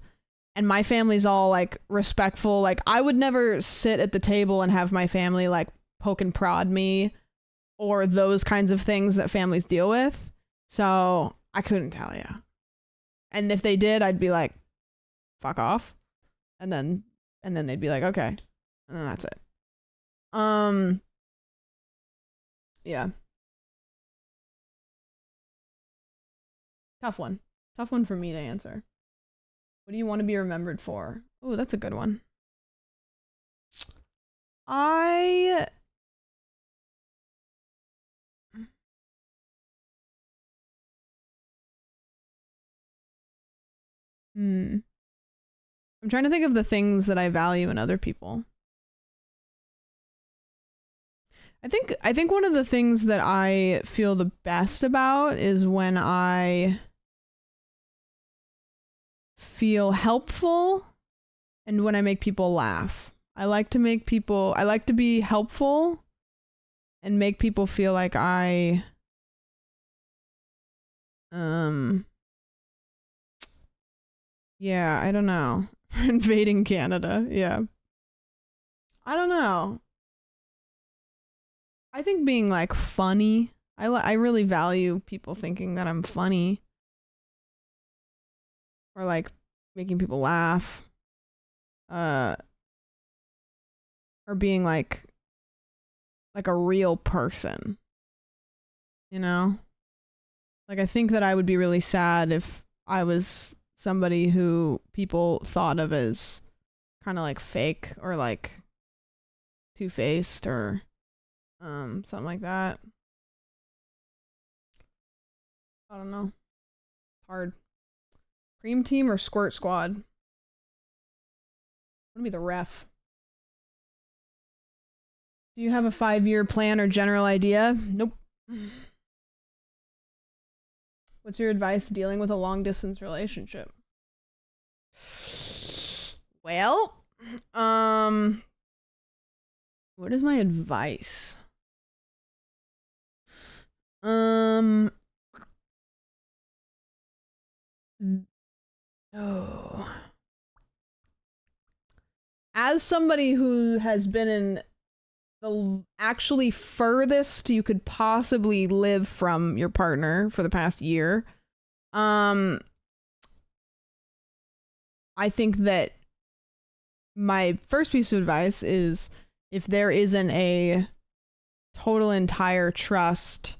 And my family's all like respectful. Like I would never sit at the table and have my family like poke and prod me or those kinds of things that families deal with. So I couldn't tell you. And if they did, I'd be like, fuck off. And then they'd be like, okay. And then that's it. Yeah. Tough one. Tough one for me to answer. What do you want to be remembered for? Oh, that's a good one. I'm trying to think of the things that I value in other people. I think one of the things that I feel the best about is when I feel helpful and when I make people laugh. I like to be helpful and make people feel like I yeah, I don't know. Invading Canada. Yeah. I don't know. I think being like funny. I really value people thinking that I'm funny. Or like making people laugh. Or being like a real person. You know? Like I think that I would be really sad if I was somebody who people thought of as kind of like fake or like two-faced or something like that. I don't know. Hard. Cream team or squirt squad? I'm gonna be the ref. Do you have a 5-year plan or general idea? Nope. What's your advice dealing with a long distance relationship? Well, what is my advice? Oh. As somebody who has been in the actually furthest you could possibly live from your partner for the past year, I think that my first piece of advice is if there isn't a total entire trust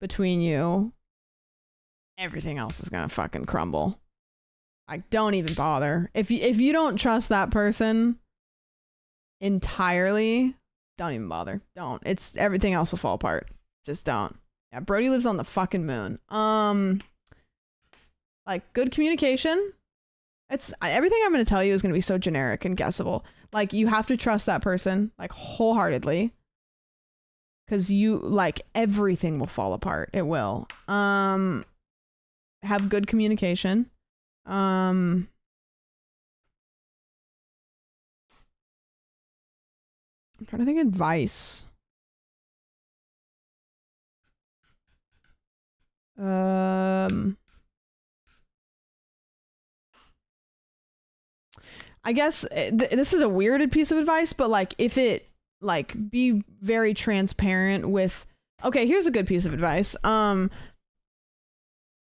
between you, everything else is gonna fucking crumble. Like, don't even bother. If you don't trust that person entirely, don't even bother. Don't. It's everything else will fall apart. Just don't. Yeah, Brody lives on the fucking moon. Like good communication. It's everything I'm going to tell you is going to be so generic and guessable. Like you have to trust that person like wholeheartedly. Cuz you like everything will fall apart. It will. Have good communication. I'm trying to think of advice. I guess this is a weird piece of advice, but like if it like be very transparent with okay, here's a good piece of advice.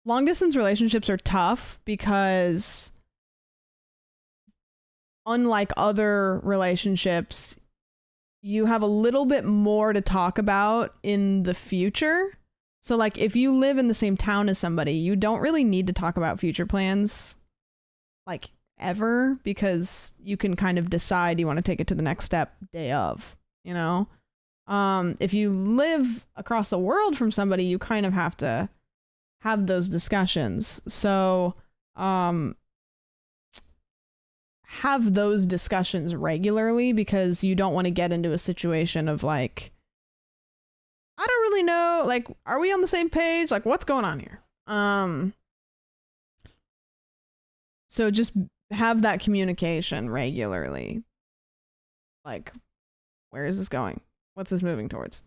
Long distance relationships are tough because unlike other relationships, you have a little bit more to talk about in the future. So like if you live in the same town as somebody, you don't really need to talk about future plans like ever, because you can kind of decide you want to take it to the next step day of, you know? If you live across the world from somebody, you kind of have to have those discussions. So, have those discussions regularly, because you don't want to get into a situation of like, I don't really know, like, are we on the same page? Like, what's going on here? So just have that communication regularly. Like, where is this going? What's this moving towards?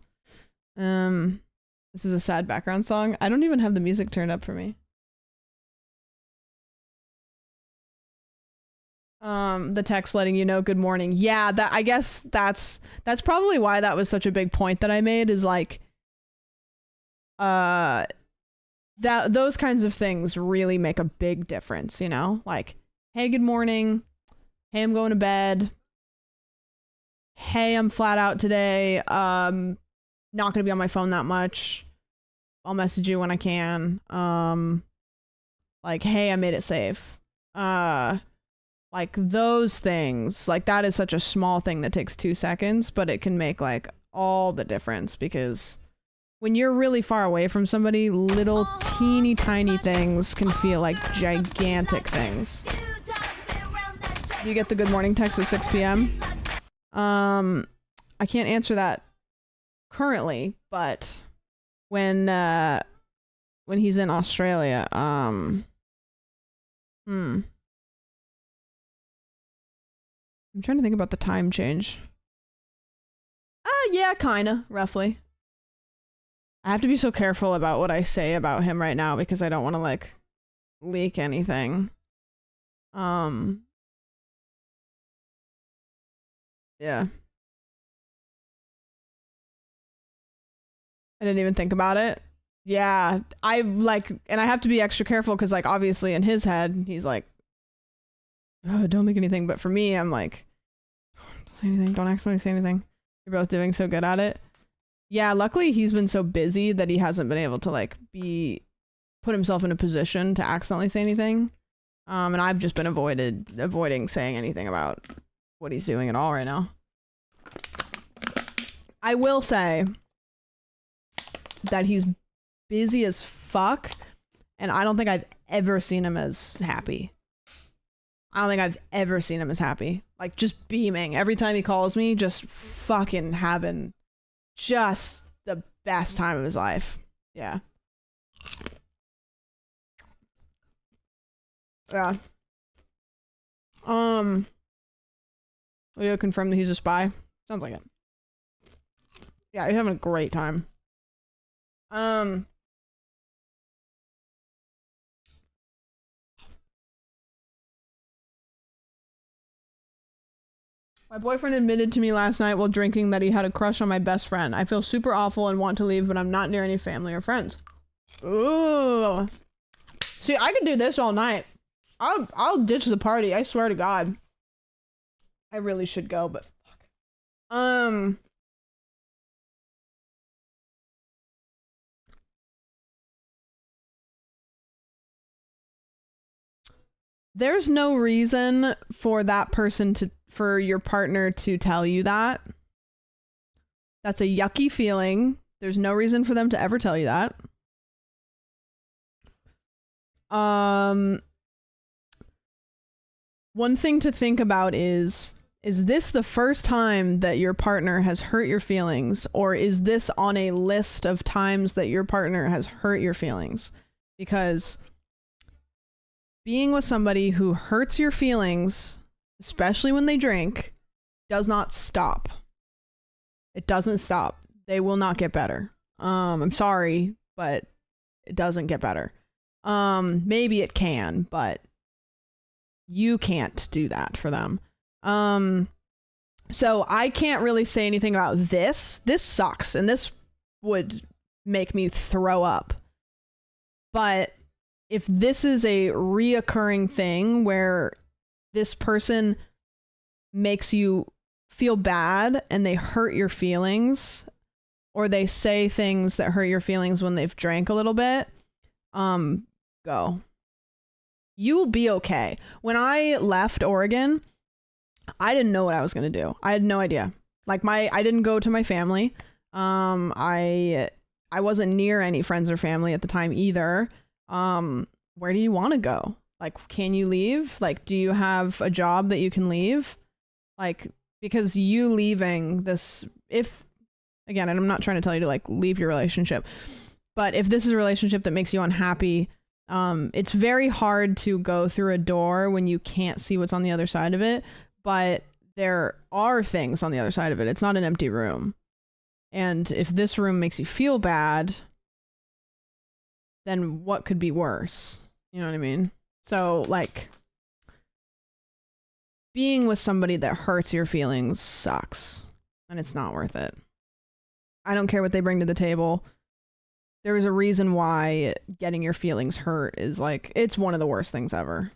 This is a sad background song. I don't even have the music turned up for me. The text letting you know good morning. Yeah, that, I guess that's probably why that was such a big point that I made, is like that those kinds of things really make a big difference, you know? Like, hey, good morning. Hey, I'm going to bed. Hey, I'm flat out today. Not gonna be on my phone that much. I'll message you when I can. Like, hey, I made it safe. Like those things, like that is such a small thing that takes 2 seconds, but it can make like all the difference, because when you're really far away from somebody, little teeny tiny things can feel like gigantic things. You get the good morning text at 6 p.m. I can't answer that currently, but when he's in Australia, I'm trying to think about the time change. Yeah, kinda, roughly. I have to be so careful about what I say about him right now, because I don't want to like leak anything. Yeah. I didn't even think about it. Yeah, I like, and I have to be extra careful because like obviously in his head, he's like, oh, don't leak anything. But for me, I'm like, don't say anything. Don't accidentally say anything. You're both doing so good at it. Yeah, luckily he's been so busy that he hasn't been able to like put himself in a position to accidentally say anything. And I've just been avoiding saying anything about what he's doing at all right now. I will say that he's busy as fuck, and I don't think I've ever seen him as happy. I don't think I've ever seen him as happy. Like, just beaming. Every time he calls me, just fucking having just the best time of his life. Yeah. Yeah. Will you confirm that he's a spy? Sounds like it. Yeah, he's having a great time. My boyfriend admitted to me last night while drinking that he had a crush on my best friend. I feel super awful and want to leave, but I'm not near any family or friends. Ooh. See, I could do this all night. I'll ditch the party. I swear to God. I really should go, but fuck. There's no reason for that person for your partner to tell you that. That's a yucky feeling. There's no reason for them to ever tell you that. One thing to think about is this the first time that your partner has hurt your feelings, or is this on a list of times that your partner has hurt your feelings? Because being with somebody who hurts your feelings, especially when they drink, does not stop. It doesn't stop. They will not get better. I'm sorry, but it doesn't get better. Maybe it can, but you can't do that for them. So I can't really say anything about this. This sucks, and this would make me throw up. But if this is a reoccurring thing where this person makes you feel bad and they hurt your feelings, or they say things that hurt your feelings when they've drank a little bit, go. You'll be okay. When I left Oregon, I didn't know what I was going to do. I had no idea. Like I didn't go to my family. I wasn't near any friends or family at the time either. Where do you want to go? Like, can you leave? Like, do you have a job that you can leave? Like, because you leaving this, if, again, and I'm not trying to tell you to like leave your relationship, but if this is a relationship that makes you unhappy, it's very hard to go through a door when you can't see what's on the other side of it, but there are things on the other side of it. It's not an empty room. And if this room makes you feel bad, then what could be worse? You know what I mean? So, like, being with somebody that hurts your feelings sucks, and it's not worth it. I don't care what they bring to the table. There is a reason why getting your feelings hurt is like, it's one of the worst things ever.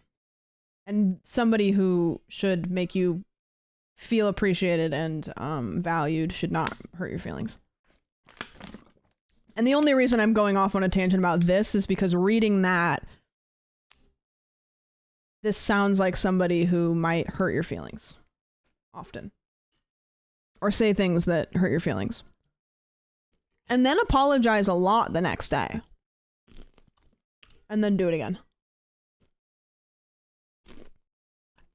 And somebody who should make you feel appreciated and valued should not hurt your feelings. And the only reason I'm going off on a tangent about this is because reading that, this sounds like somebody who might hurt your feelings often. Or say things that hurt your feelings. And then apologize a lot the next day. And then do it again.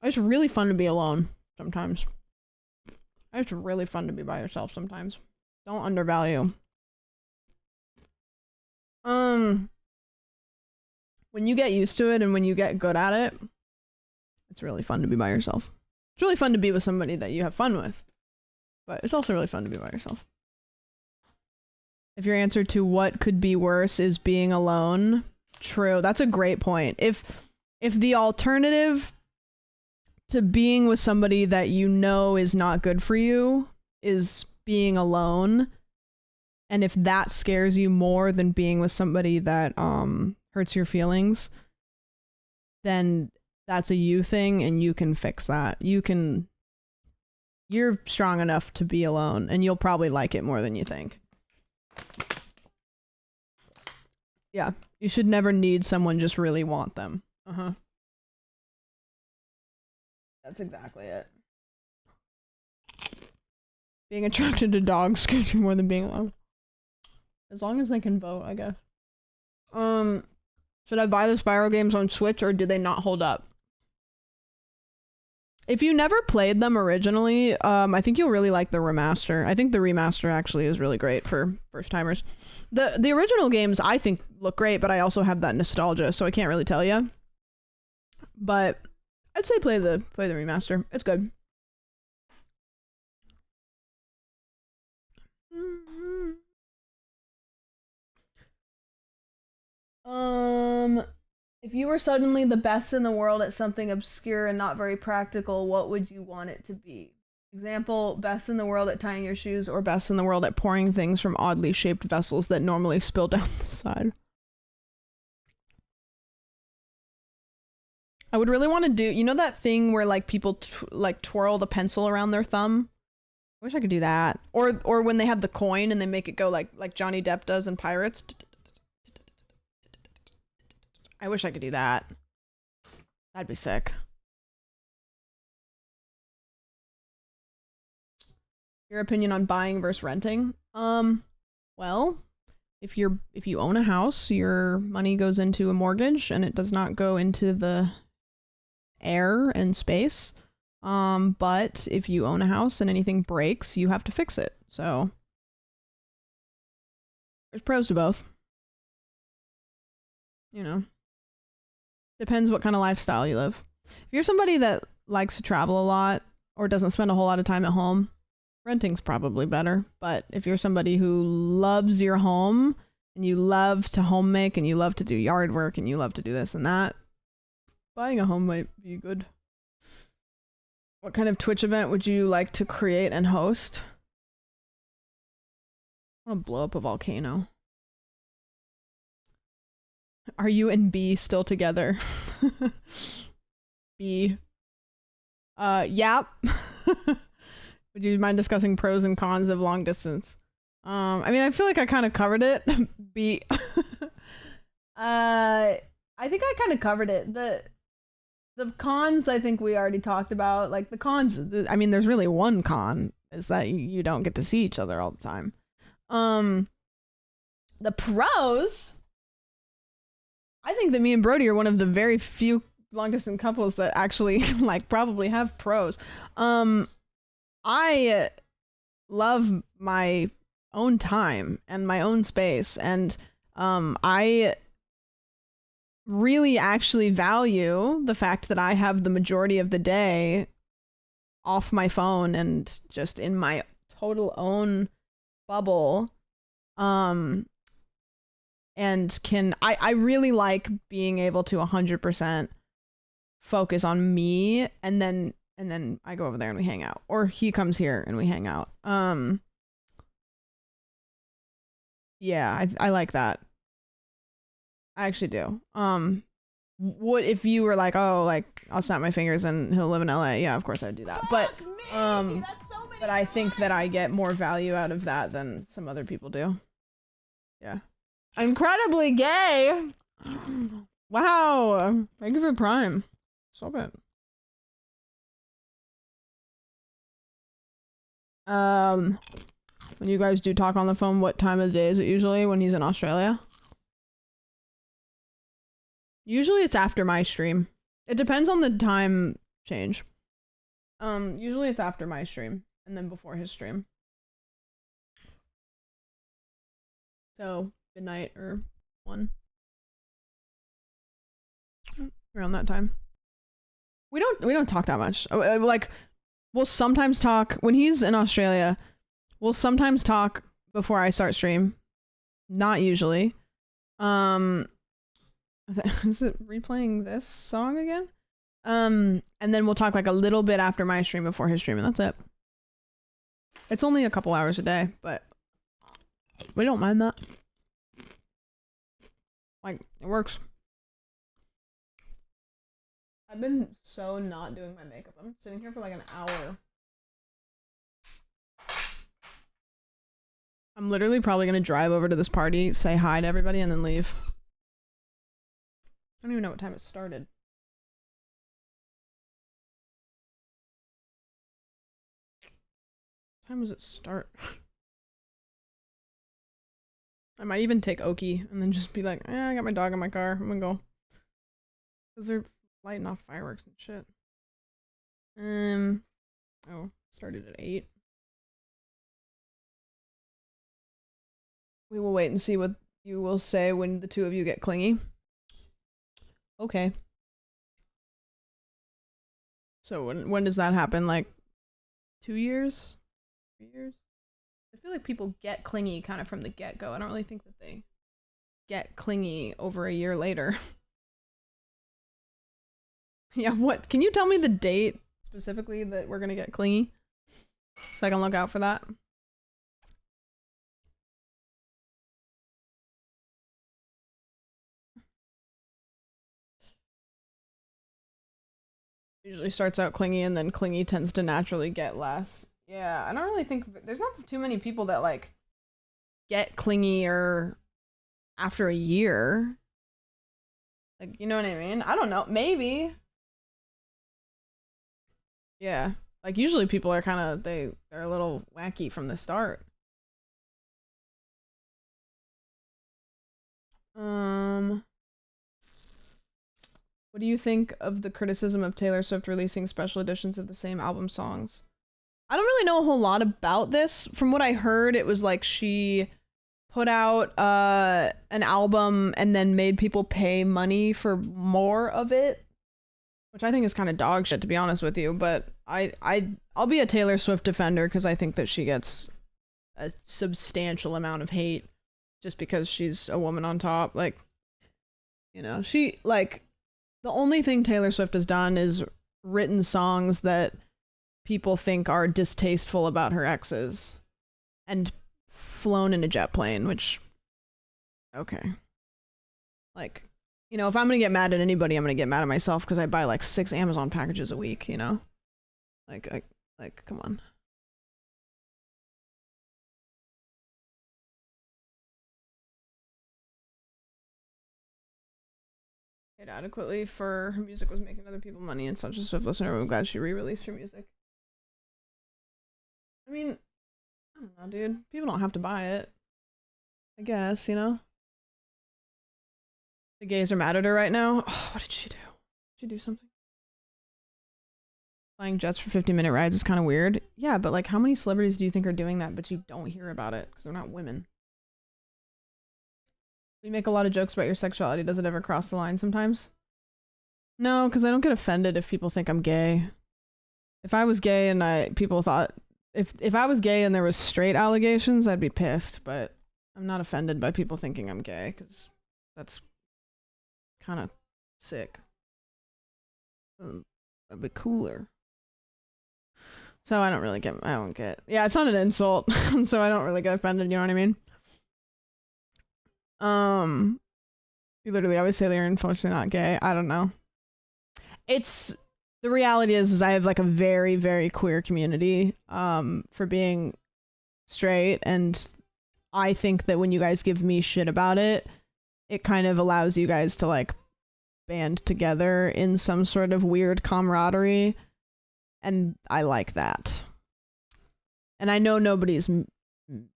It's really fun to be alone sometimes. It's really fun to be by yourself sometimes. Don't undervalue. When you get used to it and when you get good at it, it's really fun to be by yourself. It's really fun to be with somebody that you have fun with. But it's also really fun to be by yourself. If your answer to what could be worse is being alone, true. That's a great point. If the alternative to being with somebody that you know is not good for you is being alone, and if that scares you more than being with somebody that hurts your feelings, then that's a you thing and you can fix that. You're strong enough to be alone and you'll probably like it more than you think. Yeah, you should never need someone, just really want them. That's exactly it. Being attracted to dogs scares you more than being alone. As long as they can vote, I guess. Should I buy the Spyro games on Switch or do they not hold up? If you never played them originally, I think you'll really like the remaster. I think the remaster actually is really great for first timers. The original games I think look great, but I also have that nostalgia, so I can't really tell you. But I'd say play the remaster. It's good. If you were suddenly the best in the world at something obscure and not very practical, what would you want it to be? Example, best in the world at tying your shoes or best in the world at pouring things from oddly shaped vessels that normally spill down the side. I would really want to do, you know that thing where like people like twirl the pencil around their thumb? I wish I could do that. Or when they have the coin and they make it go like Johnny Depp does in Pirates. I wish I could do that. That'd be sick. Your opinion on buying versus renting? Well, if you own a house, your money goes into a mortgage and it does not go into the air and space. But if you own a house and anything breaks, you have to fix it. So there's pros to both. You know. Depends what kind of lifestyle you live. If you're somebody that likes to travel a lot or doesn't spend a whole lot of time at home, renting's probably better. But if you're somebody who loves your home and you love to home make and you love to do yard work and you love to do this and that, buying a home might be good. What kind of Twitch event would you like to create and host? I want to blow up a volcano. Are you and B still together? B. Yep. Would you mind discussing pros and cons of long distance? I mean, I feel like I kind of covered it. I think I kind of covered it. The cons, I think we already talked about. Like the cons, I mean, there's really one con is that you don't get to see each other all the time. The pros, I think that me and Brody are one of the very few long distance couples that actually like probably have pros. I love my own time and my own space, and I really actually value the fact that I have the majority of the day off my phone and just in my total own bubble. And I really like being able to 100% focus on me, and then I go over there and we hang out, or he comes here and we hang out. Yeah, I like that. I actually do. What if you were like, oh, like I'll snap my fingers and he'll live in LA? Yeah, of course I'd do that. But but I think that I get more value out of that than some other people do. Yeah. Incredibly gay. Wow. Thank you for Prime. Stop it. When you guys do talk on the phone, what time of the day is it usually when he's in Australia? Usually it's after my stream. It depends on the time change. Usually it's after my stream and then before his stream. So midnight or 1. Around that time. We don't talk that much. Like we'll sometimes talk when he's in Australia. We'll sometimes talk before I start stream. Not usually. Is it replaying this song again? And then we'll talk like a little bit after my stream before his stream, and that's it. It's only a couple hours a day, but we don't mind that. Like, it works. I've been so not doing my makeup. I'm sitting here for like an hour. I'm literally probably gonna drive over to this party, say hi to everybody, and then leave. I don't even know what time it started. What time does it start? I might even take Oki and then just be like, I got my dog in my car. I'm gonna go. Because they're lighting off fireworks and shit. Oh, started at 8. We will wait and see what you will say when the two of you get clingy. Okay. So when does that happen? Like 2 years? 3 years? I feel like people get clingy kind of from the get-go. I don't really think that they get clingy over a year later. Yeah, what? Can you tell me the date specifically that we're gonna get clingy? So I can look out for that. Usually starts out clingy and then clingy tends to naturally get less. Yeah, I don't really think there's not too many people that like get clingy or after a year. Like, you know what I mean? I don't know. Maybe. Yeah. Like usually people are kind of they're a little wacky from the start. What do you think of the criticism of Taylor Swift releasing special editions of the same album songs? I don't really know a whole lot about this. From what I heard, it was like she put out an album and then made people pay money for more of it, which I think is kind of dog shit, to be honest with you. But I'll be a Taylor Swift defender because I think that she gets a substantial amount of hate just because she's a woman on top. Like, you know, she like the only thing Taylor Swift has done is written songs that people think are distasteful about her exes and flown in a jet plane, which, okay. Like, you know, if I'm gonna get mad at anybody, I'm gonna get mad at myself because I buy like 6 Amazon packages a week, you know? Like, come on. paid adequately for her music was making other people money and such a swift listener. I'm glad she re-released her music. I mean, I don't know, dude. People don't have to buy it. I guess, you know? The gays are mad at her right now. Oh, what did she do? Did she do something? Flying jets for 50-minute rides is kind of weird. Yeah, but like how many celebrities do you think are doing that but you don't hear about it because they're not women? We make a lot of jokes about your sexuality. Does it ever cross the line sometimes? No, because I don't get offended if people think I'm gay. If I was gay and people thought if I was gay and there was straight allegations, I'd be pissed, but I'm not offended by people thinking I'm gay because that's kind of sick. A bit cooler. So I don't get. Yeah, it's not an insult, so I don't really get offended. You know what I mean? You literally always say they're unfortunately not gay. I don't know. It's the reality is I have like a very, very queer community for being straight, and I think that when you guys give me shit about it, it kind of allows you guys to like band together in some sort of weird camaraderie, and I like that. And I know nobody's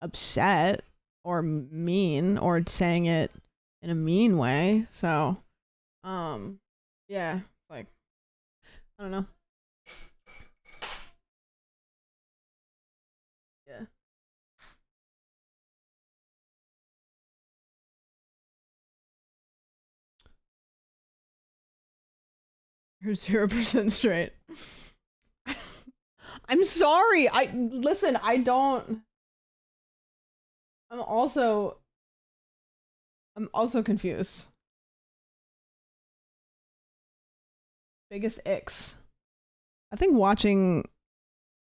upset or mean or saying it in a mean way, so yeah, like I don't know. Yeah. You're 0% straight. I'm sorry. Listen, I don't. I'm also confused. Biggest icks. I think watching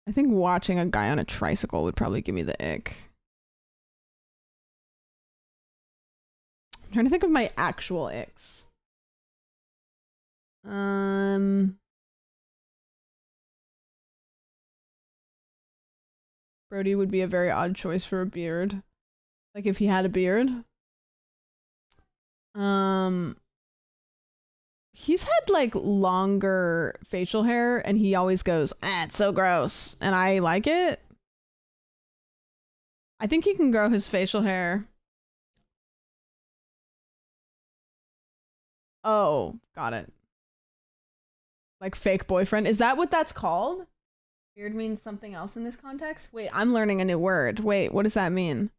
a guy on a tricycle would probably give me the ick. I'm trying to think of my actual icks. Brody would be a very odd choice for a beard. Like if he had a beard. He's had like longer facial hair and he always goes, it's so gross. And I like it. I think he can grow his facial hair. Oh, got it. Like fake boyfriend. Is that what that's called? Beard means something else in this context? Wait, I'm learning a new word. Wait, what does that mean?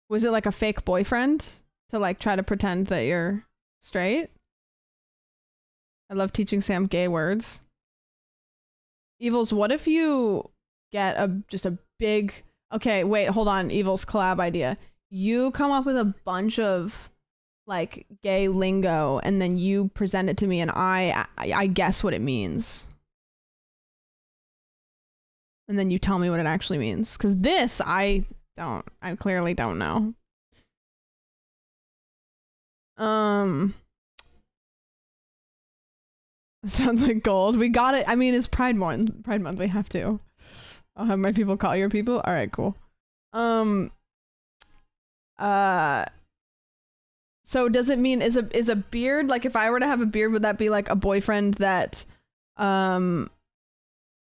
Was it like a fake boyfriend to like try to pretend that you're straight? I love teaching Sam gay words. Evils, what if you get just a big... Okay, wait, hold on. Evils collab idea. You come up with a bunch of like gay lingo and then you present it to me and I guess what it means. And then you tell me what it actually means. Because this, I clearly don't know. Sounds like gold. We got it. I mean, it's Pride Month. Pride Month, we have to. I'll have my people call your people. All right, cool. So does it mean is a beard, like if I were to have a beard, would that be like a boyfriend that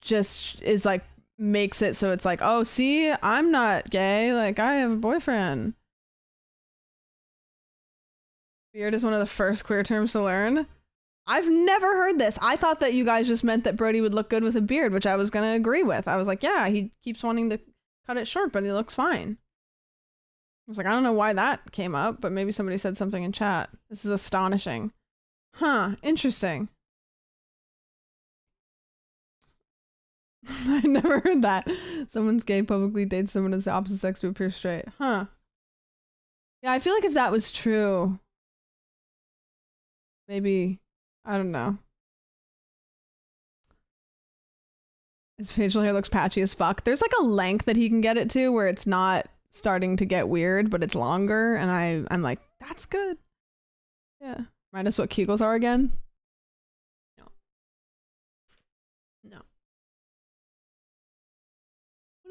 just is like makes it so it's like, oh, see, I'm not gay, like I have a boyfriend. Beard is one of the first queer terms to learn. I've never heard this. I thought that you guys just meant that Brody would look good with a beard, which I was gonna agree with. I was like, yeah, he keeps wanting to cut it short, but he looks fine. I was like, I don't know why that came up, but maybe somebody said something in chat. This is astonishing. Huh, interesting. I never heard that. Someone's gay publicly dates someone of the opposite sex to appear straight. Huh. Yeah, I feel like if that was true, maybe, I don't know. His facial hair looks patchy as fuck. There's like a length that he can get it to where it's not starting to get weird, but it's longer, and I'm like, that's good. Yeah. Remind us what Kegels are again? No.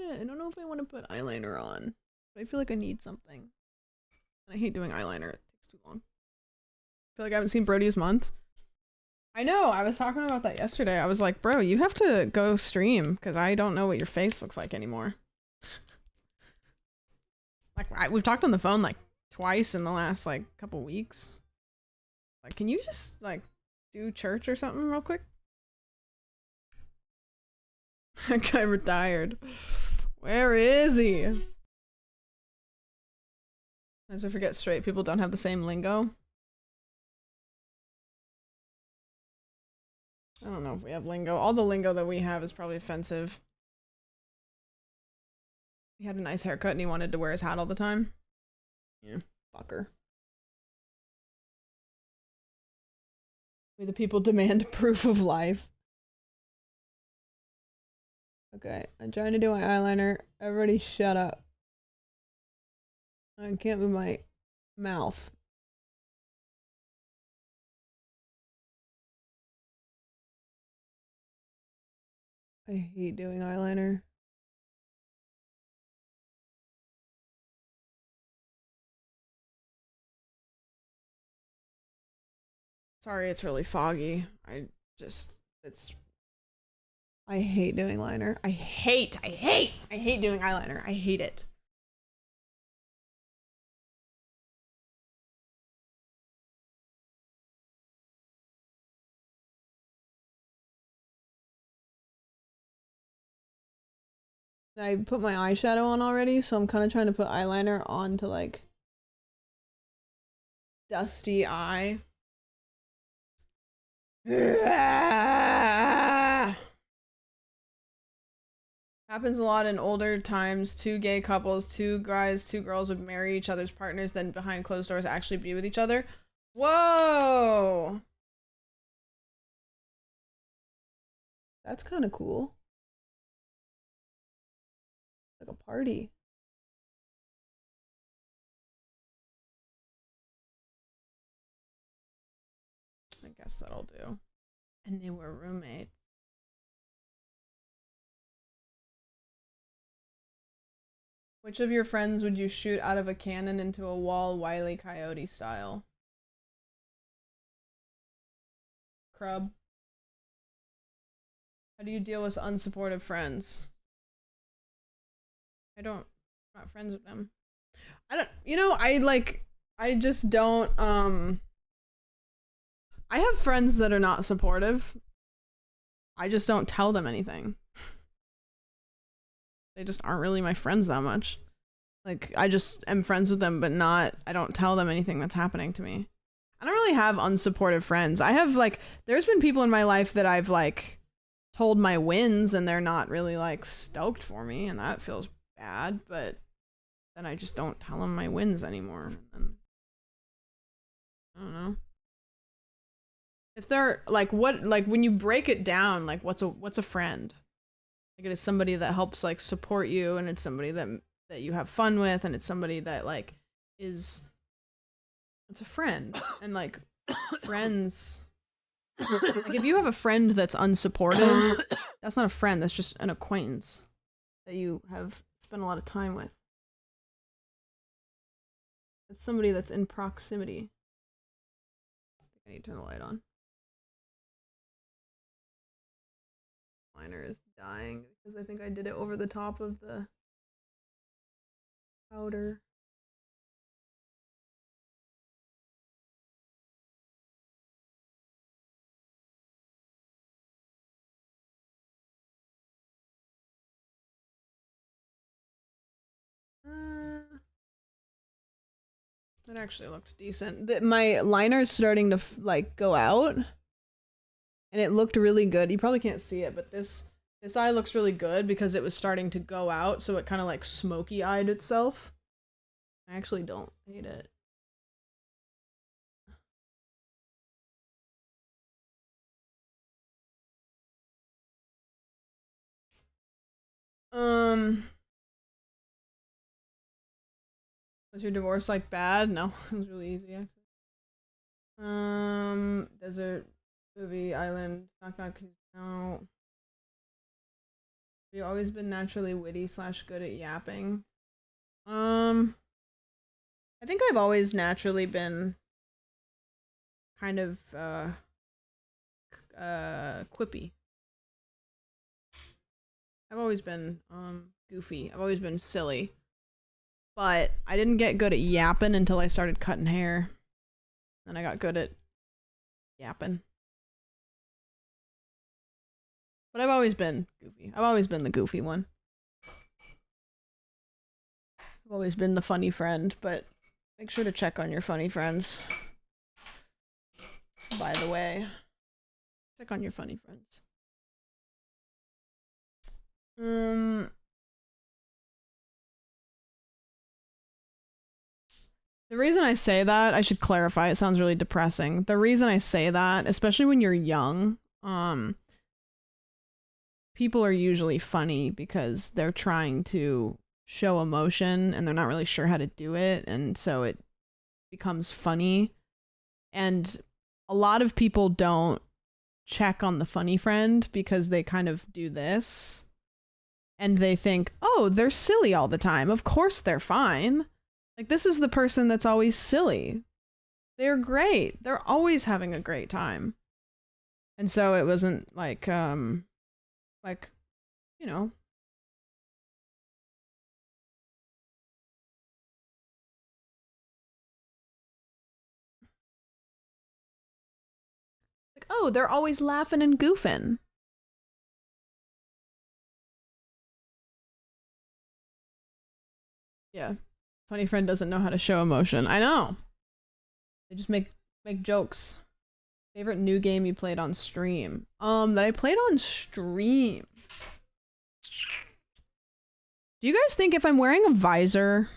I don't know if I want to put eyeliner on, but I feel like I need something. I hate doing eyeliner. It takes too long. feel like I haven't seen Brody's month. I know. I was talking about that yesterday. I was like, bro, you have to go stream because I don't know what your face looks like anymore. Like we've talked on the phone like twice in the last like couple weeks. Like, can you just like do church or something real quick? That guy retired. Where is he? As I forget, straight people don't have the same lingo. I don't know if we have lingo. All the lingo that we have is probably offensive. He had a nice haircut and he wanted to wear his hat all the time. Yeah, fucker. We the people demand proof of life. Okay, I'm trying to do my eyeliner. Everybody shut up. I can't move my mouth. I hate doing eyeliner. Sorry, it's really foggy. I hate doing liner. I hate doing eyeliner. I hate it. I put my eyeshadow on already, so I'm kind of trying to put eyeliner on to like dusty eye. Happens a lot in older times. Two gay couples, two guys, two girls would marry each other's partners, then behind closed doors actually be with each other. Whoa! That's kind of cool. Like a party. I guess that'll do. And they were roommates. Which of your friends would you shoot out of a cannon into a wall, Wile E. Coyote style? Crub. How do you deal with unsupportive friends? I'm not friends with them. I just don't, I have friends that are not supportive. I just don't tell them anything. They just aren't really my friends that much. Like, I just am friends with them, but I don't tell them anything that's happening to me. I don't really have unsupportive friends. I have, like, there's been people in my life that I've, like, told my wins and they're not really, like, stoked for me, and that feels bad, but then I just don't tell them my wins anymore. And I don't know. If they're, like, when you break it down, like, what's a friend? Like, it is somebody that helps, like, support you, and it's somebody that you have fun with, and it's somebody that, like, it's a friend. And, like, friends, like, if you have a friend that's unsupportive, that's not a friend, that's just an acquaintance that you have spent a lot of time with. It's somebody that's in proximity. I think I need to turn the light on. Liner is dying because I think I did it over the top of the powder. That actually looked decent. My liner is starting to like go out, and it looked really good. You probably can't see it, but this eye looks really good because it was starting to go out, so it kind of like smoky eyed itself. I actually don't hate it. Was your divorce like bad? No, it was really easy actually. Desert, movie, island, knock knock. No. Have you always been naturally witty / good at yapping? I think I've always naturally been kind of quippy. I've always been goofy. I've always been silly. But I didn't get good at yapping until I started cutting hair. Then I got good at yapping. But I've always been goofy. I've always been the goofy one. I've always been the funny friend, but make sure to check on your funny friends. By the way, check on your funny friends. The reason I say that, I should clarify, it sounds really depressing. The reason I say that, especially when you're young, people are usually funny because they're trying to show emotion and they're not really sure how to do it, and so it becomes funny. And a lot of people don't check on the funny friend because they kind of do this and they think, oh, they're silly all the time. Of course they're fine. Like, this is the person that's always silly. They're great. They're always having a great time. And so it wasn't like, you know. Like, oh, they're always laughing and goofing. Yeah. Funny friend doesn't know how to show emotion. I know. They just make jokes. Favorite new game you played on stream? That I played on stream. Do you guys think if I'm wearing a visor,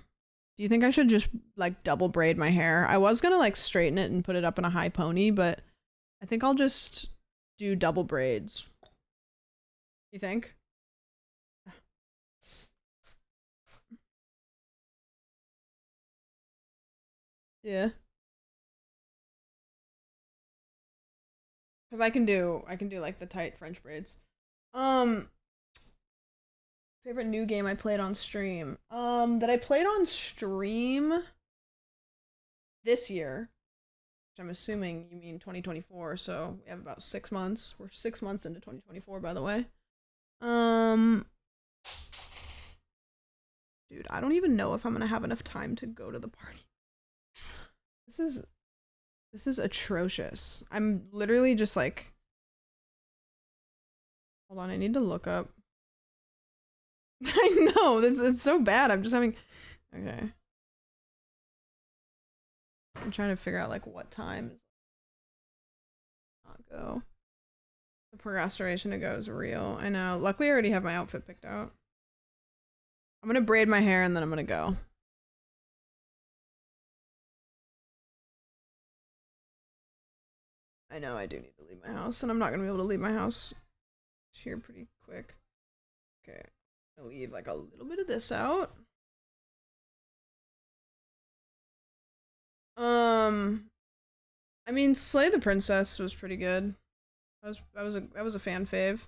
do you think I should just like double braid my hair? I was gonna like straighten it and put it up in a high pony, but I think I'll just do double braids. You think? Yeah. Cause I can do like the tight French braids. Favorite new game I played on stream. That I played on stream this year. Which I'm assuming you mean 2024, so we have about 6 months. We're 6 months into 2024, by the way. Dude, I don't even know if I'm gonna have enough time to go to the party. This is atrocious. I'm literally just like, hold on, I need to look up. I know, it's so bad. I'm just having, okay. I'm trying to figure out like what time is not go. The procrastination to go is real. I know. Luckily I already have my outfit picked out. I'm gonna braid my hair and then I'm gonna go. I know I do need to leave my house, and I'm not gonna be able to leave my house here pretty quick. Okay, I'll leave like a little bit of this out. I mean, Slay the Princess was pretty good. That was a fan fave.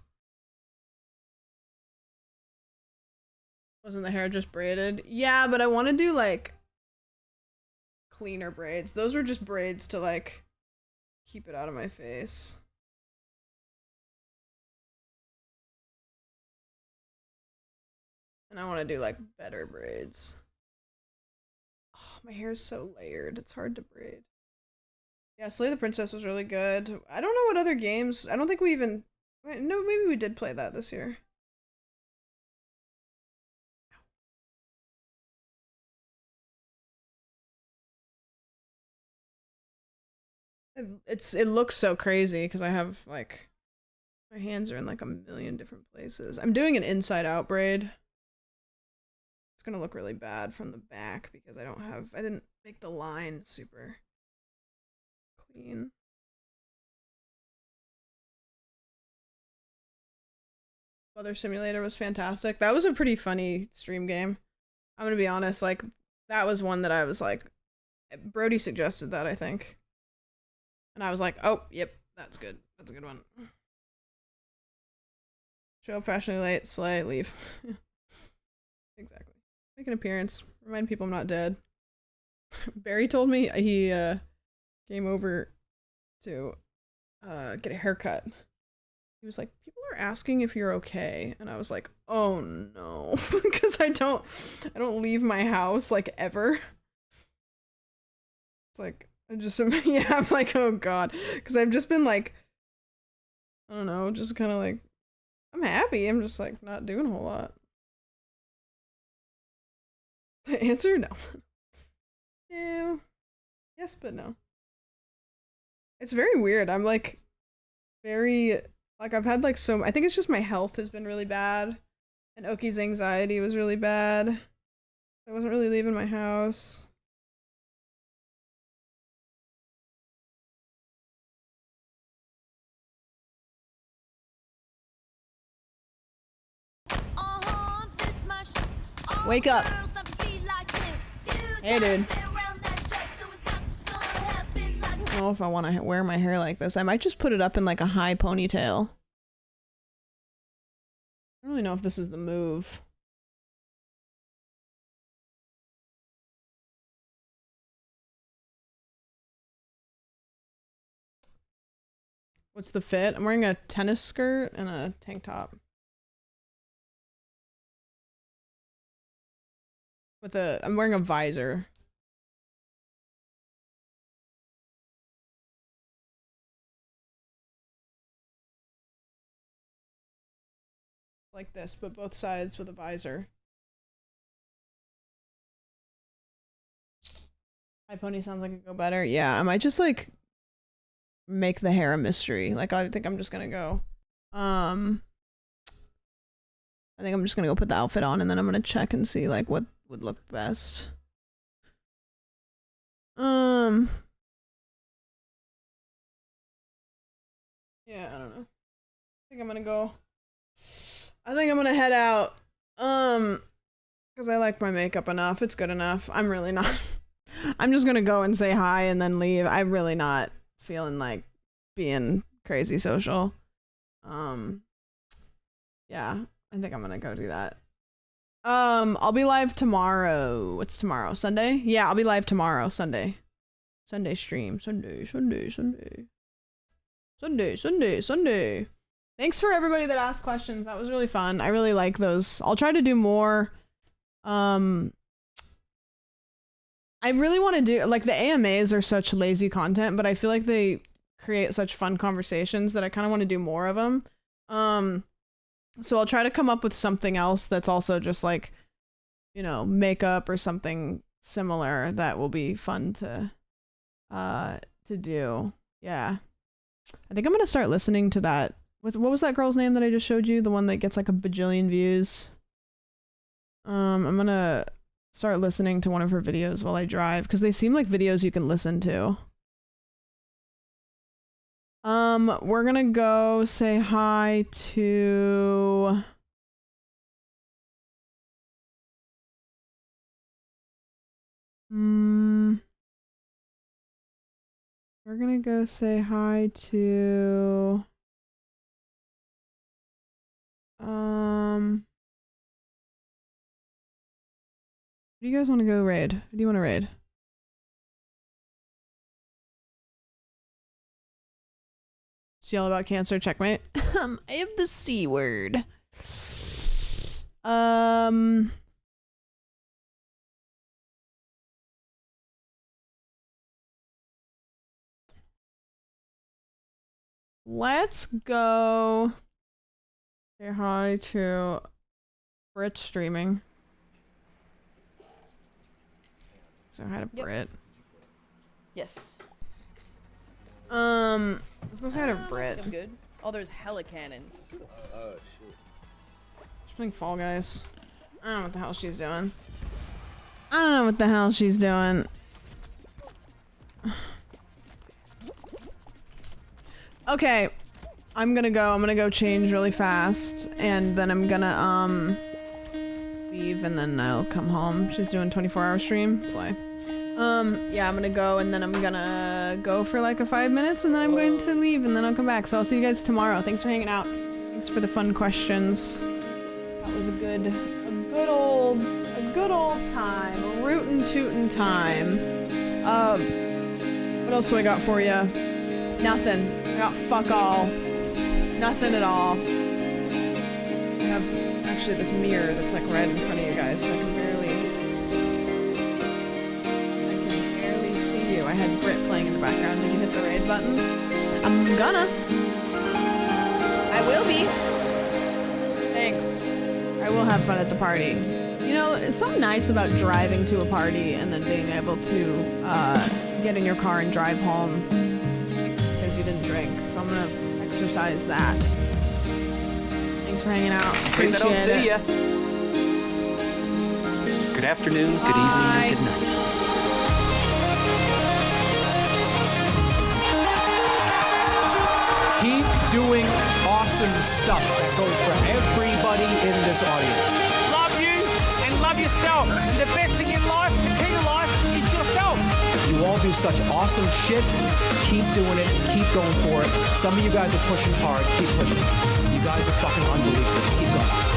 Wasn't the hair just braided? Yeah, but I want to do like cleaner braids. Those were just braids to like keep it out of my face. And I want to do like better braids. Oh, my hair is so layered. It's hard to braid. Yeah, Slay the Princess was really good. I don't know what other games. I don't think we even. No, maybe we did play that this year. It looks so crazy because I have like my hands are in like a million different places. I'm doing an inside out braid. It's gonna look really bad from the back because I didn't make the line super clean. Weather Simulator was fantastic. That was a pretty funny stream game. I'm gonna be honest, like that was one that I was like, Brody suggested that, I think. And I was like, oh, yep, that's good. That's a good one. Show up fashionably late, slay, leave. Exactly. Make an appearance. Remind people I'm not dead. Barry told me he came over to get a haircut. He was like, people are asking if you're okay, and I was like, oh no, because I don't leave my house like ever. It's like yeah, I'm like, oh god, because I've just been like, I don't know, just kind of like, I'm happy. I'm just like not doing a whole lot. The answer, no. No. Yes, but no. It's very weird. I'm like very like I've had like I think it's just my health has been really bad, and Oki's anxiety was really bad. I wasn't really leaving my house. Wake up. Hey, dude. I don't know if I want to wear my hair like this. I might just put it up in like a high ponytail. I don't really know if this is the move. What's the fit? I'm wearing a tennis skirt and a tank top. I'm wearing a visor. Like this, but both sides with a visor. High pony sounds like it go better. Yeah, I might just like make the hair a mystery. Like I think I'm just gonna go. I think I'm just gonna go put the outfit on and then I'm gonna check and see like what would look best. Yeah, I don't know. I think I'm gonna head out. Because I like my makeup enough. It's good enough. I'm really not. I'm just gonna go and say hi and then leave. I'm really not feeling like being crazy social. Yeah, I think I'm gonna go do that. I'll be live tomorrow. What's tomorrow? Sunday? Yeah, I'll be live tomorrow. Sunday stream. Sunday. Thanks for everybody that asked questions. That was really fun. I really like those. I'll try to do more. I really want to do, like, the AMAs are such lazy content, but I feel like they create such fun conversations that I kind of want to do more of them. So I'll try to come up with something else that's also just like, you know, makeup or something similar that will be fun to do. Yeah. I think I'm gonna start listening to that. What was that girl's name that I just showed you? The one that gets like a bajillion views. I'm gonna start listening to one of her videos while I drive because they seem like videos you can listen to. We're gonna go say hi to we're gonna go say hi to who do you guys want to go raid? Who do you want to raid? Yell about cancer, checkmate. I have the C word. Let's go say hi to Brit streaming. So hi to Brit. Yes. Let's go say hi to Brit. I'm good. Oh, there's hella cannons. Oh shit. She's playing Fall Guys. I don't know what the hell she's doing. I don't know what the hell she's doing. Okay. I'm gonna go change really fast, and then I'm gonna, leave, and then I'll come home. She's doing 24-hour stream. Slay. Yeah, I'm gonna go, and then I'm gonna go for like 5 minutes, and then I'm going to leave, and then I'll come back. So I'll see you guys tomorrow. Thanks for hanging out. Thanks for the fun questions. That was a good old time. A rootin' tootin' time. What else do I got for you? Nothing. I got fuck all. Nothing at all. I have actually this mirror that's like right in front of you guys, so I can barely see you. I had Brit playing in the background. Did you hit the raid button? I'm gonna. I will be. Thanks. I will have fun at the party. You know, it's something nice about driving to a party and then being able to get in your car and drive home because you didn't drink. So I'm gonna exercise that. Thanks for hanging out. Chris, I don't Appreciate see it. ya. Good afternoon, good Bye. evening, and good night. Keep doing awesome stuff that goes for everybody in this audience. Love you and love yourself. And the best thing in life, the key to life, is yourself. You all do such awesome shit. Keep doing it. Keep going for it. Some of you guys are pushing hard. Keep pushing. You guys are fucking unbelievable. Keep going.